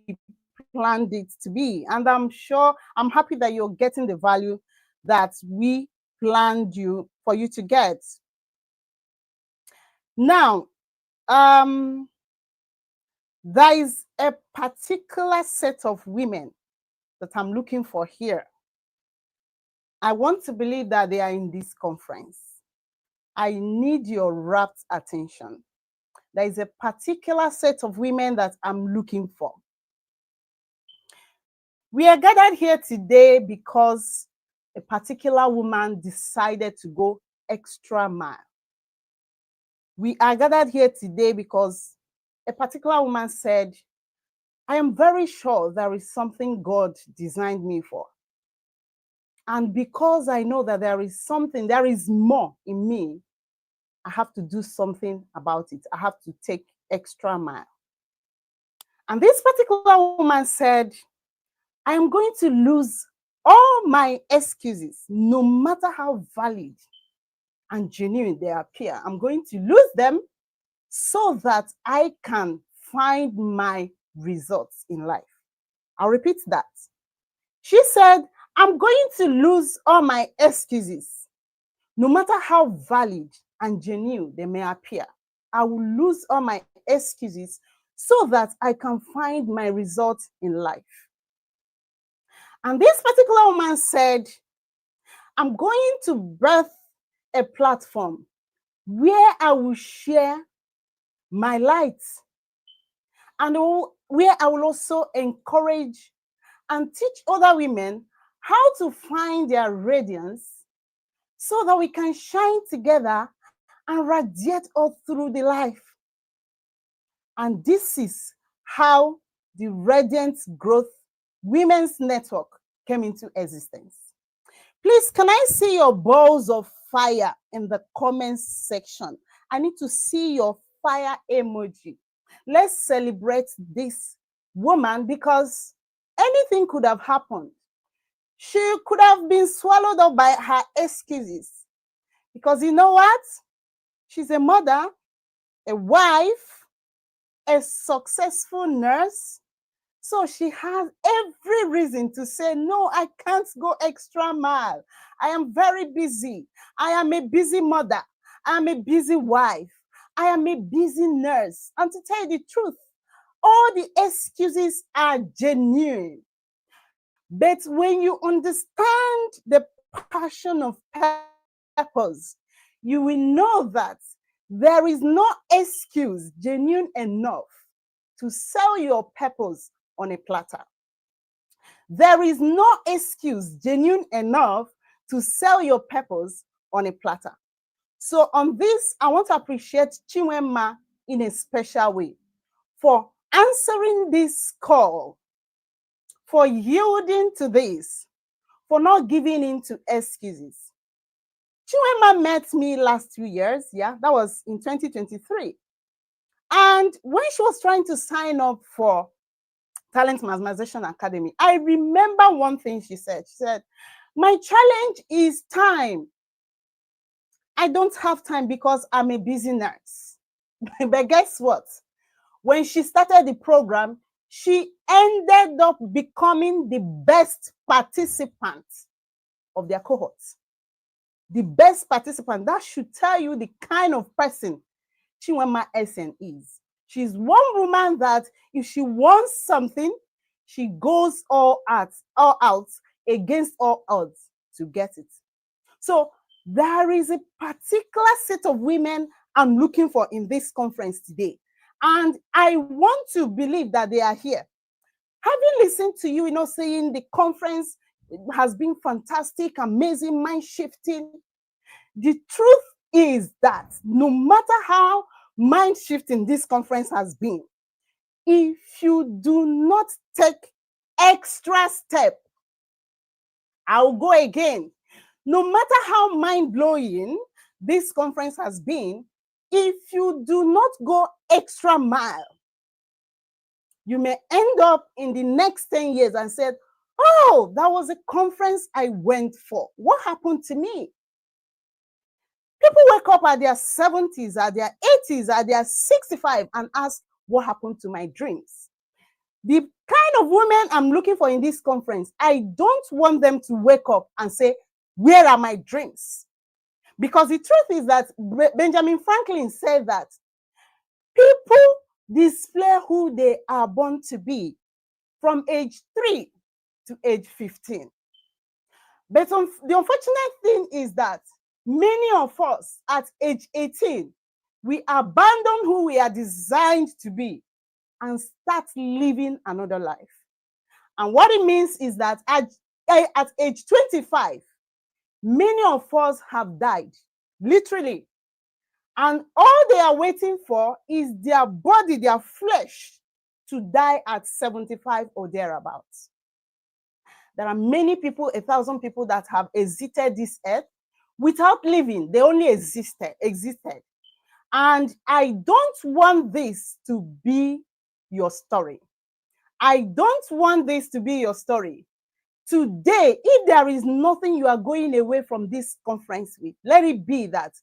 planned it to be. And I'm happy that you're getting the value that we planned for you to get. Now, there is a particular set of women that I'm looking for here. I want to believe that they are in this conference. I need your rapt attention. There is a particular set of women that I'm looking for. We are gathered here today because a particular woman decided to go extra mile. We are gathered here today because a particular woman said, I am very sure there is something God designed me for. And because I know that there is more in me, I have to do something about it. I have to take extra mile. And this particular woman said, I am going to lose all my excuses, no matter how valid and genuine they appear. I'm going to lose them so that I can find my results in life. I'll repeat that. She said, I'm going to lose all my excuses, no matter how valid and genuine they may appear. I will lose all my excuses so that I can find my results in life. And this particular woman said, I'm going to birth a platform where I will share my light and where I will also encourage and teach other women how to find their radiance so that we can shine together and radiate all through the life. And this is how the Radiance Growth Women's Network came into existence. Please, can I see your balls of fire in the comments section? I need to see your fire emoji. Let's celebrate this woman because anything could have happened. She could have been swallowed up by her excuses. Because you know what? She's a mother, a wife, a successful nurse. So she has every reason to say, no, I can't go extra mile. I am very busy. I am a busy mother. I am a busy wife. I am a busy nurse. And to tell you the truth, all the excuses are genuine. But when you understand the passion of purpose, you will know that there is no excuse genuine enough to sell your purpose on a platter. There is no excuse genuine enough to sell your purpose on a platter. So on this, I want to appreciate Chinwema in a special way for answering this call, for yielding to this, for not giving in to excuses. Chinwema met me last 2 years, that was in 2023. And when she was trying to sign up for Talent Maximization Academy, I remember one thing she said. She said, my challenge is time. I don't have time because I'm a busy nurse. But guess what? When she started the program, she ended up becoming the best participant of their cohort. The best participant. That should tell you the kind of person Chinwema SN is. She's one woman that if she wants something, she goes all out against all odds to get it. So there is a particular set of women I'm looking for in this conference today. And I want to believe that they are here. Having listened to you, saying the conference has been fantastic, amazing, mind-shifting, the truth is that no matter how mind-shifting this conference has been, if you do not take extra step, I'll go again. No matter how mind-blowing this conference has been, if you do not go extra mile, you may end up in the next 10 years and said, oh, that was a conference I went for. What happened to me? People wake up at their 70s, at their 80s, at their 65 and ask, what happened to my dreams? The kind of women I'm looking for in this conference, I don't want them to wake up and say, where are my dreams? Because the truth is that Benjamin Franklin said that people display who they are born to be from age 3 to age 15. But the unfortunate thing is that many of us at age 18, we abandon who we are designed to be and start living another life. And what it means is that at age 25, many of us have died, literally. And all they are waiting for is their body, their flesh, to die at 75 or thereabouts. There are many people, 1,000 people that have exited this earth without living. They only existed. And I don't want this to be your story. I don't want this to be your story. Today, if there is nothing you are going away from this conference with, let it be that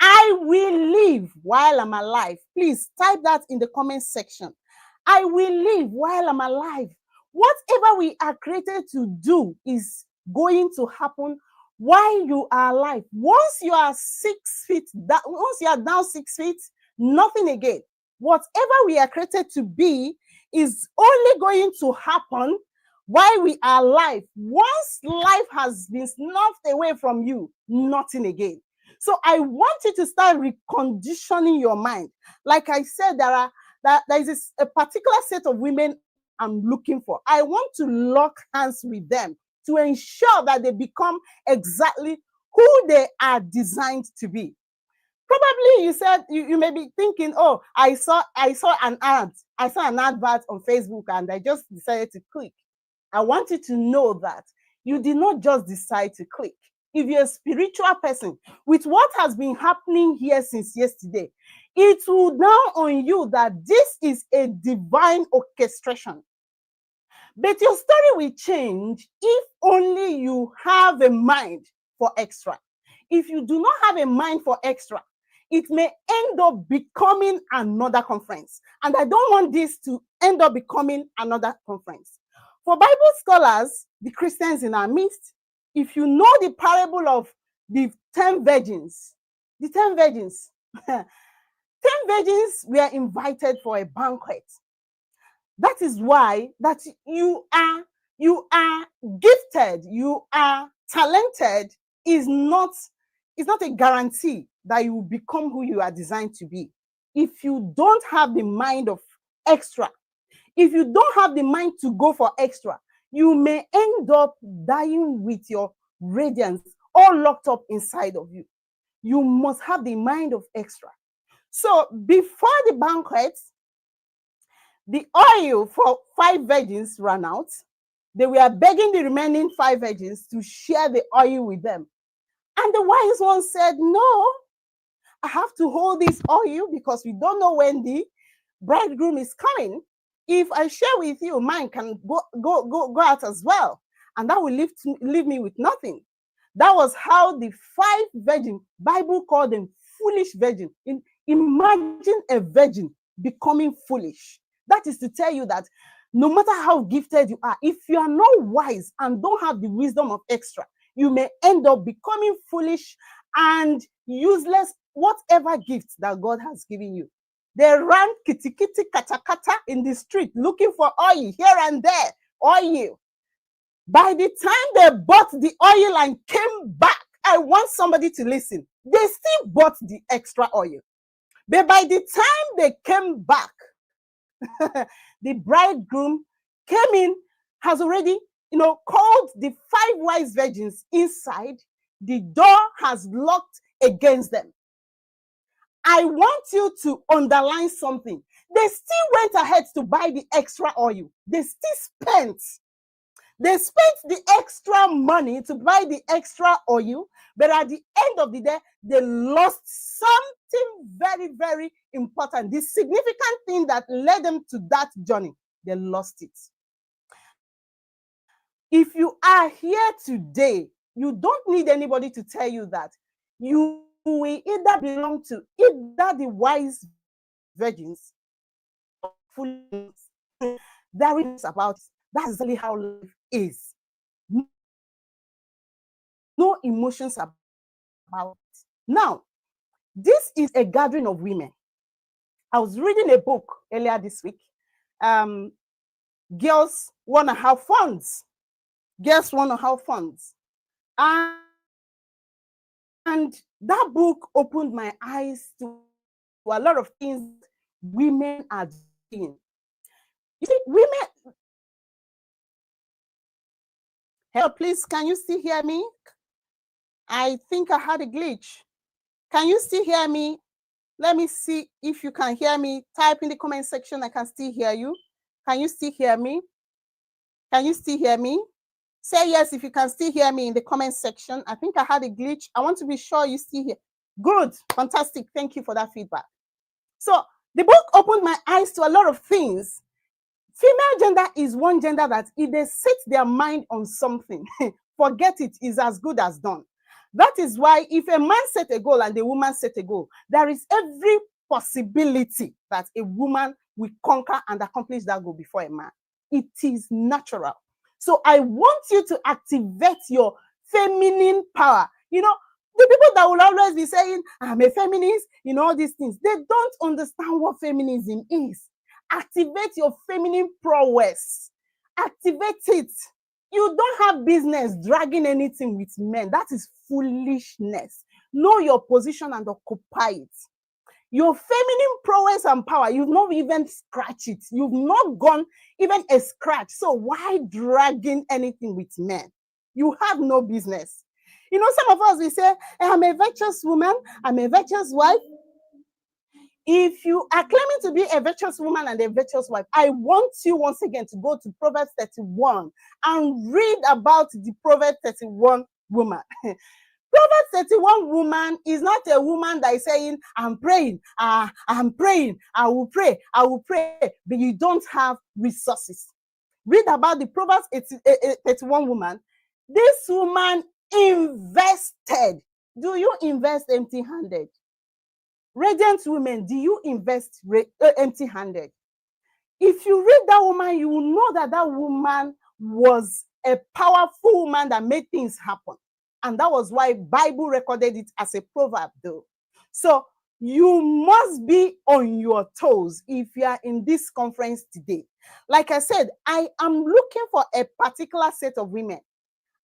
I will live while I'm alive. Please type that in the comment section. I will live while I'm alive. Whatever we are created to do is going to happen while you are alive. Once you are 6 feet down, once you are down 6 feet, nothing again. Whatever we are created to be is only going to happen while we are alive. Once life has been snuffed away from you, nothing again. So I want you to start reconditioning your mind. Like I said, there are that there is a particular set of women I'm looking for. I want to lock hands with them to ensure that they become exactly who they are designed to be. Probably you said you may be thinking, oh, I saw an ad. I saw an advert on Facebook and I just decided to click. I want you to know that you did not just decide to click. If you're a spiritual person, with what has been happening here since yesterday, it will dawn on you that this is a divine orchestration. But your story will change if only you have a mind for extra. If you do not have a mind for extra, it may end up becoming another conference. And I don't want this to end up becoming another conference. For Bible scholars, the Christians in our midst, if you know the parable of the 10 virgins, 10 virgins were invited for a banquet. That is why that you are gifted, you are talented is not a guarantee that you will become who you are designed to be. If you don't have the mind of extra, if you don't have the mind to go for extra, you may end up dying with your radiance all locked up inside of you. You must have the mind of extra. So before the banquet, the oil for 5 virgins ran out. They were begging the remaining 5 virgins to share the oil with them. And the wise one said, no, I have to hold this oil because we don't know when the bridegroom is coming. If I share with you, mine can go out as well. And that will leave me with nothing. That was how the 5 virgins, Bible called them foolish virgin. Imagine a virgin becoming foolish. That is to tell you that no matter how gifted you are, if you are not wise and don't have the wisdom of extra, you may end up becoming foolish and useless, whatever gifts that God has given you. They ran kitty kitty kata kata in the street looking for oil here and there, oil. By the time they bought the oil and came back, I want somebody to listen. They still bought the extra oil. But by the time they came back, the bridegroom came in, has already, called the 5 wise virgins inside. The door has locked against them. I want you to underline something. They still went ahead to buy the extra oil. They still spent the extra money to buy the extra oil, but at the end of the day, they lost something very, very important. The significant thing that led them to that journey, they lost it. If you are here today, you don't need anybody to tell you that. You will either belong to either the wise virgins or fools. There is about that's exactly how life is. No emotions about it. Now, this is a gathering of women. I was reading a book earlier this week. Girls want to have funds. Girls want to have funds. And that book opened my eyes to a lot of things women are doing. You see, women. Hello, please, can you still hear me? I think I had a glitch. Can you still hear me? Let me see if you can hear me. Type in the comment section. I can still hear you. Can you still hear me? Can you still hear me? Say yes if you can still hear me in the comment section. I think I had a glitch. I want to be sure you still hear. Good. Fantastic. Thank you for that feedback. So the book opened my eyes to a lot of things. Female gender is one gender that if they set their mind on something, forget it, is as good as done. That is why if a man set a goal and a woman set a goal, there is every possibility that a woman will conquer and accomplish that goal before a man. It is natural. So I want you to activate your feminine power. You know, the people that will always be saying, I'm a feminist, all these things, they don't understand what feminism is. Activate your feminine prowess. Activate it. You don't have business dragging anything with men. That is foolishness. Know your position and occupy it. Your feminine prowess and power, you've not even scratched it. You've not gone even a scratch. So why dragging anything with men? You have no business. You know, some of us, we say, I'm a virtuous woman, I'm a virtuous wife. If you are claiming to be a virtuous woman and a virtuous wife, I want you once again to go to Proverbs 31 and read about the Proverbs 31 woman. Proverbs 31 woman is not a woman that is saying, I'm praying, I'm praying, I will pray, but you don't have resources. Read about the Proverbs 31 woman. This woman invested. Do you invest empty-handed? Radiant women, do you invest empty-handed? If you read that woman, you will know that that woman was a powerful woman that made things happen. And that was why Bible recorded it as a proverb, though. So you must be on your toes if you are in this conference today. Like I said, I am looking for a particular set of women.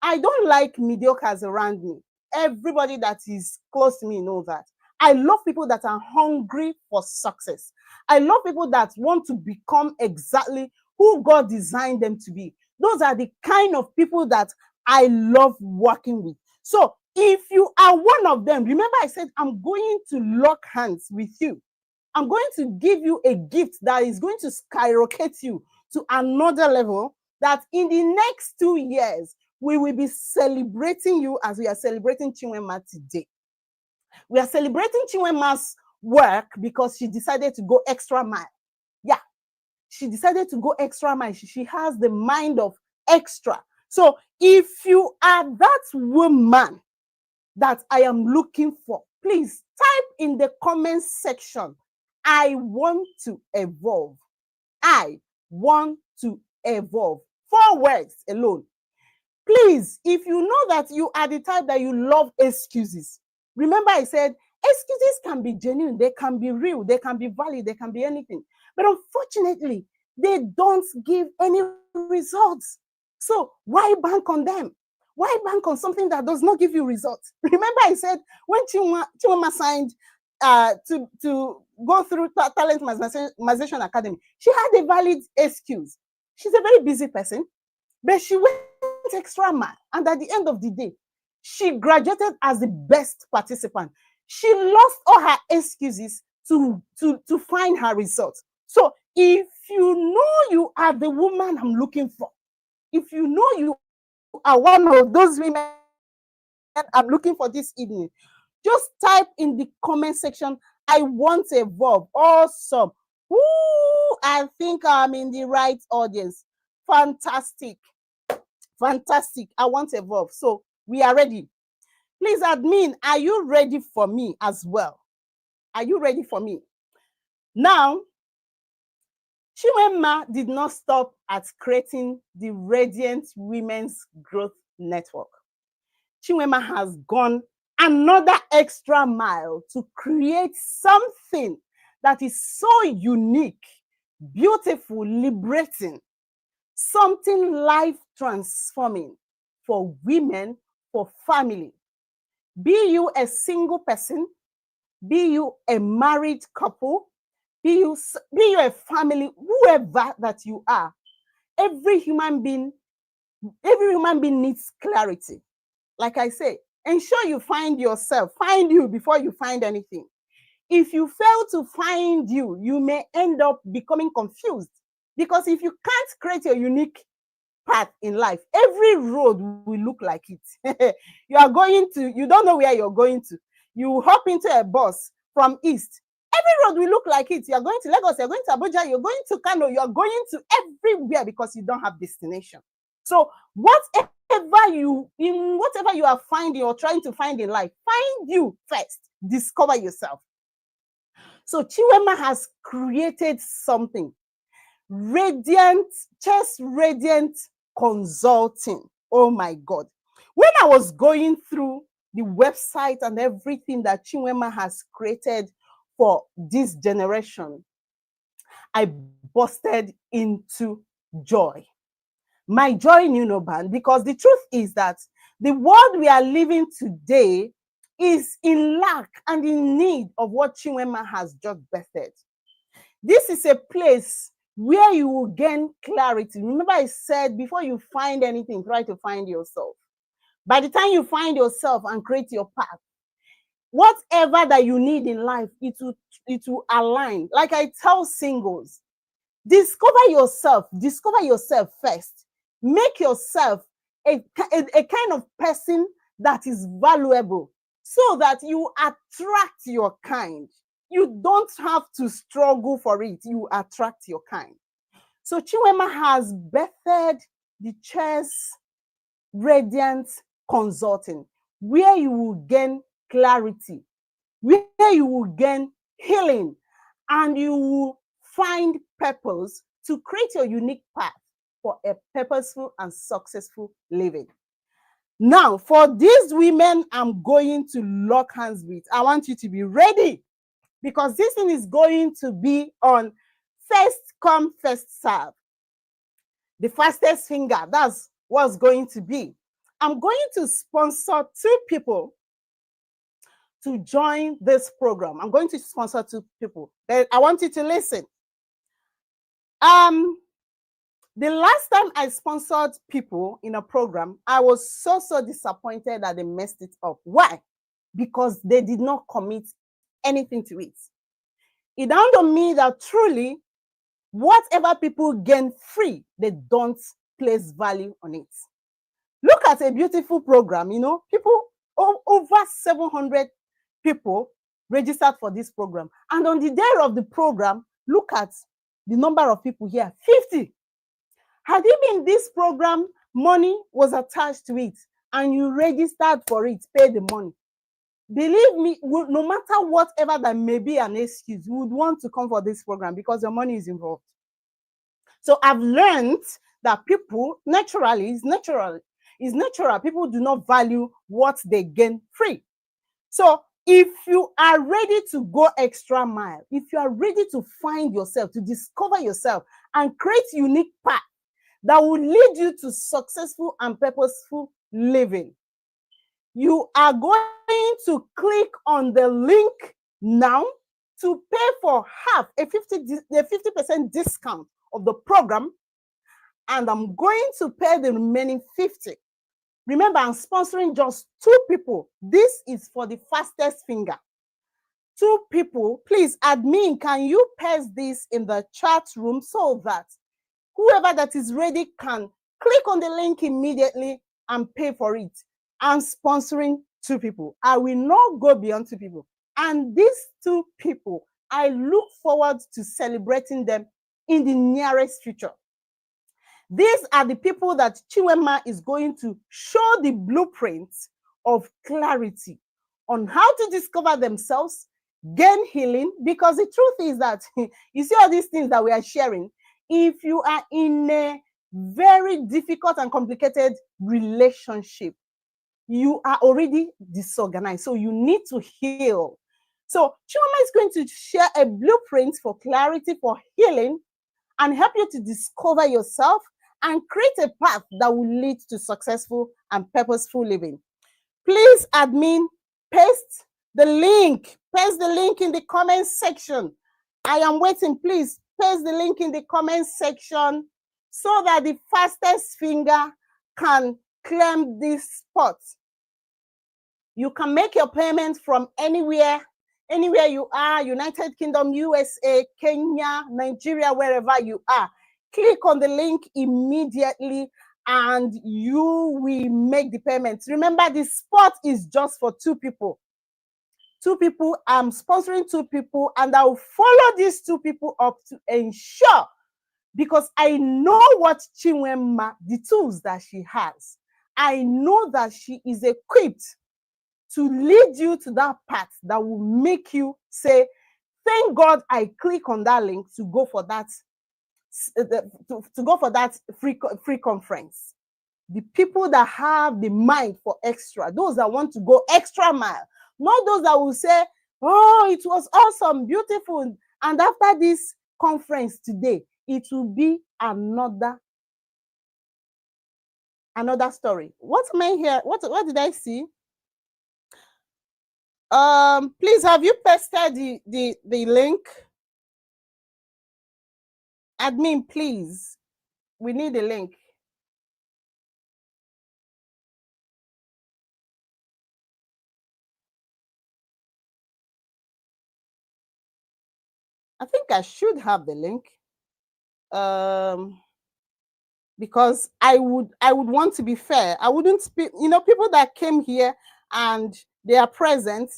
I don't like mediocres around me. Everybody that is close to me knows that. I love people that are hungry for success. I love people that want to become exactly who God designed them to be. Those are the kind of people that I love working with. So if you are one of them, remember I said, I'm going to lock hands with you. I'm going to give you a gift that is going to skyrocket you to another level, that in the next 2 years, we will be celebrating you as we are celebrating Chinwema today. We are celebrating Chinwema's work because she decided to go extra mile. Yeah, she decided to go extra mile. She has the mind of extra. So if you are that woman that I am looking for, please type in the comment section, I want to evolve. I want to evolve. 4 words alone. Please, if you know that you are the type that you love excuses, remember I said, excuses can be genuine, they can be real, they can be valid, they can be anything. But unfortunately, they don't give any results. So why bank on them? Why bank on something that does not give you results? Remember I said, when Chinwema signed to go through Talent Maximization Academy, she had a valid excuse. She's a very busy person, but she went extra mile. And at the end of the day, she graduated as the best participant. She lost all her excuses to find her results. So if you know you are the woman I'm looking for, if you know you are one of those women I'm looking for this evening, just type in the comment section, I want to evolve. Awesome. Ooh, I think I'm in the right audience. Fantastic. Fantastic. I want to evolve. So we are ready. Please, admin, are you ready for me as well? Are you ready for me? Now, Chinwema did not stop at creating the Radiant Women's Growth Network. Chinwema has gone another extra mile to create something that is so unique, beautiful, liberating, something life transforming for women, for family. Be you a single person, be you a married couple, be you a family, whoever that you are, every human being needs clarity. Like I say, ensure you find yourself, find you before you find anything. If you fail to find you, you may end up becoming confused, because if you can't create your unique path in life, every road will look like it. You don't know where you're going to. You hop into a bus from east. Every road will look like it. You're going to Lagos, you're going to Abuja, you're going to Kano, you're going to everywhere because you don't have destination. So whatever you are finding or trying to find in life, find you first. Discover yourself. So Chinwema has created something. Radiant Consulting. Oh my God. When I was going through the website and everything that Chinwema has created for this generation, I busted into joy. My joy knew no bound, because the truth is that the world we are living today is in lack and in need of what Chinwema has just birthed. This is a place where you will gain clarity. Remember, I said before you find anything, try to find yourself. By the time you find yourself and create your path, whatever that you need in life, it will align. Like I tell singles, discover yourself first. Make yourself a kind of person that is valuable so that you attract your kind. You don't have to struggle for it. You attract your kind. So Chinwema has birthed the Chess Radiance Consulting, where you will gain clarity, where you will gain healing, and you will find purpose to create your unique path for a purposeful and successful living. Now, for these women I'm going to lock hands with, I want you to be ready, because this thing is going to be on first come, first serve. The fastest finger, that's what's going to be. I'm going to sponsor 2 people to join this program. I'm going to sponsor 2 people. But I want you to listen. The last time I sponsored people in a program, I was so disappointed that they messed it up. Why? Because they did not commit anything to it. It dawned on me that truly, whatever people gain free, they don't place value on it. Look at a beautiful program, you know, people, over 700 people registered for this program. And on the day of the program, look at the number of people here, 50. Had it been this program, money was attached to it, and you registered for it, pay the money. Believe me, no matter whatever that may be an excuse, you would want to come for this program because your money is involved. So I've learned that people, naturally, it's natural. People do not value what they gain free. So if you are ready to go extra mile, if you are ready to find yourself, to discover yourself, and create unique path that will lead you to successful and purposeful living, you are going to click on the link now to pay for half, a 50% discount of the program, and I'm going to pay the remaining 50. Remember, I'm sponsoring just 2 people. This is for the fastest finger. 2 people, please, admin, can you paste this in the chat room so that whoever that is ready can click on the link immediately and pay for it? I'm sponsoring 2 people. I will not go beyond 2 people. And these 2 people, I look forward to celebrating them in the nearest future. These are the people that Chinwema is going to show the blueprints of clarity on how to discover themselves, gain healing, because the truth is that, you see all these things that we are sharing, if you are in a very difficult and complicated relationship, you are already disorganized, so you need to heal. So Chinwema is going to share a blueprint for clarity, for healing, and help you to discover yourself and create a path that will lead to successful and purposeful living. Please, admin, paste the link in the comment section. I am waiting. Please paste the link in the comment section so that the fastest finger can claim this spot. You can make your payment from anywhere you are, United Kingdom, USA, Kenya, Nigeria, wherever you are. Click on the link immediately and you will make the payment. Remember, the spot is just for 2 people. 2 people, I'm sponsoring 2 people, and I'll follow these 2 people up to ensure, because I know what Chinwema, the tools that she has. I know that she is equipped to lead you to that path that will make you say, thank God I click on that link to go for that, to go for that free conference. The people that have the mind for extra, those that want to go extra mile, not those that will say, oh, it was awesome, beautiful, and after this conference today, it will be another story. What am I here? What did I see? Please, have you pasted the link? Admin, please. We need a link. I think I should have the link. Because I would want to be fair. I wouldn't speak, people that came here and they are present,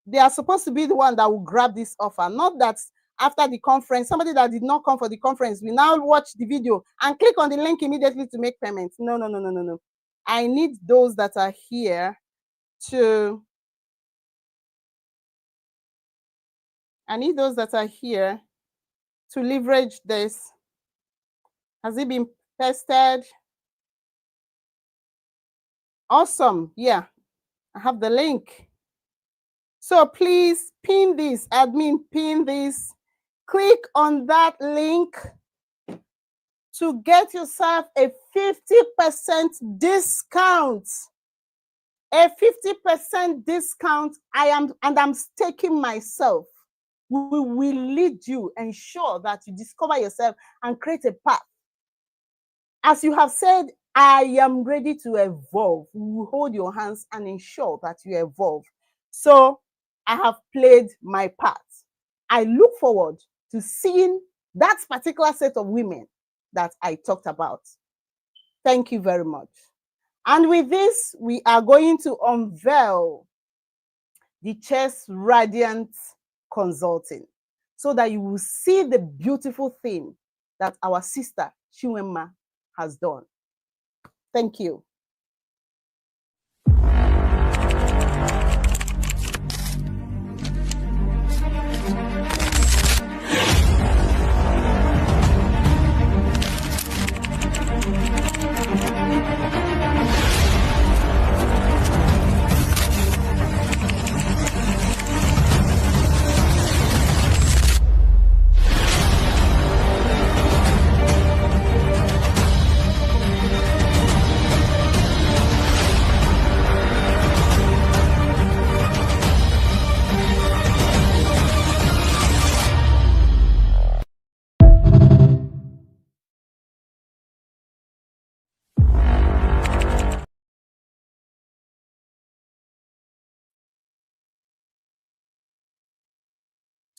they are supposed to be the one that will grab this offer. Not that after the conference, somebody that did not come for the conference will now watch the video and click on the link immediately to make payments. No, no, no, no, no, no. I need those that are here to leverage this. Has it been tested? Awesome. Yeah, I have the link. So please pin this, admin, pin this. Click on that link to get yourself a 50% discount. A 50% discount. I'm staking myself. We will lead you, ensure that you discover yourself and create a path. As you have said, I am ready to evolve. We will hold your hands and ensure that you evolve. So I have played my part. I look forward to seeing that particular set of women that I talked about. Thank you very much. And with this, we are going to unveil the Chess Radiance Consulting so that you will see the beautiful thing that our sister Chinwema has done. Thank you.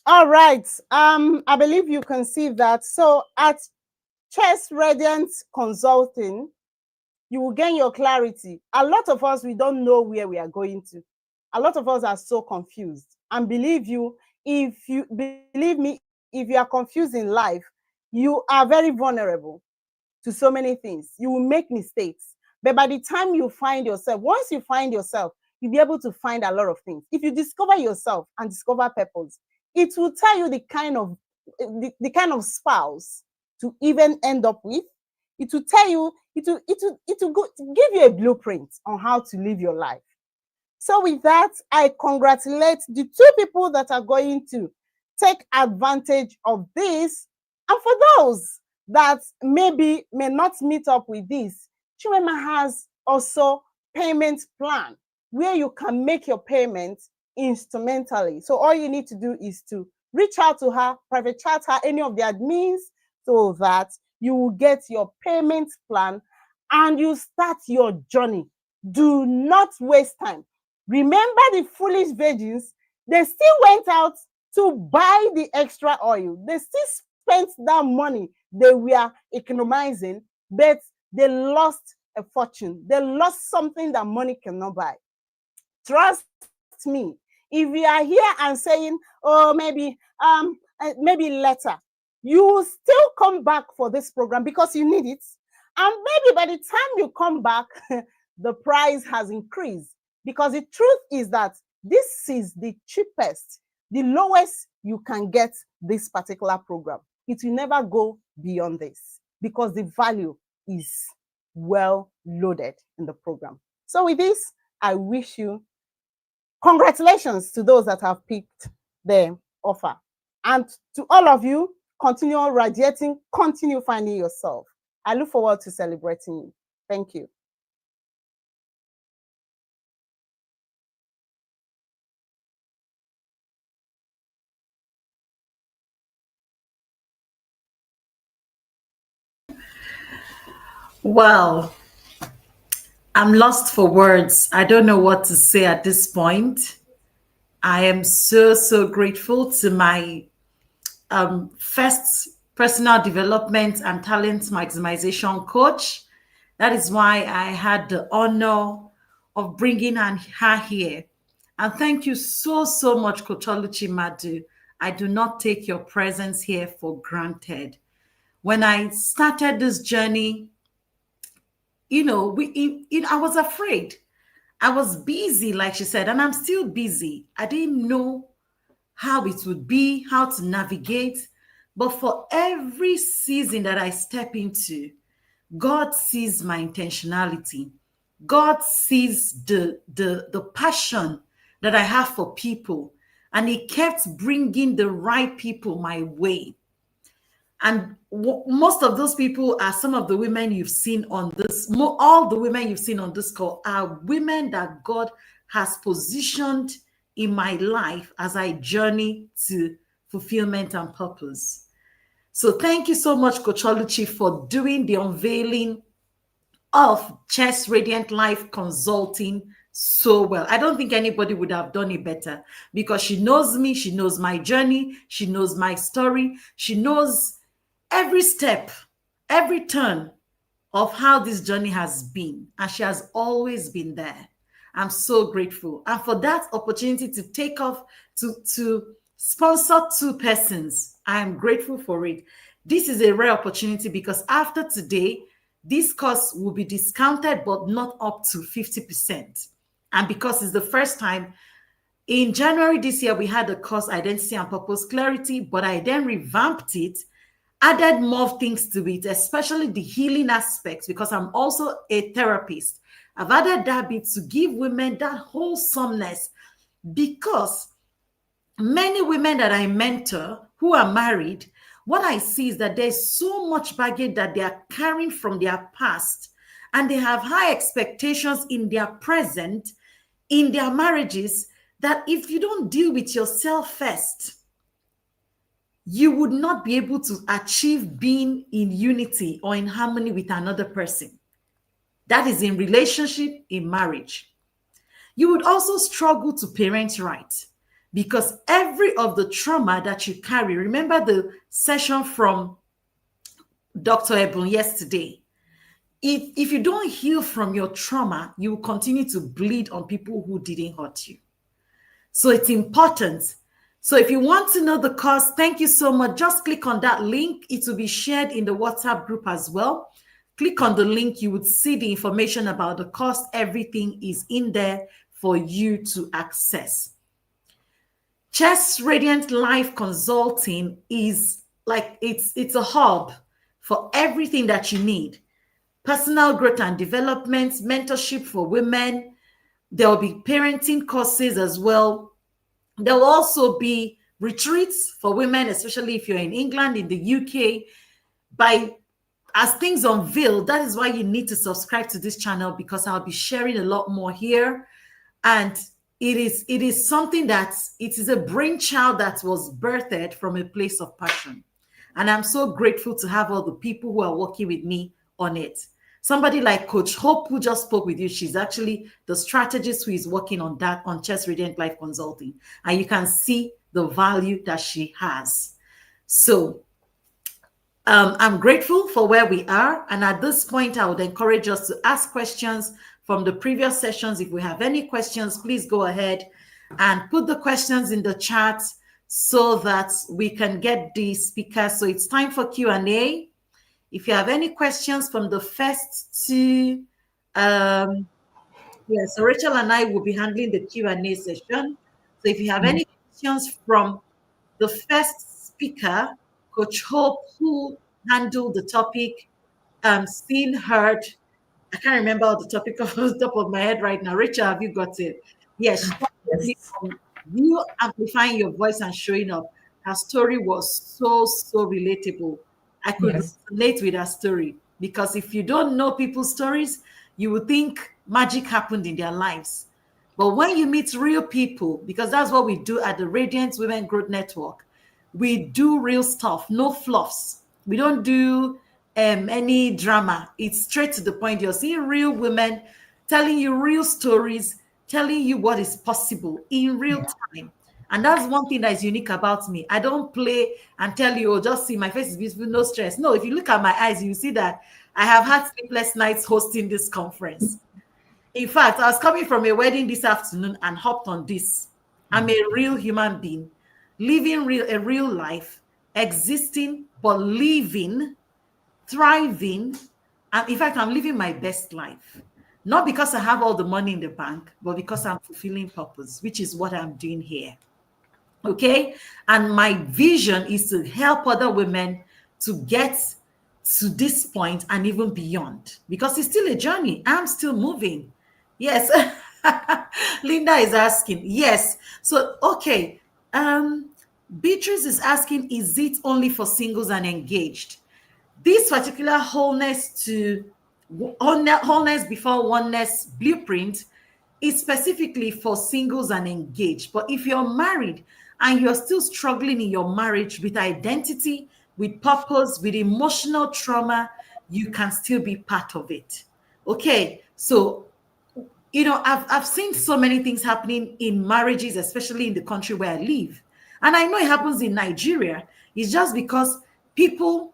All right. I believe you can see that. So at Chess Radiance Consulting, you will gain your clarity. A lot of us, we don't know where we are going to. A lot of us are so confused. And believe me, if you are confused in life, you are very vulnerable to so many things. You will make mistakes. But by the time you find yourself, once you find yourself, you'll be able to find a lot of things. If you discover yourself and discover purpose, it will tell you the kind of spouse to even end up with. It will tell you, it will give you a blueprint on how to live your life. So with that, I congratulate the two people that are going to take advantage of this. And for those that maybe may not meet up with this, Chinwema has also payment plan where you can make your payments instrumentally. So all you need to do is to reach out to her, private chat her, any of the admins, so that you will get your payment plan and you start your journey. Do not waste time. Remember the foolish virgins, they still went out to buy the extra oil. They still spent that money they were economizing, but they lost a fortune. They lost something that money cannot buy. Trust me. If you are here and saying, oh, maybe later, you will still come back for this program because you need it. And maybe by the time you come back, the price has increased. Because the truth is that this is the cheapest, the lowest you can get this particular program. It will never go beyond this because the value is well loaded in the program. So with this, I wish you congratulations to those that have picked the offer. And to all of you, continue radiating, continue finding yourself. I look forward to celebrating you. Thank you. Well, I'm lost for words. I don't know what to say at this point. I am so, so grateful to my first personal development and talent maximization coach. That is why I had the honor of bringing her here. And thank you so, so much, Coach Oluchi Madu. I do not take your presence here for granted. When I started this journey, I was afraid. I was busy, like she said, and I'm still busy. I didn't know how it would be, how to navigate. But for every season that I step into, God sees my intentionality. God sees the passion that I have for people. And He kept bringing the right people my way. And most of those people are some of the women you've seen on this, all the women you've seen on this call are women that God has positioned in my life as I journey to fulfillment and purpose. So thank you so much, Coach Oluchi, for doing the unveiling of Chess Radiant Life Consulting so well. I don't think anybody would have done it better because she knows me, she knows my journey, she knows my story, she knows every step, every turn of how this journey has been, and she has always been there. I'm so grateful. And for that opportunity to take off to sponsor two persons, I am grateful for it. This is a rare opportunity because after today, this cost will be discounted, but not up to 50%. And because it's the first time, in January this year, we had the course Identity and Purpose Clarity, but I then revamped it, added more things to it, especially the healing aspects, because I'm also a therapist. I've added that bit to give women that wholesomeness, because many women that I mentor who are married, what I see is that there's so much baggage that they are carrying from their past, and they have high expectations in their present, in their marriages, that if you don't deal with yourself first, you would not be able to achieve being in unity or in harmony with another person. That is in relationship, in marriage. You would also struggle to parent right, because every of the trauma that you carry, remember the session from Dr. Ebon yesterday, if you don't heal from your trauma, you will continue to bleed on people who didn't hurt you. So it's important. So if you want to know the course, thank you so much. Just click on that link. It will be shared in the WhatsApp group as well. Click on the link. You would see the information about the course. Everything is in there for you to access. Chess Radiant Life Consulting is like, it's a hub for everything that you need. Personal growth and development, mentorship for women. There will be parenting courses as well. There will also be retreats for women, especially if you're in England, in the UK. As things unveil, that is why you need to subscribe to this channel, because I'll be sharing a lot more here. And it is something that it is a brainchild that was birthed from a place of passion. And I'm so grateful to have all the people who are working with me on it. Somebody like Coach Hope, who just spoke with you, she's actually the strategist who is working on that on Chess Radiant Life Consulting. And you can see the value that she has. So I'm grateful for where we are. And at this point, I would encourage us to ask questions from the previous sessions. If we have any questions, please go ahead and put the questions in the chat so that we can get the speakers. So it's time for Q&A. If you have any questions from the first two, so Rachel and I will be handling the Q&A session. So if you have any questions from the first speaker, Coach Hope, who handled the topic, seen, heard, I can't remember all the topic off the top of my head right now. Rachel, have you got it? Yes. You amplifying your voice and showing up. Her story was so relatable. I could relate with her story, because if you don't know people's stories, you would think magic happened in their lives. But when you meet real people, because that's what we do at the Radiant Women Growth Network, we do real stuff, no fluffs. We don't do any drama. It's straight to the point. You're seeing real women telling you real stories, telling you what is possible in real time. And that's one thing that is unique about me. I don't play and tell you, oh, just see my face is beautiful, no stress. No, if you look at my eyes, you see that I have had sleepless nights hosting this conference. In fact, I was coming from a wedding this afternoon and hopped on this. I'm a real human being, living a real life, existing, but living, thriving. And in fact, I'm living my best life. Not because I have all the money in the bank, but because I'm fulfilling purpose, which is what I'm doing here. Okay. And my vision is to help other women to get to this point and even beyond, because it's still a journey. I'm still moving. Yes. Linda is asking. Yes. So, okay. Beatrice is asking, is it only for singles and engaged? This particular wholeness before oneness blueprint is specifically for singles and engaged. But if you're married and you're still struggling in your marriage with identity, with purpose, with emotional trauma, you can still be part of it. Okay, so I've seen so many things happening in marriages, especially in the country where I live, and I know it happens in Nigeria. It's just because people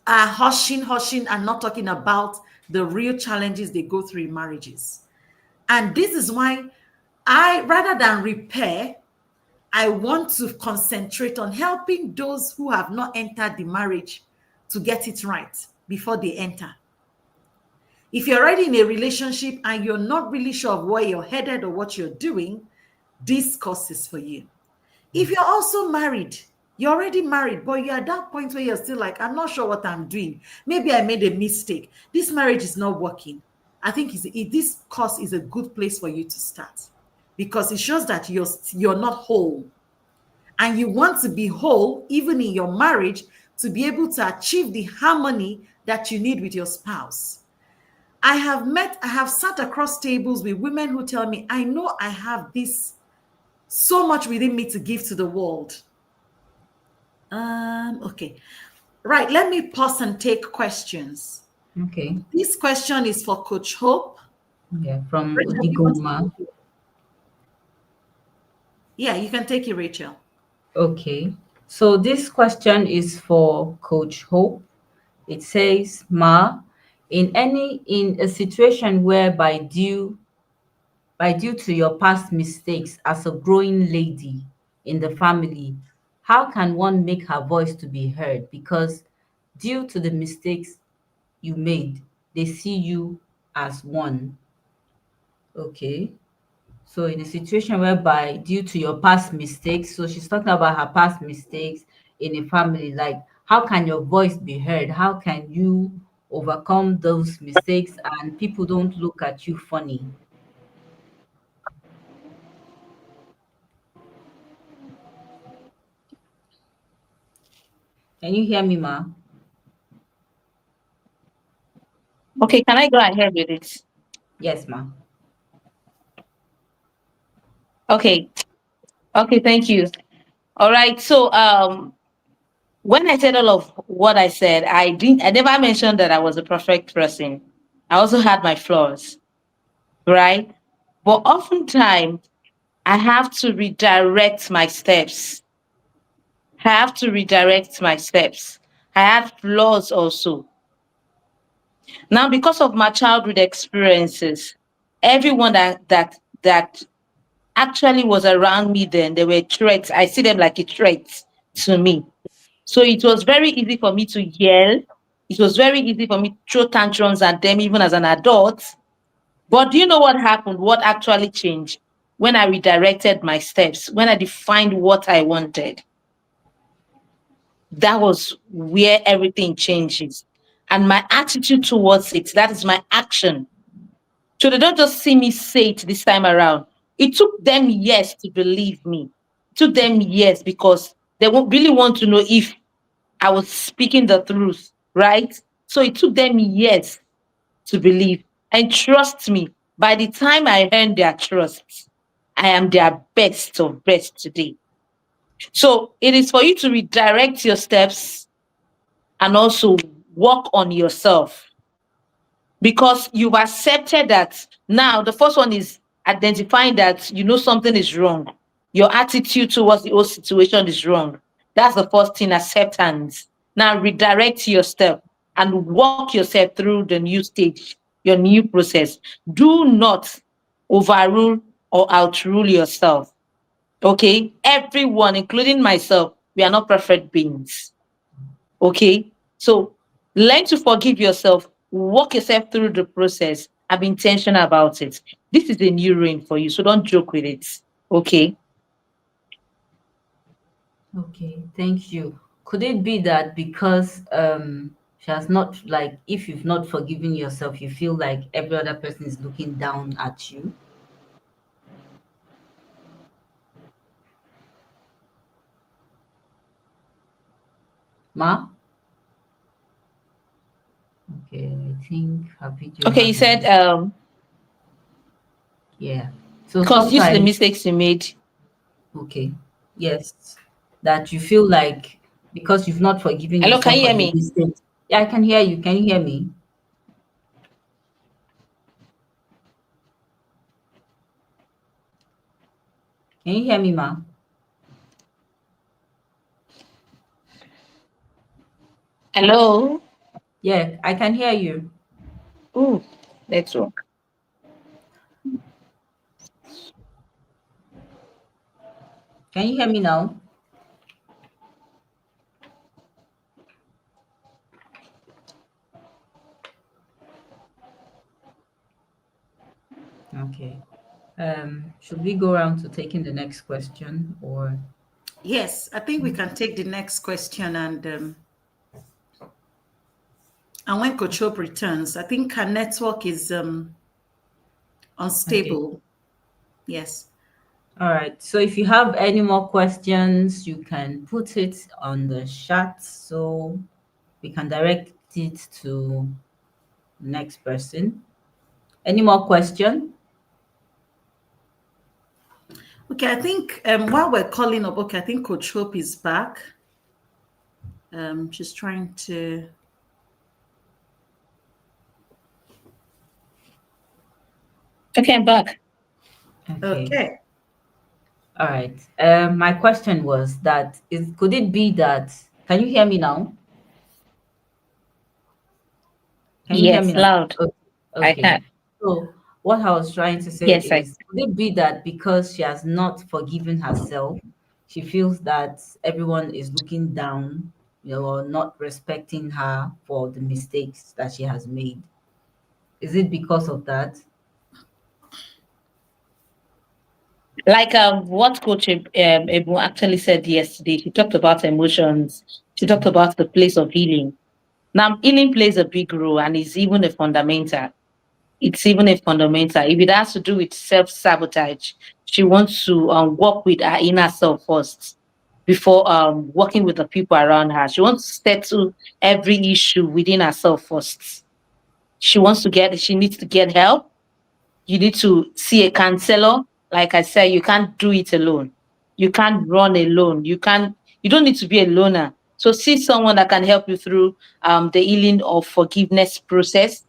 are hushing, and not talking about the real challenges they go through in marriages. And this is why rather than repair, I want to concentrate on helping those who have not entered the marriage to get it right before they enter. If you're already in a relationship and you're not really sure of where you're headed or what you're doing, this course is for you. If you're also married, you're already married, but you're at that point where you're still like, I'm not sure what I'm doing. Maybe I made a mistake. This marriage is not working. I think this course is a good place for you to start, because it shows that you're not whole. And you want to be whole, even in your marriage, to be able to achieve the harmony that you need with your spouse. I have sat across tables with women who tell me, I know I have this so much within me to give to the world. Okay. Right. Let me pause and take questions. Okay. This question is for Coach Hope. Yeah, from Rachel, Udigoma. Yeah, you can take it, Rachel. Okay. So this question is for Coach Hope. It says, Ma, in a situation whereby due to your past mistakes as a growing lady in the family, how can one make her voice to be heard? Because due to the mistakes you made, they see you as one. Okay. So in a situation whereby due to your past mistakes, so she's talking about her past mistakes in a family, like how can your voice be heard? How can you overcome those mistakes and people don't look at you funny? Can you hear me, Ma? Okay, can I go ahead with it? Yes, Ma. Okay. Okay, thank you. All right. So when I said all of what I said, I never mentioned that I was a perfect person. I also had my flaws, right? But oftentimes I have to redirect my steps. I have to redirect my steps. I had flaws also. Now, because of my childhood experiences, everyone that actually was around me then, they were threats. I see them like a threat to me. So it was very easy for me to yell. It was very easy for me to throw tantrums at them, even as an adult. But do you know what happened? What actually changed? When I redirected my steps, when I defined what I wanted, that was where everything changes. And my attitude towards it, that is my action. So they don't just see me say it this time around. It took them years to believe me. It took them years because they really want to know if I was speaking the truth, right? So it took them years to believe. And trust me, by the time I earned their trust, I am their best of best today. So it is for you to redirect your steps and also work on yourself, because you've accepted that. Now, the first one is identifying that you know something is wrong. Your attitude towards the whole situation is wrong. That's the first thing, acceptance. Now, redirect your step and walk yourself through the new stage, your new process. Do not overrule or outrule yourself. Okay? Everyone, including myself, we are not perfect beings. Okay? So learn to forgive yourself, walk yourself through the process, and be intentional about it. This is a new rain for you, so don't joke with it. Okay? Okay, thank you. Could it be that because she has not, like, if you've not forgiven yourself, you feel like every other person is looking down at you? Ma? Okay, I think her video Okay, you has said an yeah. So because due to the sometimes, mistakes you made. okay, yes, that you feel like because you've not forgiven Hello, can yourself you for hear the me? mistakes. Yeah, I can hear you. Can you hear me? Can you hear me, ma? Hello? Yeah, I can hear you. Ooh, network. Can you hear me now? Okay. Should we go around to taking the next question or? Yes, I think we can take the next question, and when Coach Hope returns, I think her network is Okay. unstable. Yes. All right. So if you have any more questions, you can put it on the chat so we can direct it to next person. Any more question? Okay, I think while we're calling up, okay, I think Coach Hope is back. She's trying to. Okay, I'm back. Okay. Okay. All right. My question was that could it be that, can you hear me now? Can you hear me Yes, now? loud. Okay. I Okay. can. So what I was trying to say Yes, I. is, could it be that because she has not forgiven herself, she feels that everyone is looking down, or not respecting her for the mistakes that she has made? Is it because of that? Like what Coach Ebu actually said yesterday. She talked about emotions. She talked about the place of healing. Now, healing plays a big role and is even a fundamental. It's even a fundamental. If it has to do with self-sabotage, she wants to work with her inner self first before working with the people around her. She wants to settle every issue within herself first. She needs to get help. You need to see a counselor. Like I said, you can't do it alone. You can't run alone. You don't need to be a loner. So see someone that can help you through the healing of forgiveness process,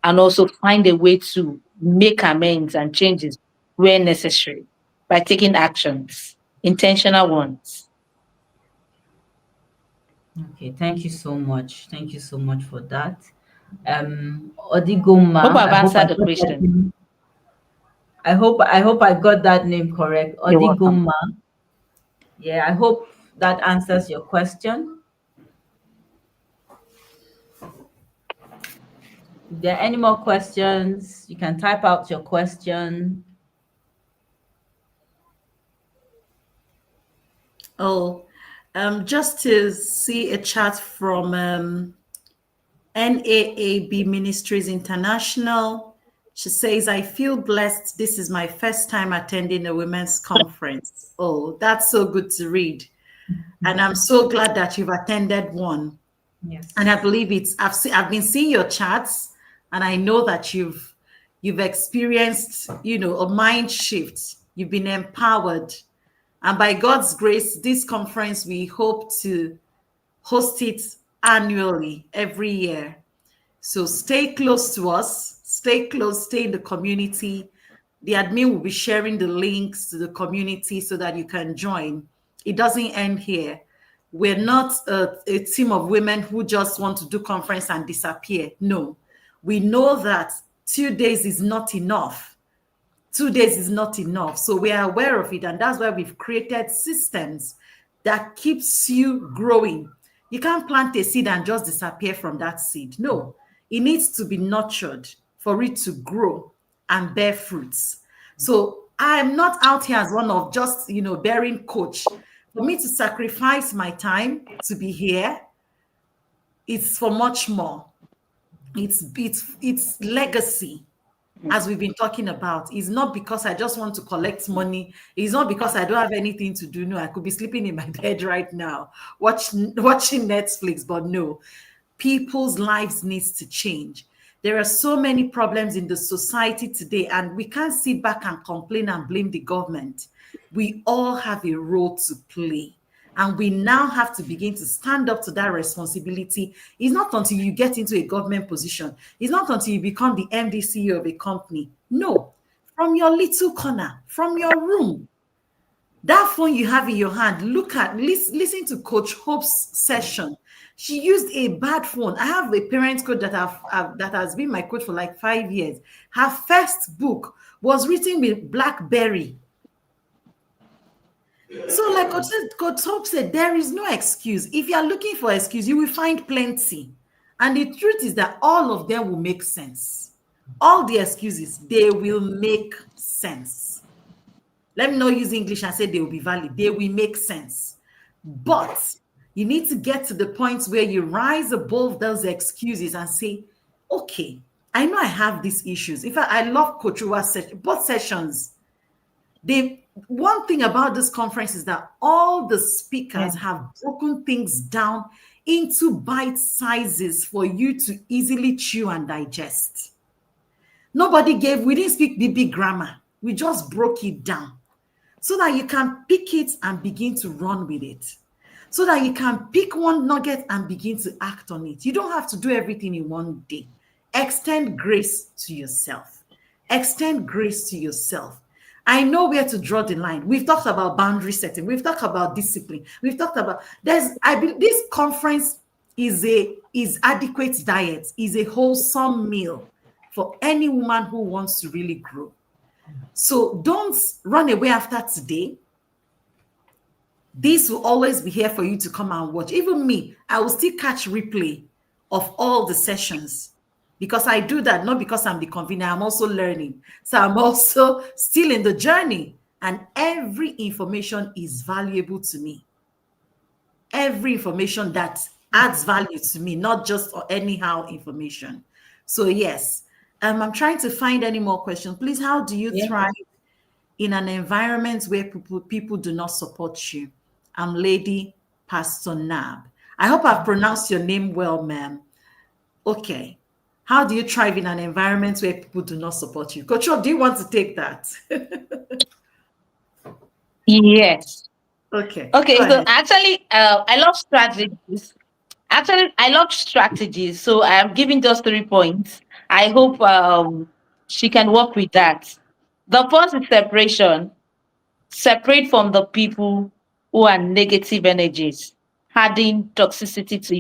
and also find a way to make amends and changes where necessary by taking actions, intentional ones. Okay, thank you so much. Thank you so much for that. Hope Odigoma, I've answered the question. I hope I got that name correct. You're welcome. Odigoma. Yeah, I hope that answers your question. If there are any more questions, you can type out your question. Oh, just to see a chat from NAAB Ministries International. She says, I feel blessed. This is my first time attending a women's conference. Oh, that's so good to read. And I'm so glad that you've attended one. Yes. And I believe I've been seeing your chats, and I know that you've experienced, a mind shift. You've been empowered. And by God's grace, this conference, we hope to host it annually every year. So stay close to us, stay close, stay in the community. The admin will be sharing the links to the community so that you can join. It doesn't end here. We're not a team of women who just want to do conference and disappear. No, we know that 2 days is not enough. 2 days is not enough. So we are aware of it. And that's why we've created systems that keeps you growing. You can't plant a seed and just disappear from that seed. No, it needs to be nurtured for it to grow and bear fruits. So I'm not out here as one of just, bearing coach. For me to sacrifice my time to be here, it's for much more. It's legacy, as we've been talking about. Is not because I just want to collect money. It's not because I don't have anything to do. No, I could be sleeping in my bed right now, watching Netflix, but no, people's lives needs to change. There are so many problems in the society today, and we can't sit back and complain and blame the government. We all have a role to play. And we now have to begin to stand up to that responsibility. It's not until you get into a government position. It's not until you become the MD CEO of a company. No, from your little corner, from your room, that phone you have in your hand, listen to Coach Hope's session. She used a bad phone. I have a parent coach that has been my coach for like 5 years. Her first book was written with BlackBerry. So, like Coach Hope said, there is no excuse. If you are looking for excuse, you will find plenty. And the truth is that all of them will make sense. All the excuses, they will make sense. Let me not use English and say they will be valid. They will make sense. But you need to get to the point where you rise above those excuses and say, okay, I know I have these issues. In fact, I love Coach Uwa's both sessions. One thing about this conference is that all the speakers have broken things down into bite sizes for you to easily chew and digest. We didn't speak BB grammar. We just broke it down so that you can pick it and begin to run with it. So that you can pick one nugget and begin to act on it. You don't have to do everything in one day. Extend grace to yourself. Extend grace to yourself. I know where to draw the line. We've talked about boundary setting. We've talked about discipline. We've talked about this conference is adequate diet, is a wholesome meal for any woman who wants to really grow. So don't run away after today. This will always be here for you to come and watch. Even me, I will still catch replay of all the sessions. Because I do that, not because I'm the convener, I'm also learning. So I'm also still in the journey. And every information is valuable to me. Every information that adds value to me, not just anyhow information. So yes, I'm trying to find any more questions. Please, how do you thrive in an environment where people do not support you? I'm Lady Pastor Nab. I hope I've pronounced your name well, ma'am. Okay. How do you thrive in an environment where people do not support you? Coach, do you want to take that? Yes. Okay. Okay. So actually, I love strategies. Actually, I love strategies. So I am giving just 3 points. I hope she can work with that. The first is separation. Separate from the people who are negative energies, adding toxicity to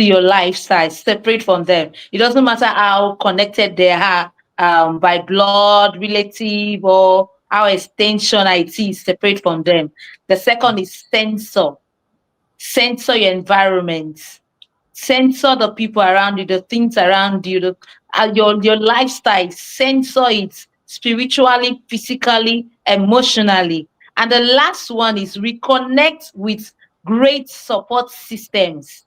your lifestyle. Separate from them. It doesn't matter how connected they are by blood, relative, or how extension it is. Separate from them. The second is censor. Censor your environment. Censor the people around you, the things around you, your lifestyle. Censor it spiritually, physically, emotionally. And the last one is reconnect with great support systems.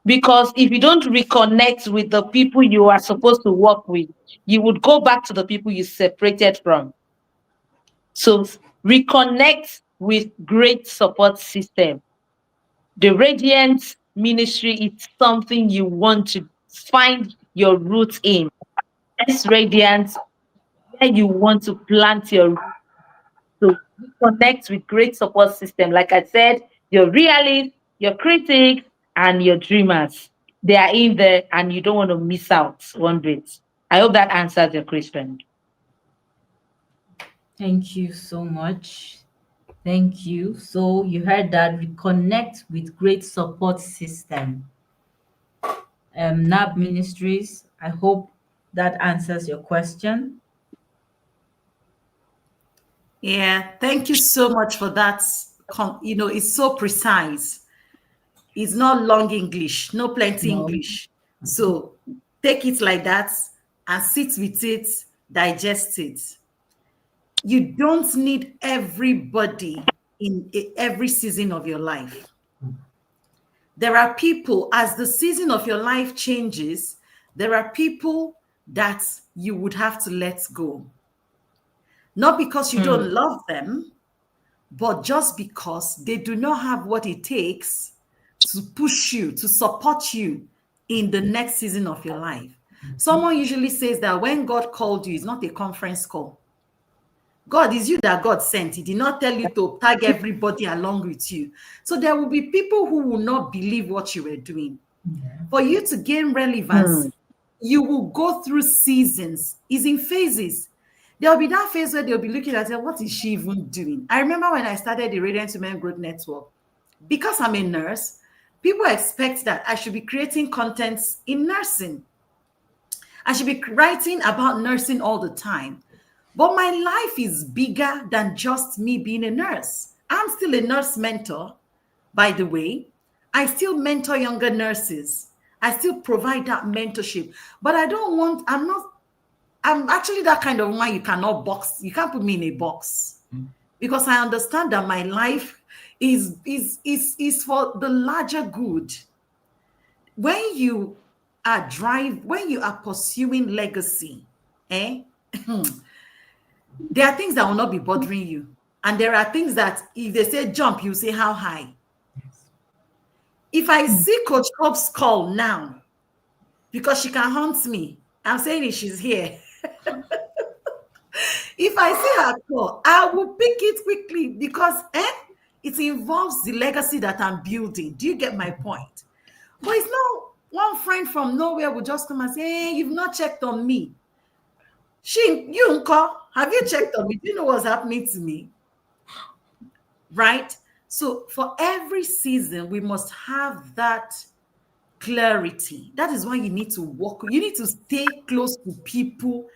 Because if you don't reconnect with the people you are supposed to work with, you would go back to the people you separated from. So reconnect with great support system. The Radiance ministry is something you want to find your roots in. This Radiance, where you want to plant your roots, to connect with great support system. Like I said, your realists, your critics, and your dreamers. They are in there and you don't want to miss out one bit. I hope that answers your question. Thank you so much. Thank you. So you heard that we connect with great support system. NAB Ministries. I hope that answers your question. Yeah, thank you so much for that. It's so precise. It's not long English, no plenty No. English. So take it like that and sit with it, digest it. You don't need everybody in every season of your life. There are people, as the season of your life changes, there are people that you would have to let go. Not because you don't love them, but just because they do not have what it takes to push you, to support you in the next season of your life. Someone usually says that when God called you, it's not a conference call. God is you that God sent. He did not tell you to tag everybody along with you. So there will be people who will not believe what you were doing. For you to gain relevance, you will go through seasons. It's in phases. There'll be that phase where they'll be looking at it, what is she even doing? I remember when I started the Radiance Women Growth Network, because I'm a nurse, people expect that I should be creating contents in nursing. I should be writing about nursing all the time. But my life is bigger than just me being a nurse. I'm still a nurse mentor, by the way. I still mentor younger nurses. I still provide that mentorship. But I'm actually that kind of woman you cannot box. You can't put me in a box. Because I understand that my life is for the larger good. When you are pursuing legacy, there are things that will not be bothering you. And there are things that if they say jump, you say how high. If I see Coach Hope's call now, because she can hunt me, I'm saying it, she's here. If I see her call, I will pick it quickly because it involves the legacy that I'm building. Do you get my point? But it's not one friend from nowhere will just come and say, hey, you've not checked on me. You call. Have you checked on me? Do you know what's happening to me? Right? So for every season, we must have that clarity. That is why you need to walk. You need to stay close to people.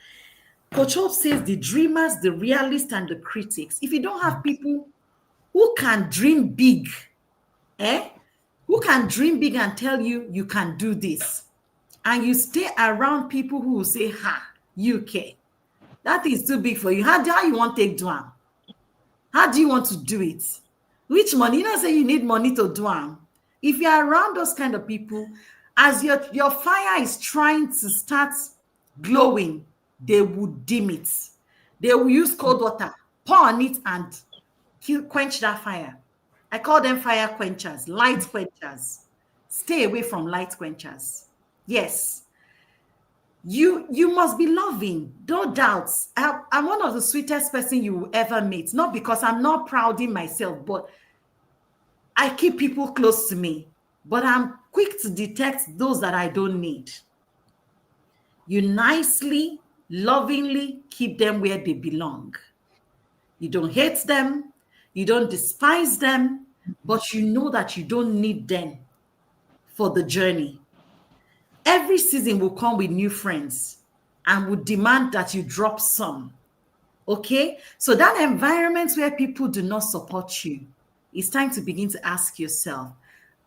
Coach Hope says the dreamers, the realists, and the critics. If you don't have people who can dream big, who can dream big and tell you you can do this, and you stay around people who will say, ha, you can. That is too big for you. How do you want to take down? How do you want to do it? Which money? You know, say you need money to do it. If you're around those kind of people, as your fire is trying to start glowing, they will dim it. They will use cold water, pour on it, and quench that fire. I call them fire quenchers, light quenchers. Stay away from light quenchers. Yes. You must be loving, no doubts. I'm one of the sweetest person you will ever meet. Not because I'm not proud in myself, but I keep people close to me. But I'm quick to detect those that I don't need. You nicely, lovingly keep them where they belong. You don't hate them, you don't despise them, but you know that you don't need them for the journey. Every season will come with new friends and would demand that you drop some. Okay? So that environment where people do not support you, it's time to begin to ask yourself,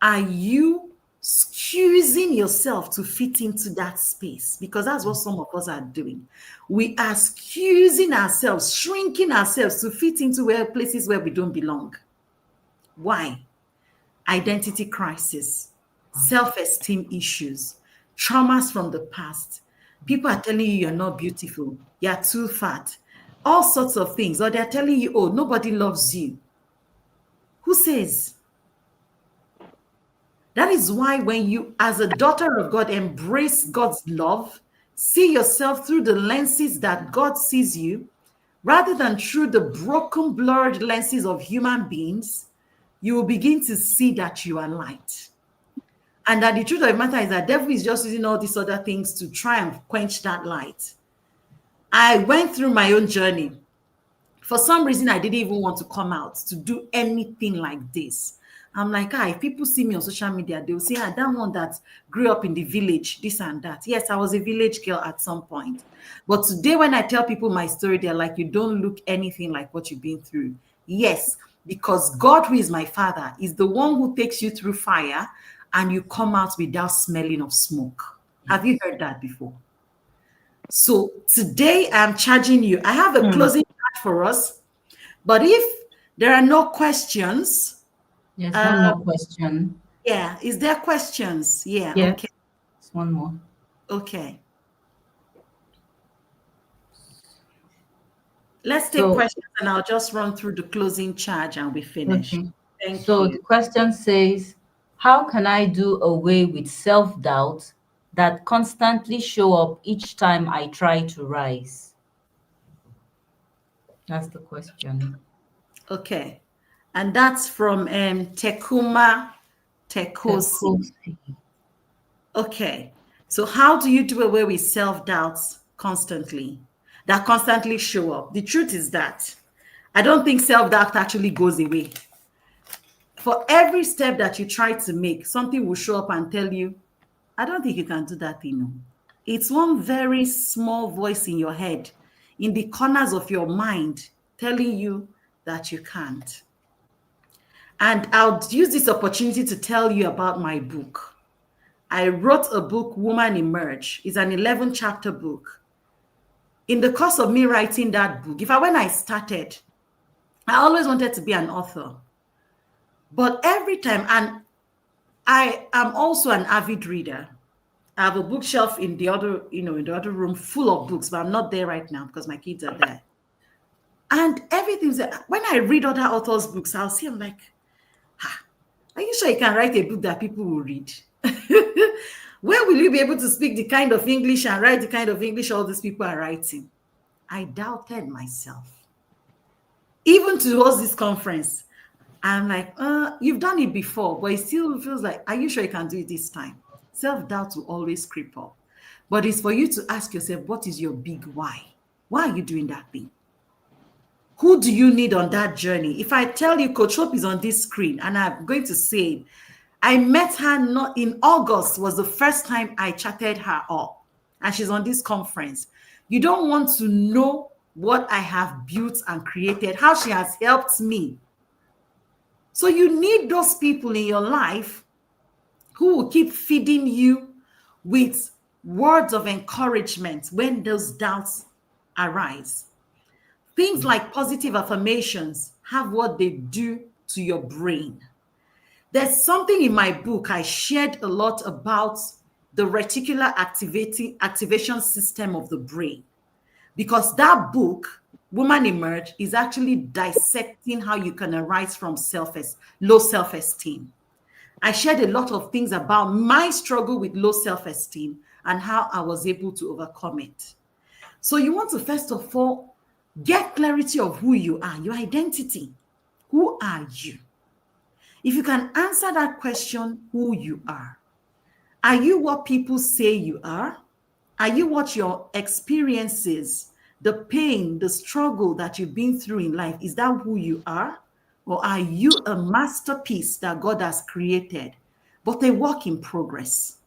are you squeezing yourself to fit into that space? Because that's what some of us are doing. We are squeezing ourselves, shrinking ourselves to fit into places where we don't belong. Why? Identity crisis, self-esteem issues, traumas from the past. People are telling you you're not beautiful, you're too fat, all sorts of things. Or they're telling you, oh, nobody loves you. Who says? That is why when you, as a daughter of God, embrace God's love, see yourself through the lenses that God sees you, rather than through the broken, blurred lenses of human beings, you will begin to see that you are light. And that the truth of the matter is that devil is just using all these other things to try and quench that light. I went through my own journey. For some reason, I didn't even want to come out to do anything like this. I'm like, if people see me on social media, they'll say, that one that grew up in the village, this and that. Yes, I was a village girl at some point. But today, when I tell people my story, they're like, you don't look anything like what you've been through. Yes, because God, who is my father, is the one who takes you through fire and you come out without smelling of smoke. Have you heard that before? So today I'm charging you. I have a closing charge for us, but if there are no questions, Yes, one more question. yeah, is there questions? Yeah, Yes, okay, it's one more. okay. Let's take questions and I'll just run through the closing charge and we finish. Okay. Thank So you. the question says, how can I do away with self-doubt that constantly show up each time I try to rise? That's the question. Okay, and that's from Tekuma Tekosi. Okay, so how do you do away with self-doubts constantly that constantly show up? The truth is that I don't think self-doubt actually goes away. For every step that you try to make, something will show up and tell you, I don't think you can do that thing. No. It's one very small voice in your head, in the corners of your mind, telling you that you can't. And I'll use this opportunity to tell you about my book. I wrote a book, Woman Emerge. It's an 11-chapter book. In the course of me writing that book, when I started, I always wanted to be an author. But every time, and I am also an avid reader. I have a bookshelf in the other, in the other room full of books, but I'm not there right now because my kids are there. And everything's when I read other authors' books, I'll see, I'm like, are you sure you can write a book that people will read? Where will you be able to speak the kind of English and write the kind of English all these people are writing? I doubted myself. Even towards this conference, I'm like, you've done it before, but it still feels like, are you sure you can do it this time? Self-doubt will always creep up. But it's for you to ask yourself, what is your big why? Why are you doing that thing? Who do you need on that journey? If I tell you Coach Hope is on this screen and I'm going to say, I met her not in August was the first time I chatted her up and she's on this conference. You don't want to know what I have built and created, how she has helped me. So you need those people in your life who will keep feeding you with words of encouragement when those doubts arise. Things like positive affirmations have what they do to your brain. There's something in my book I shared a lot about the reticular activation system of the brain, because that book, Woman Emerge, is actually dissecting how you can arise from low self-esteem. I shared a lot of things about my struggle with low self-esteem and how I was able to overcome it. So you want to, first of all, get clarity of who you are, your identity. Who are you? If you can answer that question, who you are you what people say you are? Are you what your experiences, the pain, the struggle that you've been through in life, is that who you are? Or are you a masterpiece that God has created, but a work in progress?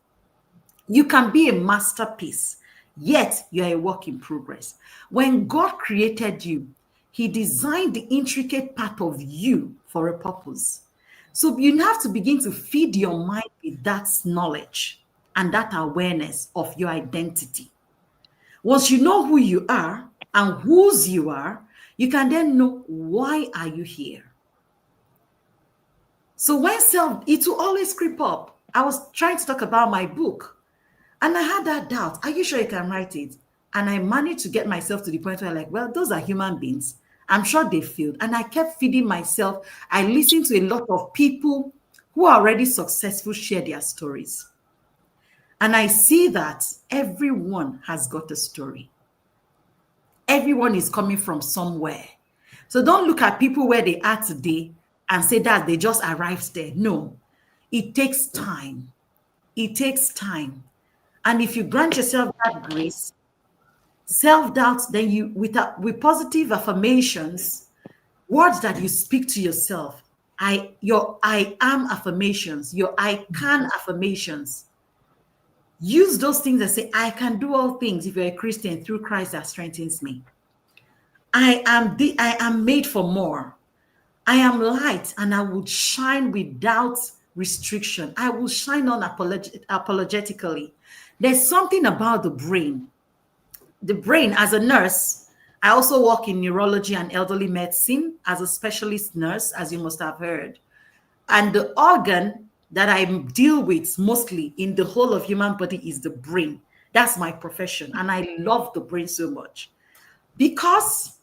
You can be a masterpiece, yet you're a work in progress. When God created you, He designed the intricate part of you for a purpose. So you have to begin to feed your mind with that knowledge and that awareness of your identity. Once you know who you are and whose you are, you can then know, why are you here? So when it will always creep up. I was trying to talk about my book and I had that doubt. Are you sure you can write it? And I managed to get myself to the point where I'm like, well, those are human beings. I'm sure they failed. And I kept feeding myself. I listened to a lot of people who are already successful share their stories. And I see that everyone has got a story. Everyone is coming from somewhere. So don't look at people where they are today and say that they just arrived there. No, it takes time. it takes time. And if you grant yourself that grace, self-doubt, then you with positive affirmations, words that you speak to yourself, your I am affirmations, your I can affirmations. Use those things and say, I can do all things if you're a Christian through Christ that strengthens me. I am made for more. I am light and I will shine without restriction. I will shine unapologetically. There's something about the brain. The brain, as a nurse, I also work in neurology and elderly medicine as a specialist nurse, as you must have heard. And the organ that I deal with mostly in the whole of human body is the brain. That's my profession. And I love the brain so much because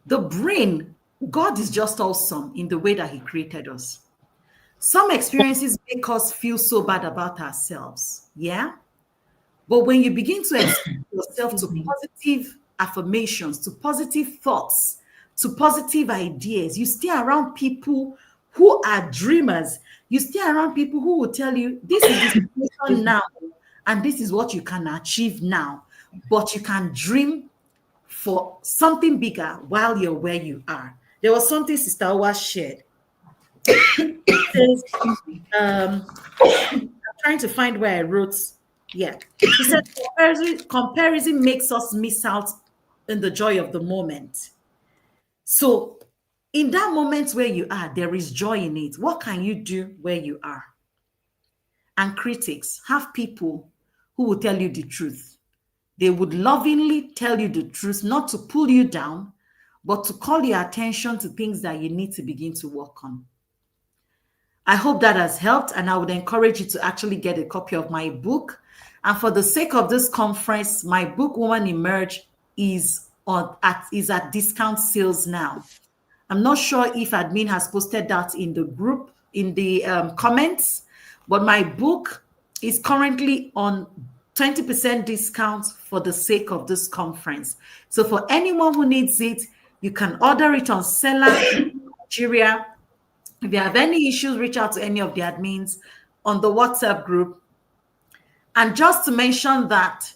the brain, God is just awesome in the way that He created us. Some experiences make us feel so bad about ourselves. Yeah. But when you begin to expose yourself to positive affirmations, to positive thoughts, to positive ideas, you stay around people who are dreamers. You stay around people who will tell you, this is the situation now, and this is what you can achieve now. But you can dream for something bigger while you're where you are. There was something Sister Owa shared. It says, I'm trying to find where I wrote. Yeah. She said, comparison makes us miss out in the joy of the moment. So, in that moment where you are, there is joy in it. What can you do where you are? And critics, have people who will tell you the truth. They would lovingly tell you the truth, not to pull you down, but to call your attention to things that you need to begin to work on. I hope that has helped, and I would encourage you to actually get a copy of my book. And for the sake of this conference, my book, Woman Emerge, is at discount sales now. I'm not sure if admin has posted that in the group, in the comments, but my book is currently on 20% discount for the sake of this conference. So for anyone who needs it, you can order it on Seller in Nigeria. If you have any issues, reach out to any of the admins on the WhatsApp group. And just to mention that,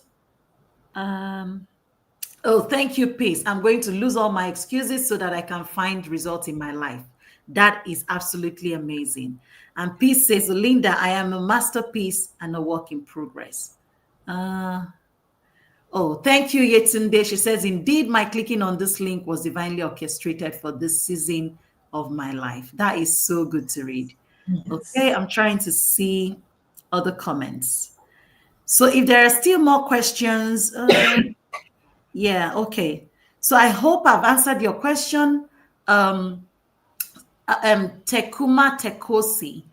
oh, thank you, Peace. I'm going to lose all my excuses so that I can find results in my life. That is absolutely amazing. And Peace says, Linda, I am a masterpiece and a work in progress. Oh, thank you, Yetunde. She says, indeed, my clicking on this link was divinely orchestrated for this season of my life. That is so good to read. Yes. Okay, I'm trying to see other comments. So if there are still more questions, yeah, okay. So I hope I've answered your question. Tekuma Tekosi.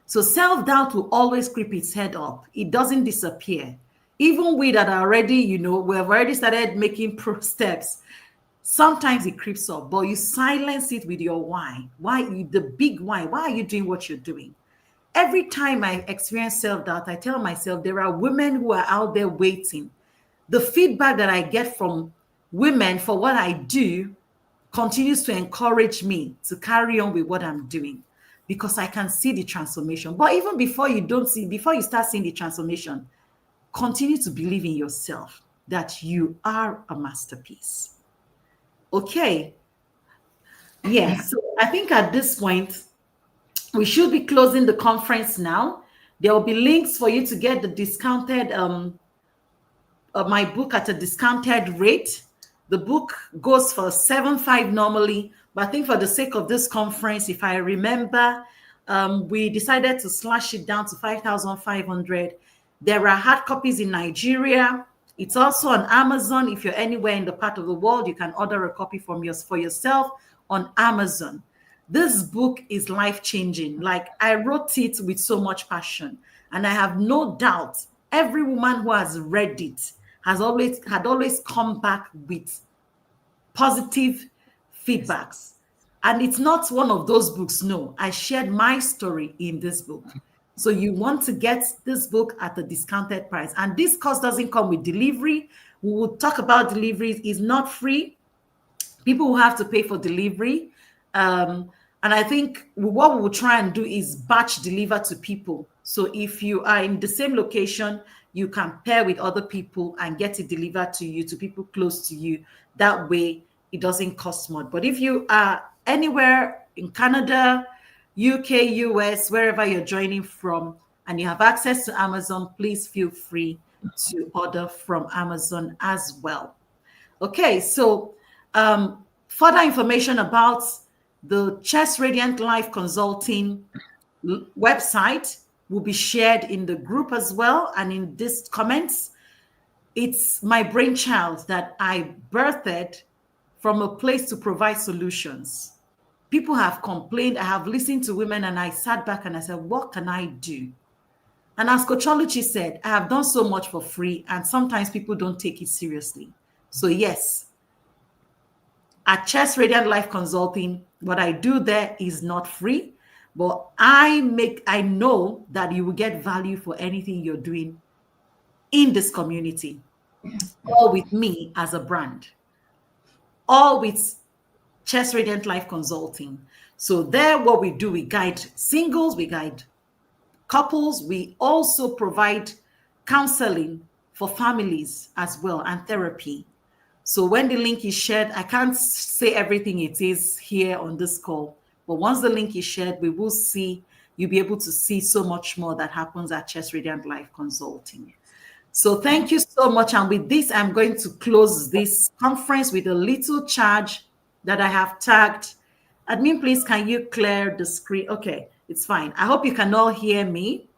So self-doubt will always creep its head up. It doesn't disappear. Even we that are already, we have already started making pro steps. Sometimes it creeps up, but you silence it with your why. Why, the big why? Why are you doing what you're doing? Every time I experience self-doubt, I tell myself there are women who are out there waiting. The feedback that I get from women for what I do continues to encourage me to carry on with what I'm doing because I can see the transformation. But even before you start seeing the transformation, continue to believe in yourself that you are a masterpiece. Okay. Yeah. So I think at this point, we should be closing the conference now. There will be links for you to get the discounted my book at a discounted rate. The book goes for $7,500 normally, but I think for the sake of this conference, if I remember, we decided to slash it down to $5,500. There are hard copies in Nigeria. It's also on Amazon. If you're anywhere in the part of the world, you can order a copy for yourself on Amazon. This book is life-changing. Like, I wrote it with so much passion, and I have no doubt every woman who has read it had always come back with positive feedbacks. And it's not one of those books. No, I shared my story in this book. So you want to get this book at a discounted price. And this cost doesn't come with delivery. We will talk about deliveries. It's not free. People will have to pay for delivery. And I think what we will try and do is batch deliver to people. So if you are in the same location, you can pair with other people and get it delivered to you, to people close to you. That way, it doesn't cost much. But if you are anywhere in Canada, UK, US, wherever you're joining from, and you have access to Amazon, please feel free to order from Amazon as well. Okay, so further information about the Chess Radiant Life Consulting website will be shared in the group as well. And in this comments, it's my brainchild that I birthed from a place to provide solutions. People have complained. I have listened to women and I sat back and I said, what can I do? And as Coach Oluchi said, I have done so much for free and sometimes people don't take it seriously. So yes, at Chess Radiant Life Consulting, what I do there is not free, but I know that you will get value for anything you're doing in this community, or with me as a brand, or with Chess Radiant Life Consulting. So there, what we do, we guide singles, we guide couples, we also provide counseling for families as well, and therapy. So when the link is shared, I can't say everything it is here on this call, but once the link is shared, we will see, you'll be able to see so much more that happens at Chess Radiant Life Consulting. So thank you so much. And with this, I'm going to close this conference with a little charge that I have tagged. Admin, please, can you clear the screen? Okay, it's fine. I hope you can all hear me.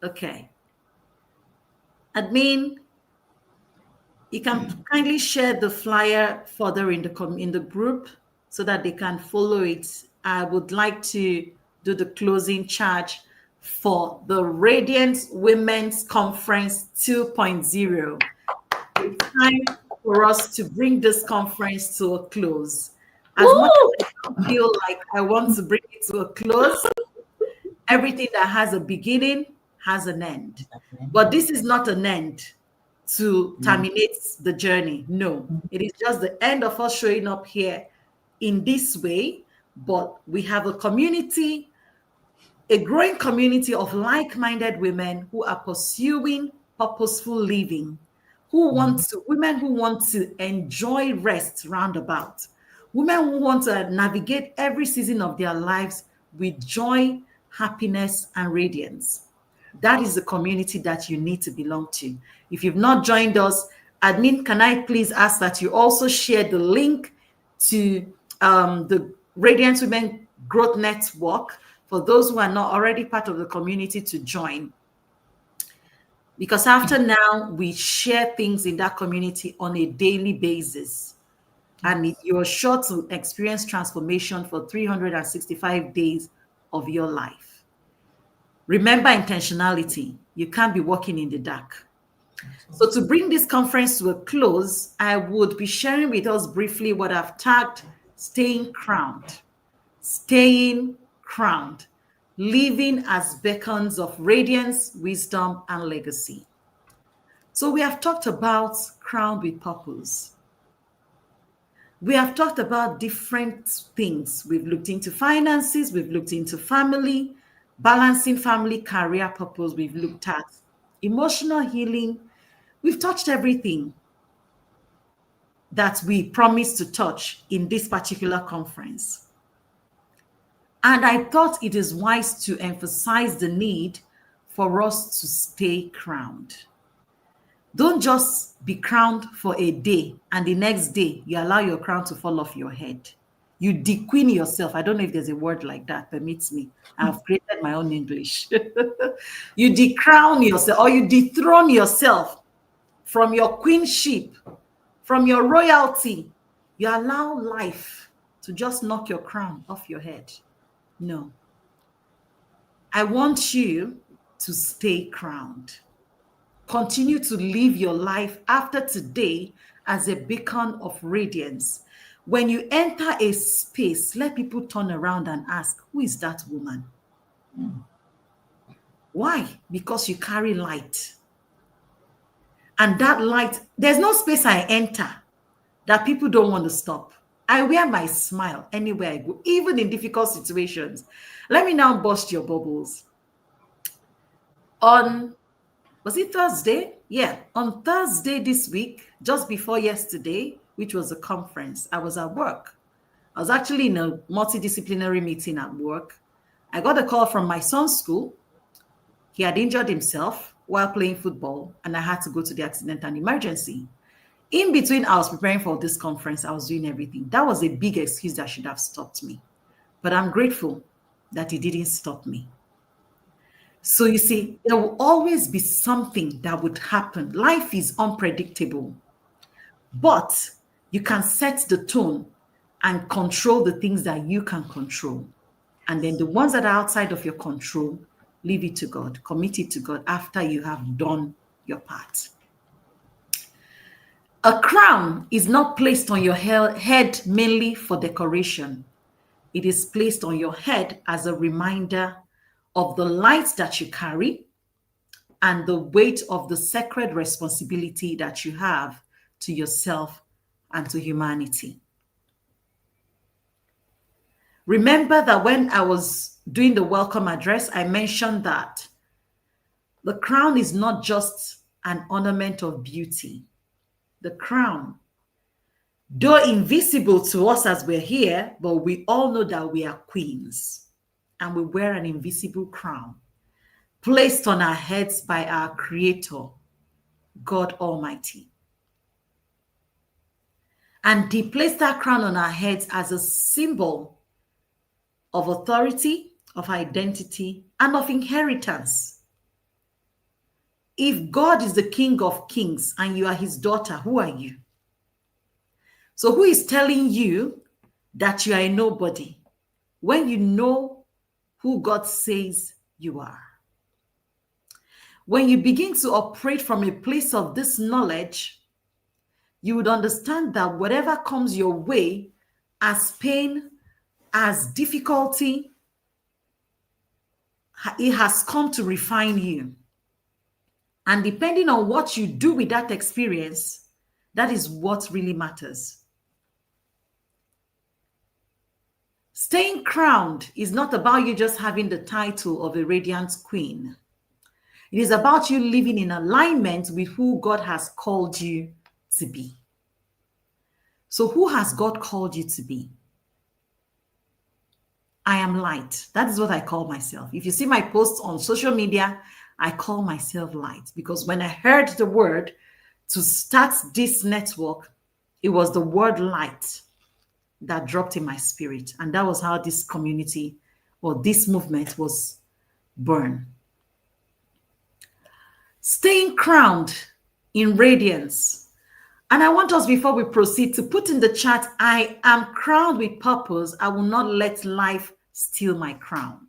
Okay. Admin, you can kindly share the flyer further in the group so that they can follow it. I would like to do the closing charge for the Radiance Women's Conference 2.0. It's time for us to bring this conference to a close. As much as I feel like I want to bring it to a close, everything that has a beginning has an end. But this is not an end to terminate the journey. No, it is just the end of us showing up here in this way. But we have a community, a growing community of like-minded women who are pursuing purposeful living, women who want to enjoy rest roundabout, women who want to navigate every season of their lives with joy, happiness, and radiance. That is the community that you need to belong to. If you've not joined us, admin, can I please ask that you also share the link to the Radiant Women Growth Network for those who are not already part of the community to join. Because after now, we share things in that community on a daily basis. And you're sure to experience transformation for 365 days of your life. Remember intentionality. You can't be walking in the dark. So to bring this conference to a close, I would be sharing with us briefly what I've tagged staying crowned. Staying crowned. Living as beacons of radiance, wisdom, and legacy. So we have talked about crowned with purpose. We have talked about different things. We've looked into finances, we've looked into family, balancing family, career, purpose. We've looked at emotional healing. We've touched everything that we promised to touch in this particular conference. And I thought it is wise to emphasize the need for us to stay crowned. Don't just be crowned for a day and the next day you allow your crown to fall off your head. You dequeen yourself. I don't know if there's a word like that, permits me. I've created my own English. You decrown yourself or you dethrone yourself from your queenship, from your royalty. You allow life to just knock your crown off your head. No. I want you to stay crowned. Continue to live your life after today as a beacon of radiance. When you enter a space, let people turn around and ask, who is that woman? Why? Because you carry light. And that light, there's no space I enter that people don't want to stop. I wear my smile anywhere I go, even in difficult situations. Let me now bust your bubbles. Was it Thursday? Yeah, on Thursday this week, just before yesterday, which was a conference, I was at work. I was actually in a multidisciplinary meeting at work. I got a call from my son's school. He had injured himself while playing football, and I had to go to the accident and emergency. In between, I was preparing for this conference, I was doing everything. That was a big excuse that should have stopped me. But I'm grateful that it didn't stop me. So you see, there will always be something that would happen. Life is unpredictable, but you can set the tone and control the things that you can control. And then the ones that are outside of your control, leave it to God, commit it to God after you have done your part. A crown is not placed on your head mainly for decoration. It is placed on your head as a reminder of the light that you carry and the weight of the sacred responsibility that you have to yourself and to humanity. Remember that when I was doing the welcome address, I mentioned that the crown is not just an ornament of beauty. The crown, though invisible to us as we're here, but we all know that we are queens and we wear an invisible crown placed on our heads by our Creator, God Almighty. And He placed that crown on our heads as a symbol of authority, of identity, and of inheritance. If God is the King of Kings and you are His daughter, who are you? So who is telling you that you are a nobody when you know who God says you are? When you begin to operate from a place of this knowledge, you would understand that whatever comes your way as pain, as difficulty, it has come to refine you. And depending on what you do with that experience, that is what really matters. Staying crowned is not about you just having the title of a radiant queen. It is about you living in alignment with who God has called you to be. So who has God called you to be? I am light. That is what I call myself. If you see my posts on social media, I call myself light because when I heard the word to start this network, it was the word light that dropped in my spirit. And that was how this community or this movement was born. Staying crowned in radiance. And I want us, before we proceed, to put in the chat, I am crowned with purpose. I will not let life steal my crown.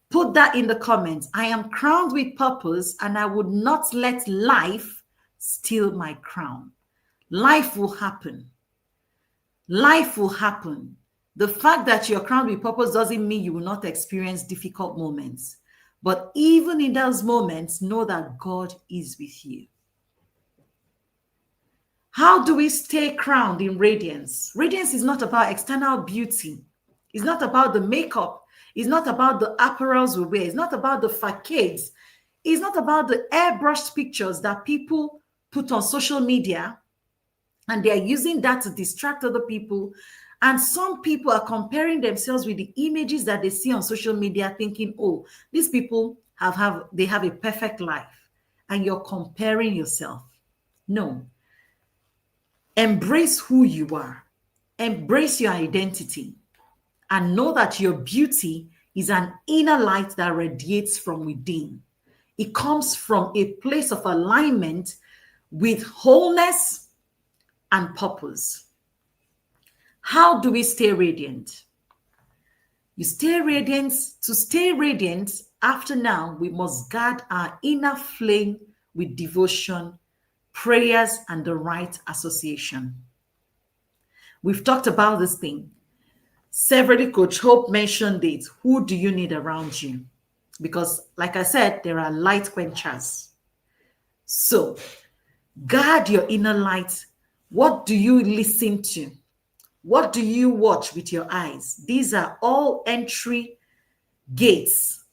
Put that in the comments. I am crowned with purpose and I would not let life steal my crown. Life will happen. Life will happen. The fact that you're crowned with purpose doesn't mean you will not experience difficult moments. But even in those moments, know that God is with you. How do we stay crowned in radiance? Radiance is not about external beauty. It's not about the makeup. It's not about the apparels we wear. It's not about the facades. It's not about the airbrushed pictures that people put on social media, and they are using that to distract other people. And some people are comparing themselves with the images that they see on social media, thinking, oh, these people have a perfect life. And you're comparing yourself. No. Embrace who you are. Embrace your identity. And know that your beauty is an inner light that radiates from within. It comes from a place of alignment with wholeness and purpose. How do we stay radiant? You stay radiant. To stay radiant, after now, we must guard our inner flame with devotion, prayers, and the right association. We've talked about this thing. Severally, Coach Hope mentioned it. Who do you need around you? Because, like I said, there are light quenchers. So, guard your inner light. What do you listen to? What do you watch with your eyes? These are all entry gates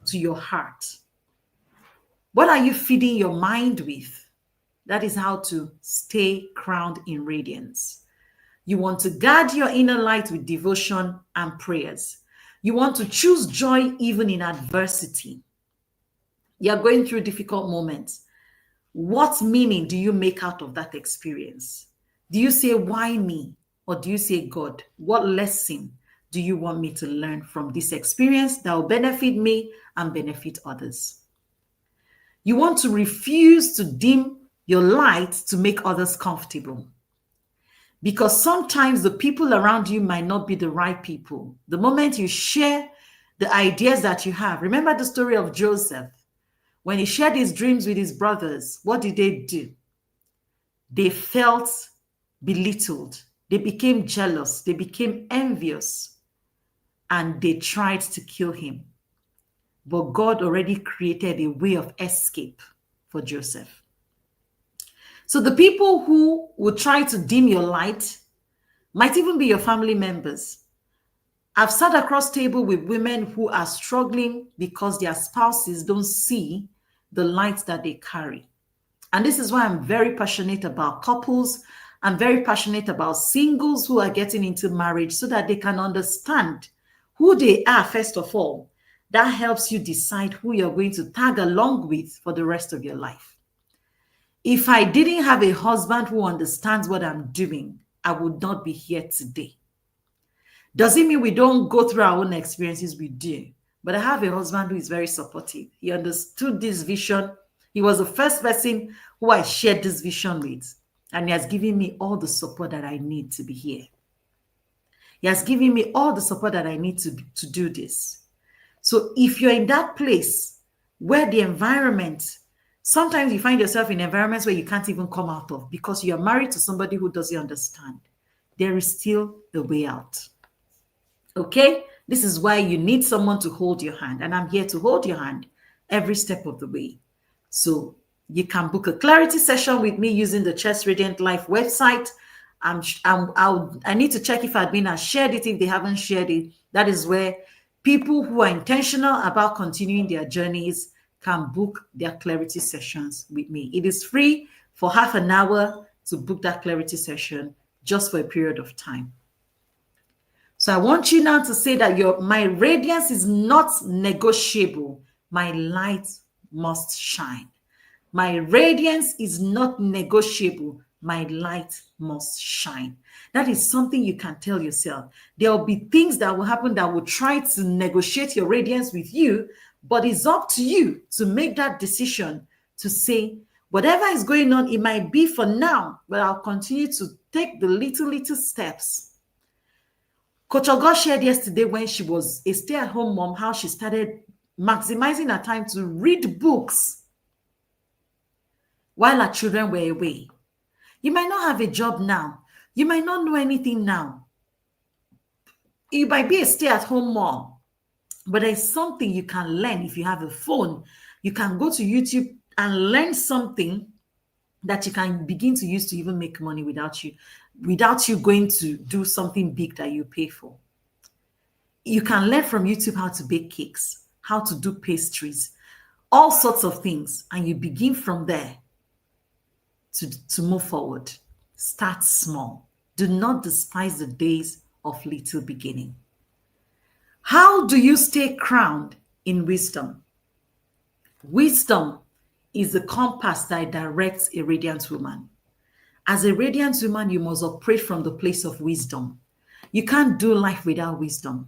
to your heart. What are you feeding your mind with? That is how to stay crowned in radiance. You want to guard your inner light with devotion and prayers. You want to choose joy even in adversity. You're going through difficult moments. What meaning do you make out of that experience? Do you say, why me? Or do you say, God, what lesson do you want me to learn from this experience that will benefit me and benefit others? You want to refuse to dim your light to make others comfortable. Because sometimes the people around you might not be the right people. The moment you share the ideas that you have, remember the story of Joseph. When he shared his dreams with his brothers, what did they do? They felt belittled. They became jealous. They became envious. And they tried to kill him. But God already created a way of escape for Joseph. So the people who will try to dim your light might even be your family members. I've sat across table with women who are struggling because their spouses don't see the light that they carry. And this is why I'm very passionate about couples. I'm very passionate about singles who are getting into marriage so that they can understand who they are, first of all. That helps you decide who you're going to tag along with for the rest of your life. If I didn't have a husband who understands what I'm doing, I would not be here today. Does it mean we don't go through our own experiences? We do. But I have a husband who is very supportive. He understood this vision. He was the first person who I shared this vision with. And he has given me all the support that I need to be here. He has given me all the support that I need to do this. So if you're in that place where the environment, sometimes you find yourself in environments where you can't even come out of because you're married to somebody who doesn't understand, there is still a way out. Okay? This is why you need someone to hold your hand. And I'm here to hold your hand every step of the way. So you can book a clarity session with me using the Chest Radiant Life website. I need to check if admin has shared it. If they haven't shared it, that is where people who are intentional about continuing their journeys can book their clarity sessions with me. It is free for half an hour to book that clarity session just for a period of time. So I want you now to say that my radiance is not negotiable. My light must shine. My radiance is not negotiable. My light must shine. That is something you can tell yourself. There will be things that will happen that will try to negotiate your radiance with you, but it's up to you to make that decision to say, whatever is going on, it might be for now, but I'll continue to take the little steps. Coach Ogo shared yesterday when she was a stay-at-home mom, how she started maximizing her time to read books while her children were away. You might not have a job now. You might not know anything now. You might be a stay-at-home mom, but there's something you can learn if you have a phone. You can go to YouTube and learn something that you can begin to use to even make money without you going to do something big that you pay for. You can learn from YouTube how to bake cakes, how to do pastries, all sorts of things, and you begin from there to move forward. Start small. Do not despise the days of little beginning. How do you stay crowned in wisdom? Wisdom is the compass that directs a radiant woman. As a radiant woman, you must operate from the place of wisdom. You can't do life without wisdom.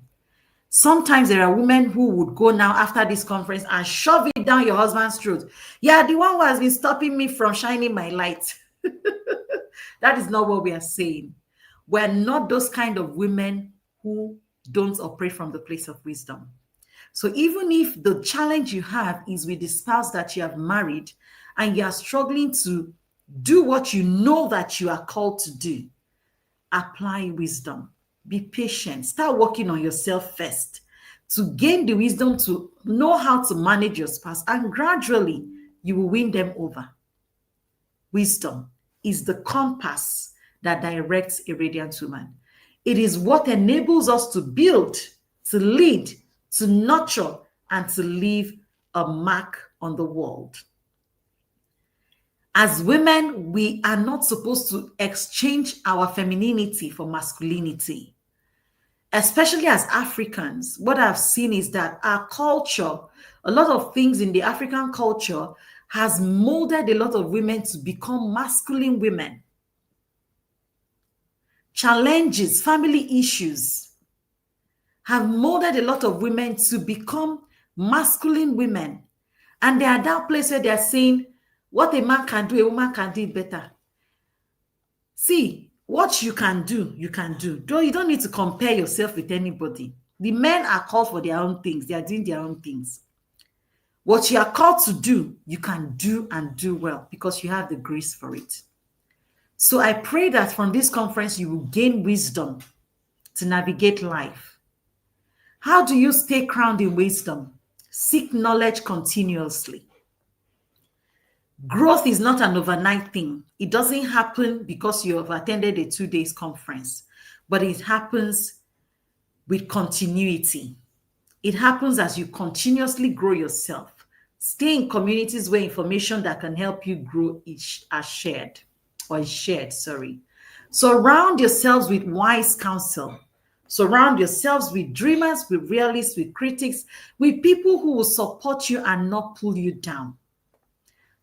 Sometimes there are women who would go now after this conference and shove it down your husband's throat. Yeah, the one who has been stopping me from shining my light. That is not what we are saying. We're not those kind of women who don't operate from the place of wisdom. So even if the challenge you have is with the spouse that you have married and you are struggling to do what you know that you are called to do, apply wisdom. Be patient. Start working on yourself first to gain the wisdom to know how to manage your spouse, and gradually you will win them over. Wisdom is the compass that directs a radiant woman. It is what enables us to build, to lead, to nurture, and to leave a mark on the world. As women, we are not supposed to exchange our femininity for masculinity. Especially as Africans, what I've seen is that our culture, a lot of things in the African culture has molded a lot of women to become masculine women. Challenges, family issues have molded a lot of women to become masculine women. And they are that place where they are saying, what a man can do, a woman can do it better. See, what you can do, you can do. Though you don't need to compare yourself with anybody. The men are called for their own things. They are doing their own things. What you are called to do, you can do and do well because you have the grace for it. So I pray that from this conference, you will gain wisdom to navigate life. How do you stay crowned in wisdom? Seek knowledge continuously. Growth is not an overnight thing. It doesn't happen because you have attended a 2 days conference, but it happens with continuity. It happens as you continuously grow yourself. Stay in communities where information that can help you grow is shared. Surround yourselves with wise counsel. Surround yourselves with dreamers, with realists, with critics, with people who will support you and not pull you down.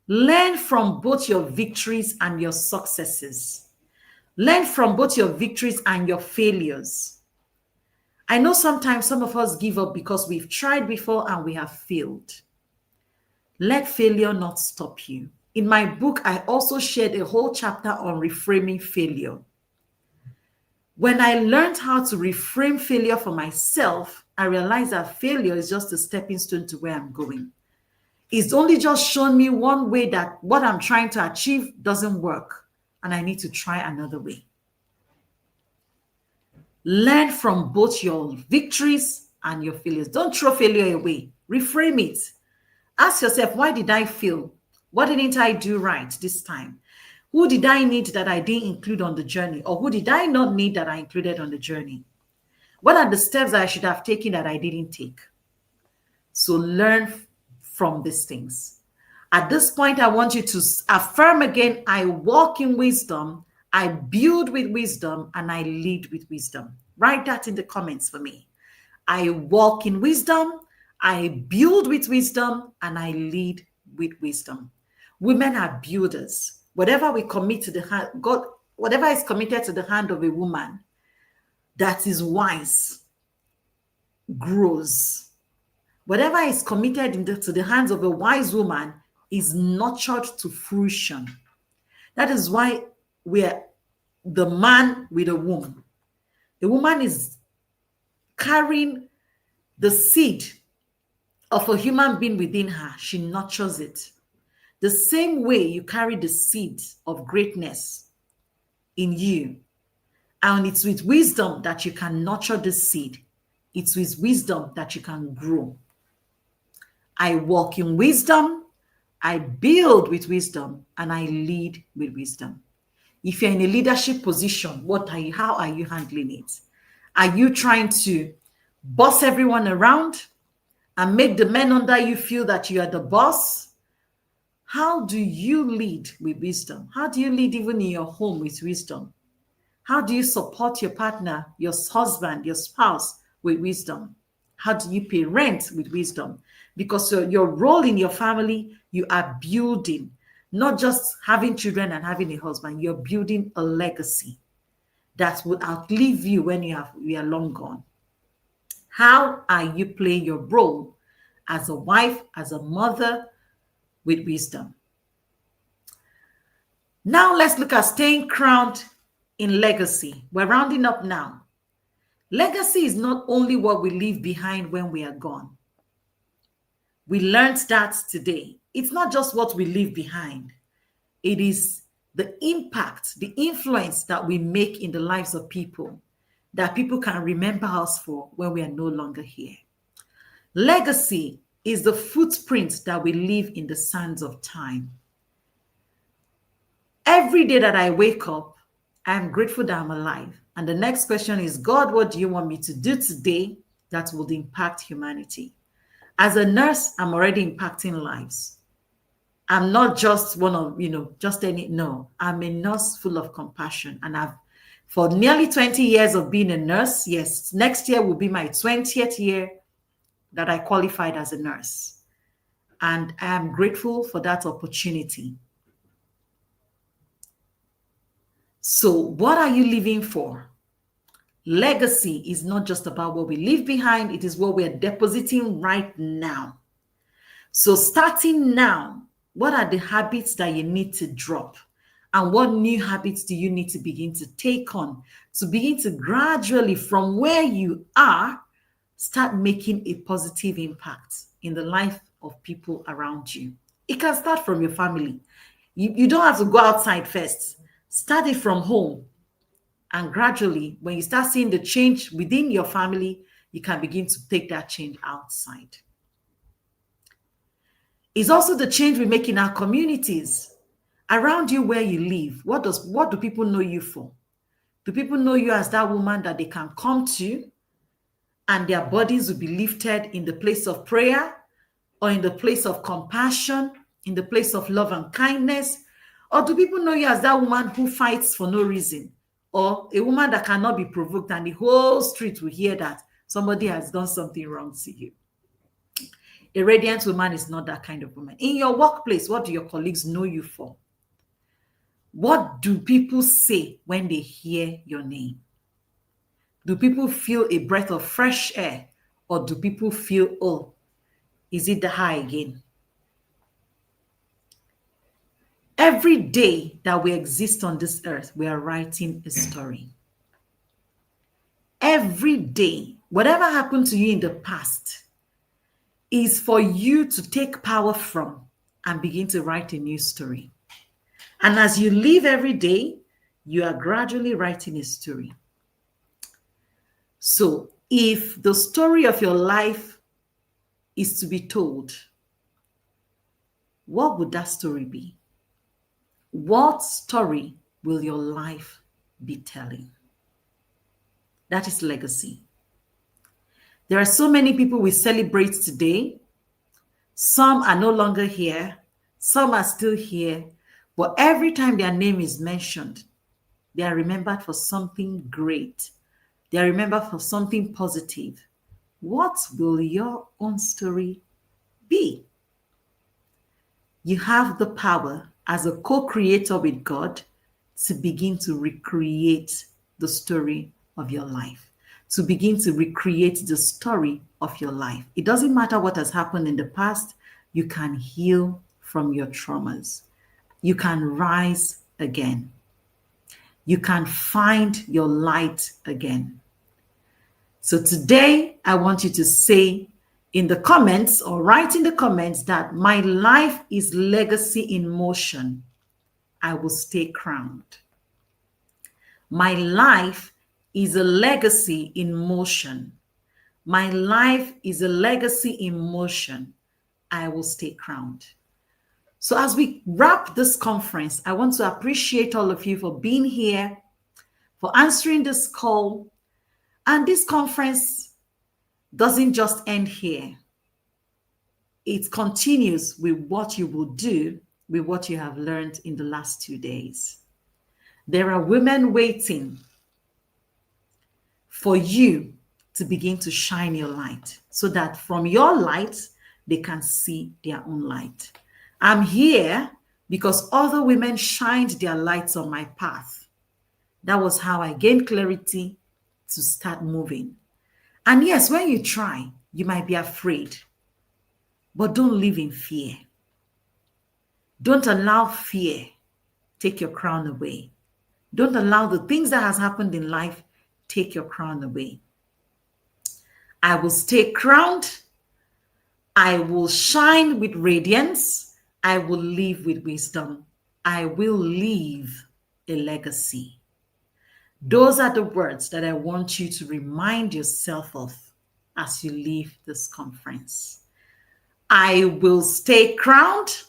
Learn from both your victories and your successes. Learn from both your victories and your failures. I know sometimes some of us give up because we've tried before and we have failed. Let failure not stop you. In my book, I also shared a whole chapter on reframing failure. When I learned how to reframe failure for myself, I realized that failure is just a stepping stone to where I'm going. It's only just shown me one way that what I'm trying to achieve doesn't work, and I need to try another way. Learn from both your victories and your failures. Don't throw failure away. Reframe it. Ask yourself, why did I fail? What didn't I do right this time? Who did I need that I didn't include on the journey? Or who did I not need that I included on the journey? What are the steps that I should have taken that I didn't take? So learn from these things. At this point, I want you to affirm again, I walk in wisdom, I build with wisdom, and I lead with wisdom. Write that in the comments for me. I walk in wisdom, I build with wisdom, and I lead with wisdom. Women are builders. Whatever we commit to the hand, God, whatever is committed to the hand of a woman that is wise grows. Whatever is committed to the hands of a wise woman is nurtured to fruition. That is why we're the man with a womb. The woman is carrying the seed of a human being within her. She nurtures it. The same way you carry the seed of greatness in you. And it's with wisdom that you can nurture the seed. It's with wisdom that you can grow. I walk in wisdom, I build with wisdom, and I lead with wisdom. If you're in a leadership position, how are you handling it? Are you trying to boss everyone around and make the men under you feel that you are the boss? How do you lead with wisdom? How do you lead even in your home with wisdom? How do you support your partner, your husband, your spouse with wisdom? How do you pay rent with wisdom? Because your role in your family, you are building, not just having children and having a husband, you're building a legacy that will outlive you when you are long gone. How are you playing your role as a wife, as a mother, with wisdom? Now let's look at staying crowned in legacy. We're rounding up now. Legacy is not only what we leave behind when we are gone. We learned that today. It's not just what we leave behind. It is the impact, the influence that we make in the lives of people that people can remember us for when we are no longer here. Legacy is the footprint that we leave in the sands of time. Every day that I wake up, I am grateful that I'm alive. And the next question is, God, what do you want me to do today that will impact humanity? As a nurse, I'm already impacting lives. I'm not just one of, just any, no, I'm a nurse full of compassion. And for nearly 20 years of being a nurse, yes, next year will be my 20th year that I qualified as a nurse. And I am grateful for that opportunity. So, what are you living for? Legacy is not just about what we leave behind, it is what we are depositing right now. So, starting now, what are the habits that you need to drop? And what new habits do you need to begin to take on to begin to gradually, from where you are, start making a positive impact in the life of people around you? It can start from your family. You don't have to go outside first. Start it from home. And gradually, when you start seeing the change within your family, you can begin to take that change outside. It's also the change we make in our communities. Around you where you live, what do people know you for? Do people know you as that woman that they can come to and their bodies will be lifted in the place of prayer, or in the place of compassion, in the place of love and kindness? Or do people know you as that woman who fights for no reason, or a woman that cannot be provoked and the whole street will hear that somebody has done something wrong to you? A radiant woman is not that kind of woman. In your workplace, what do your colleagues know you for? What do people say when they hear your name? Do people feel a breath of fresh air, or do people feel, oh, is it the high again? Every day that we exist on this earth, we are writing a story. Every day, whatever happened to you in the past is for you to take power from and begin to write a new story. And as you live every day, you are gradually writing a story. So if the story of your life is to be told, what would that story be? What story will your life be telling? That is legacy. There are so many people we celebrate today. Some are no longer here. Some are still here. But every time their name is mentioned, they are remembered for something great. They are remembered for something positive. What will your own story be? You have the power as a co-creator with God to begin to recreate the story of your life, to begin to recreate the story of your life. It doesn't matter what has happened in the past, you can heal from your traumas. You can rise again. You can find your light again. So today, I want you to say in the comments, or write in the comments, that my life is legacy in motion. I will stay crowned. My life is a legacy in motion. My life is a legacy in motion. I will stay crowned. So as we wrap this conference, I want to appreciate all of you for being here, for answering this call. And this conference doesn't just end here. It continues with what you will do with what you have learned in the last 2 days. There are women waiting for you to begin to shine your light, so that from your light, they can see their own light. I'm here because other women shined their lights on my path. That was how I gained clarity to start moving. And yes, when you try, you might be afraid, but don't live in fear. Don't allow fear take your crown away. Don't allow the things that has happened in life take your crown away. I will stay crowned. I will shine with radiance. I will live with wisdom. I will leave a legacy. Those are the words that I want you to remind yourself of as you leave this conference. I will stay crowned.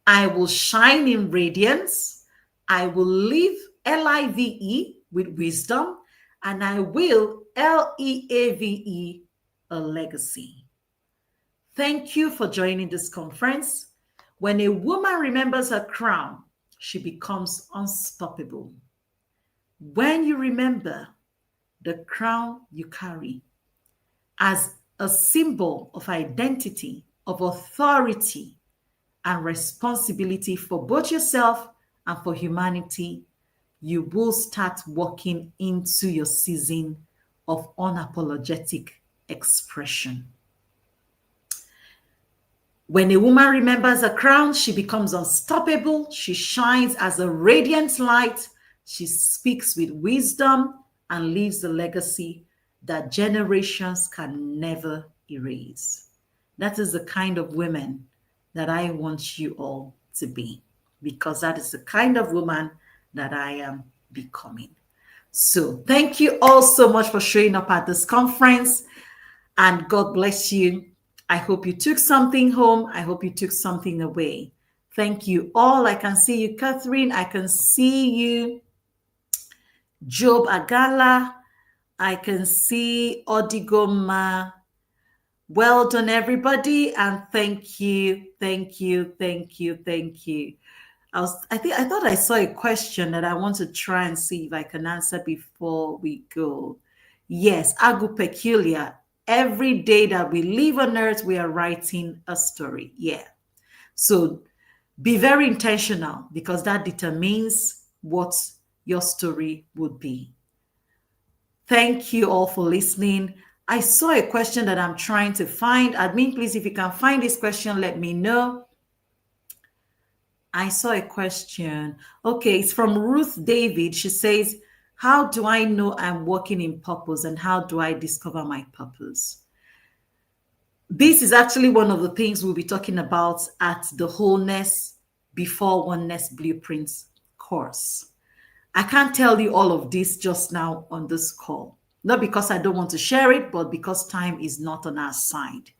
I will shine in radiance. I will leave LIVE with wisdom, and I will LEAVE a legacy. Thank you for joining this conference. When a woman remembers her crown, she becomes unstoppable. When you remember the crown you carry as a symbol of identity, of authority, and responsibility for both yourself and for humanity, you will start walking into your season of unapologetic expression. When a woman remembers her crown, she becomes unstoppable. She shines as a radiant light. She speaks with wisdom and leaves a legacy that generations can never erase. That is the kind of women that I want you all to be, because that is the kind of woman that I am becoming. So thank you all so much for showing up at this conference, and God bless you. I hope you took something home. I hope you took something away. Thank you all. I can see you, Catherine. I can see you, Job Agala. I can see Odigoma. Well done, everybody, and thank you, thank you, thank you, thank you. I thought I saw a question that I want to try and see if I can answer before we go. Yes, Agu Peculiar. Every day that we live on earth, we are writing a story. Yeah. So be very intentional, because that determines what your story would be. Thank you all for listening. I saw a question that I'm trying to find. Admin, please, if you can find this question, let me know. I saw a question. Okay, it's from Ruth David. She says, how do I know I'm walking in purpose, and how do I discover my purpose? This is actually one of the things we'll be talking about at the Wholeness Before Oneness Blueprints course. I can't tell you all of this just now on this call, not because I don't want to share it, but because time is not on our side.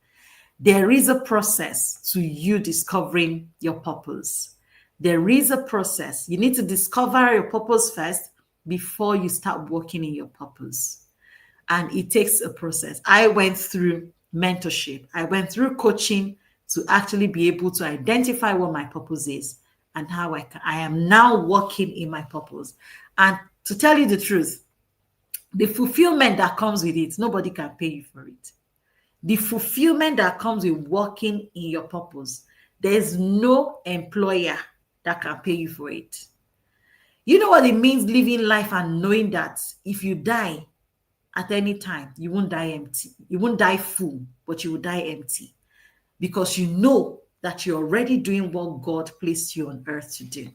There is a process to you discovering your purpose. There is a process. You need to discover your purpose first before you start working in your purpose. And it takes a process. I went through mentorship. I went through coaching to actually be able to identify what my purpose is and how I am now working in my purpose. And to tell you the truth, the fulfillment that comes with it, nobody can pay you for it. The fulfillment that comes with working in your purpose, there's no employer that can pay you for it. You know what it means living life and knowing that if you die at any time, you won't die empty. You won't die full, but you will die empty, because you know that you're already doing what God placed you on earth to do.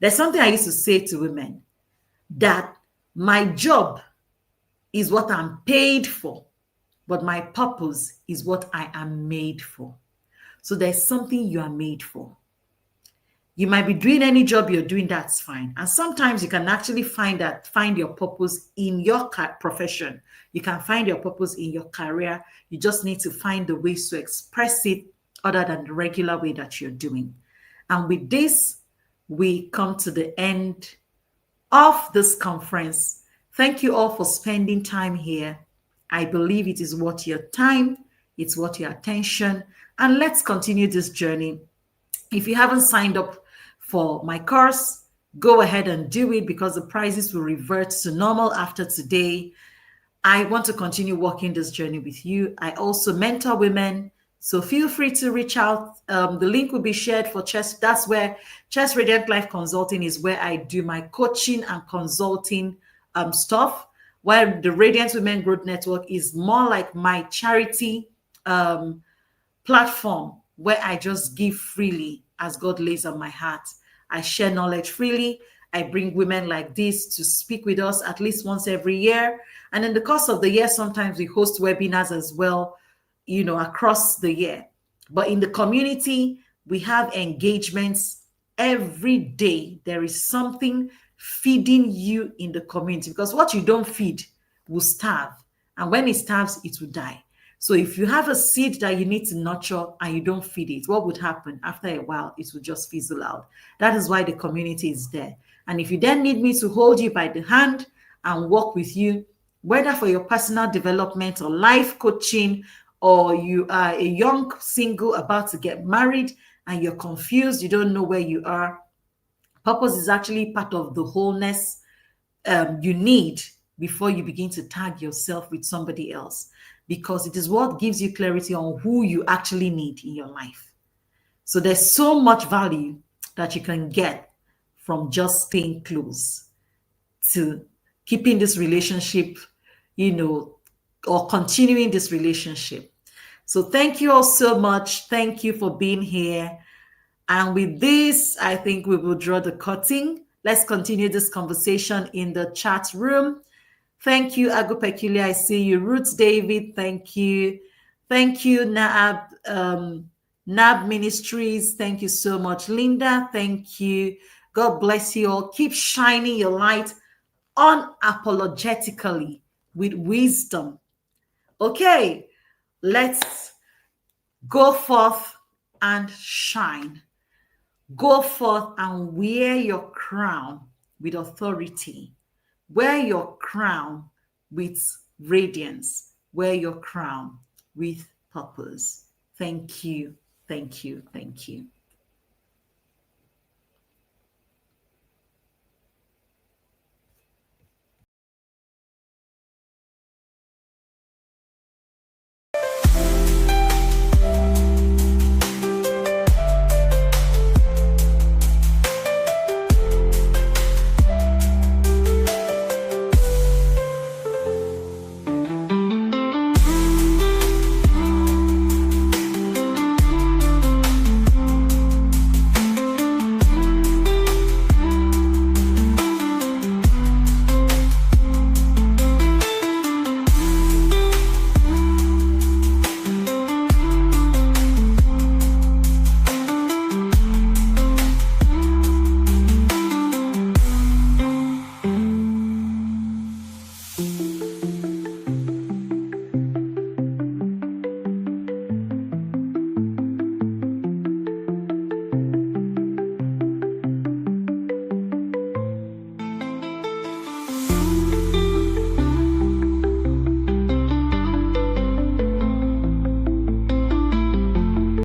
There's something I used to say to women, that my job is what I'm paid for, but my purpose is what I am made for. So there's something you are made for. You might be doing any job you're doing, that's fine. And sometimes you can actually find your purpose in your profession. You can find your purpose in your career. You just need to find the ways to express it other than the regular way that you're doing. And with this, we come to the end of this conference. Thank you all for spending time here. I believe it is worth your time. It's worth your attention. And let's continue this journey. If you haven't signed up for my course, go ahead and do it, because the prices will revert to normal after today. I want to continue walking this journey with you. I also mentor women, so feel free to reach out. The link will be shared for Chess. That's where Chess Radiant Life Consulting is, where I do my coaching and consulting stuff, while the Radiant Women Growth Network is more like my charity platform, where I just give freely as God lays on my heart. I share knowledge freely. I bring women like this to speak with us at least once every year. And in the course of the year, sometimes we host webinars as well, across the year. But in the community, we have engagements every day. There is something feeding you in the community, because what you don't feed will starve. And when it starves, it will die. So if you have a seed that you need to nurture and you don't feed it, what would happen? After a while, it will just fizzle out. That is why the community is there. And if you then need me to hold you by the hand and work with you, whether for your personal development or life coaching, or you are a young single about to get married and you're confused, you don't know where you are, purpose is actually part of the wholeness you need before you begin to tag yourself with somebody else, because it is what gives you clarity on who you actually need in your life. So there's so much value that you can get from just staying close to keeping this relationship, or continuing this relationship. So thank you all so much. Thank you for being here. And with this, I think we will draw the curtain. Let's continue this conversation in the chat room. Thank you, Agu Peculiar. I see you. Roots David, thank you. Thank you, Nab Ministries. Thank you so much. Linda, thank you. God bless you all. Keep shining your light unapologetically with wisdom. Okay, let's go forth and shine. Go forth and wear your crown with authority. Wear your crown with radiance. Wear your crown with purpose. Thank you. Thank you. Thank you.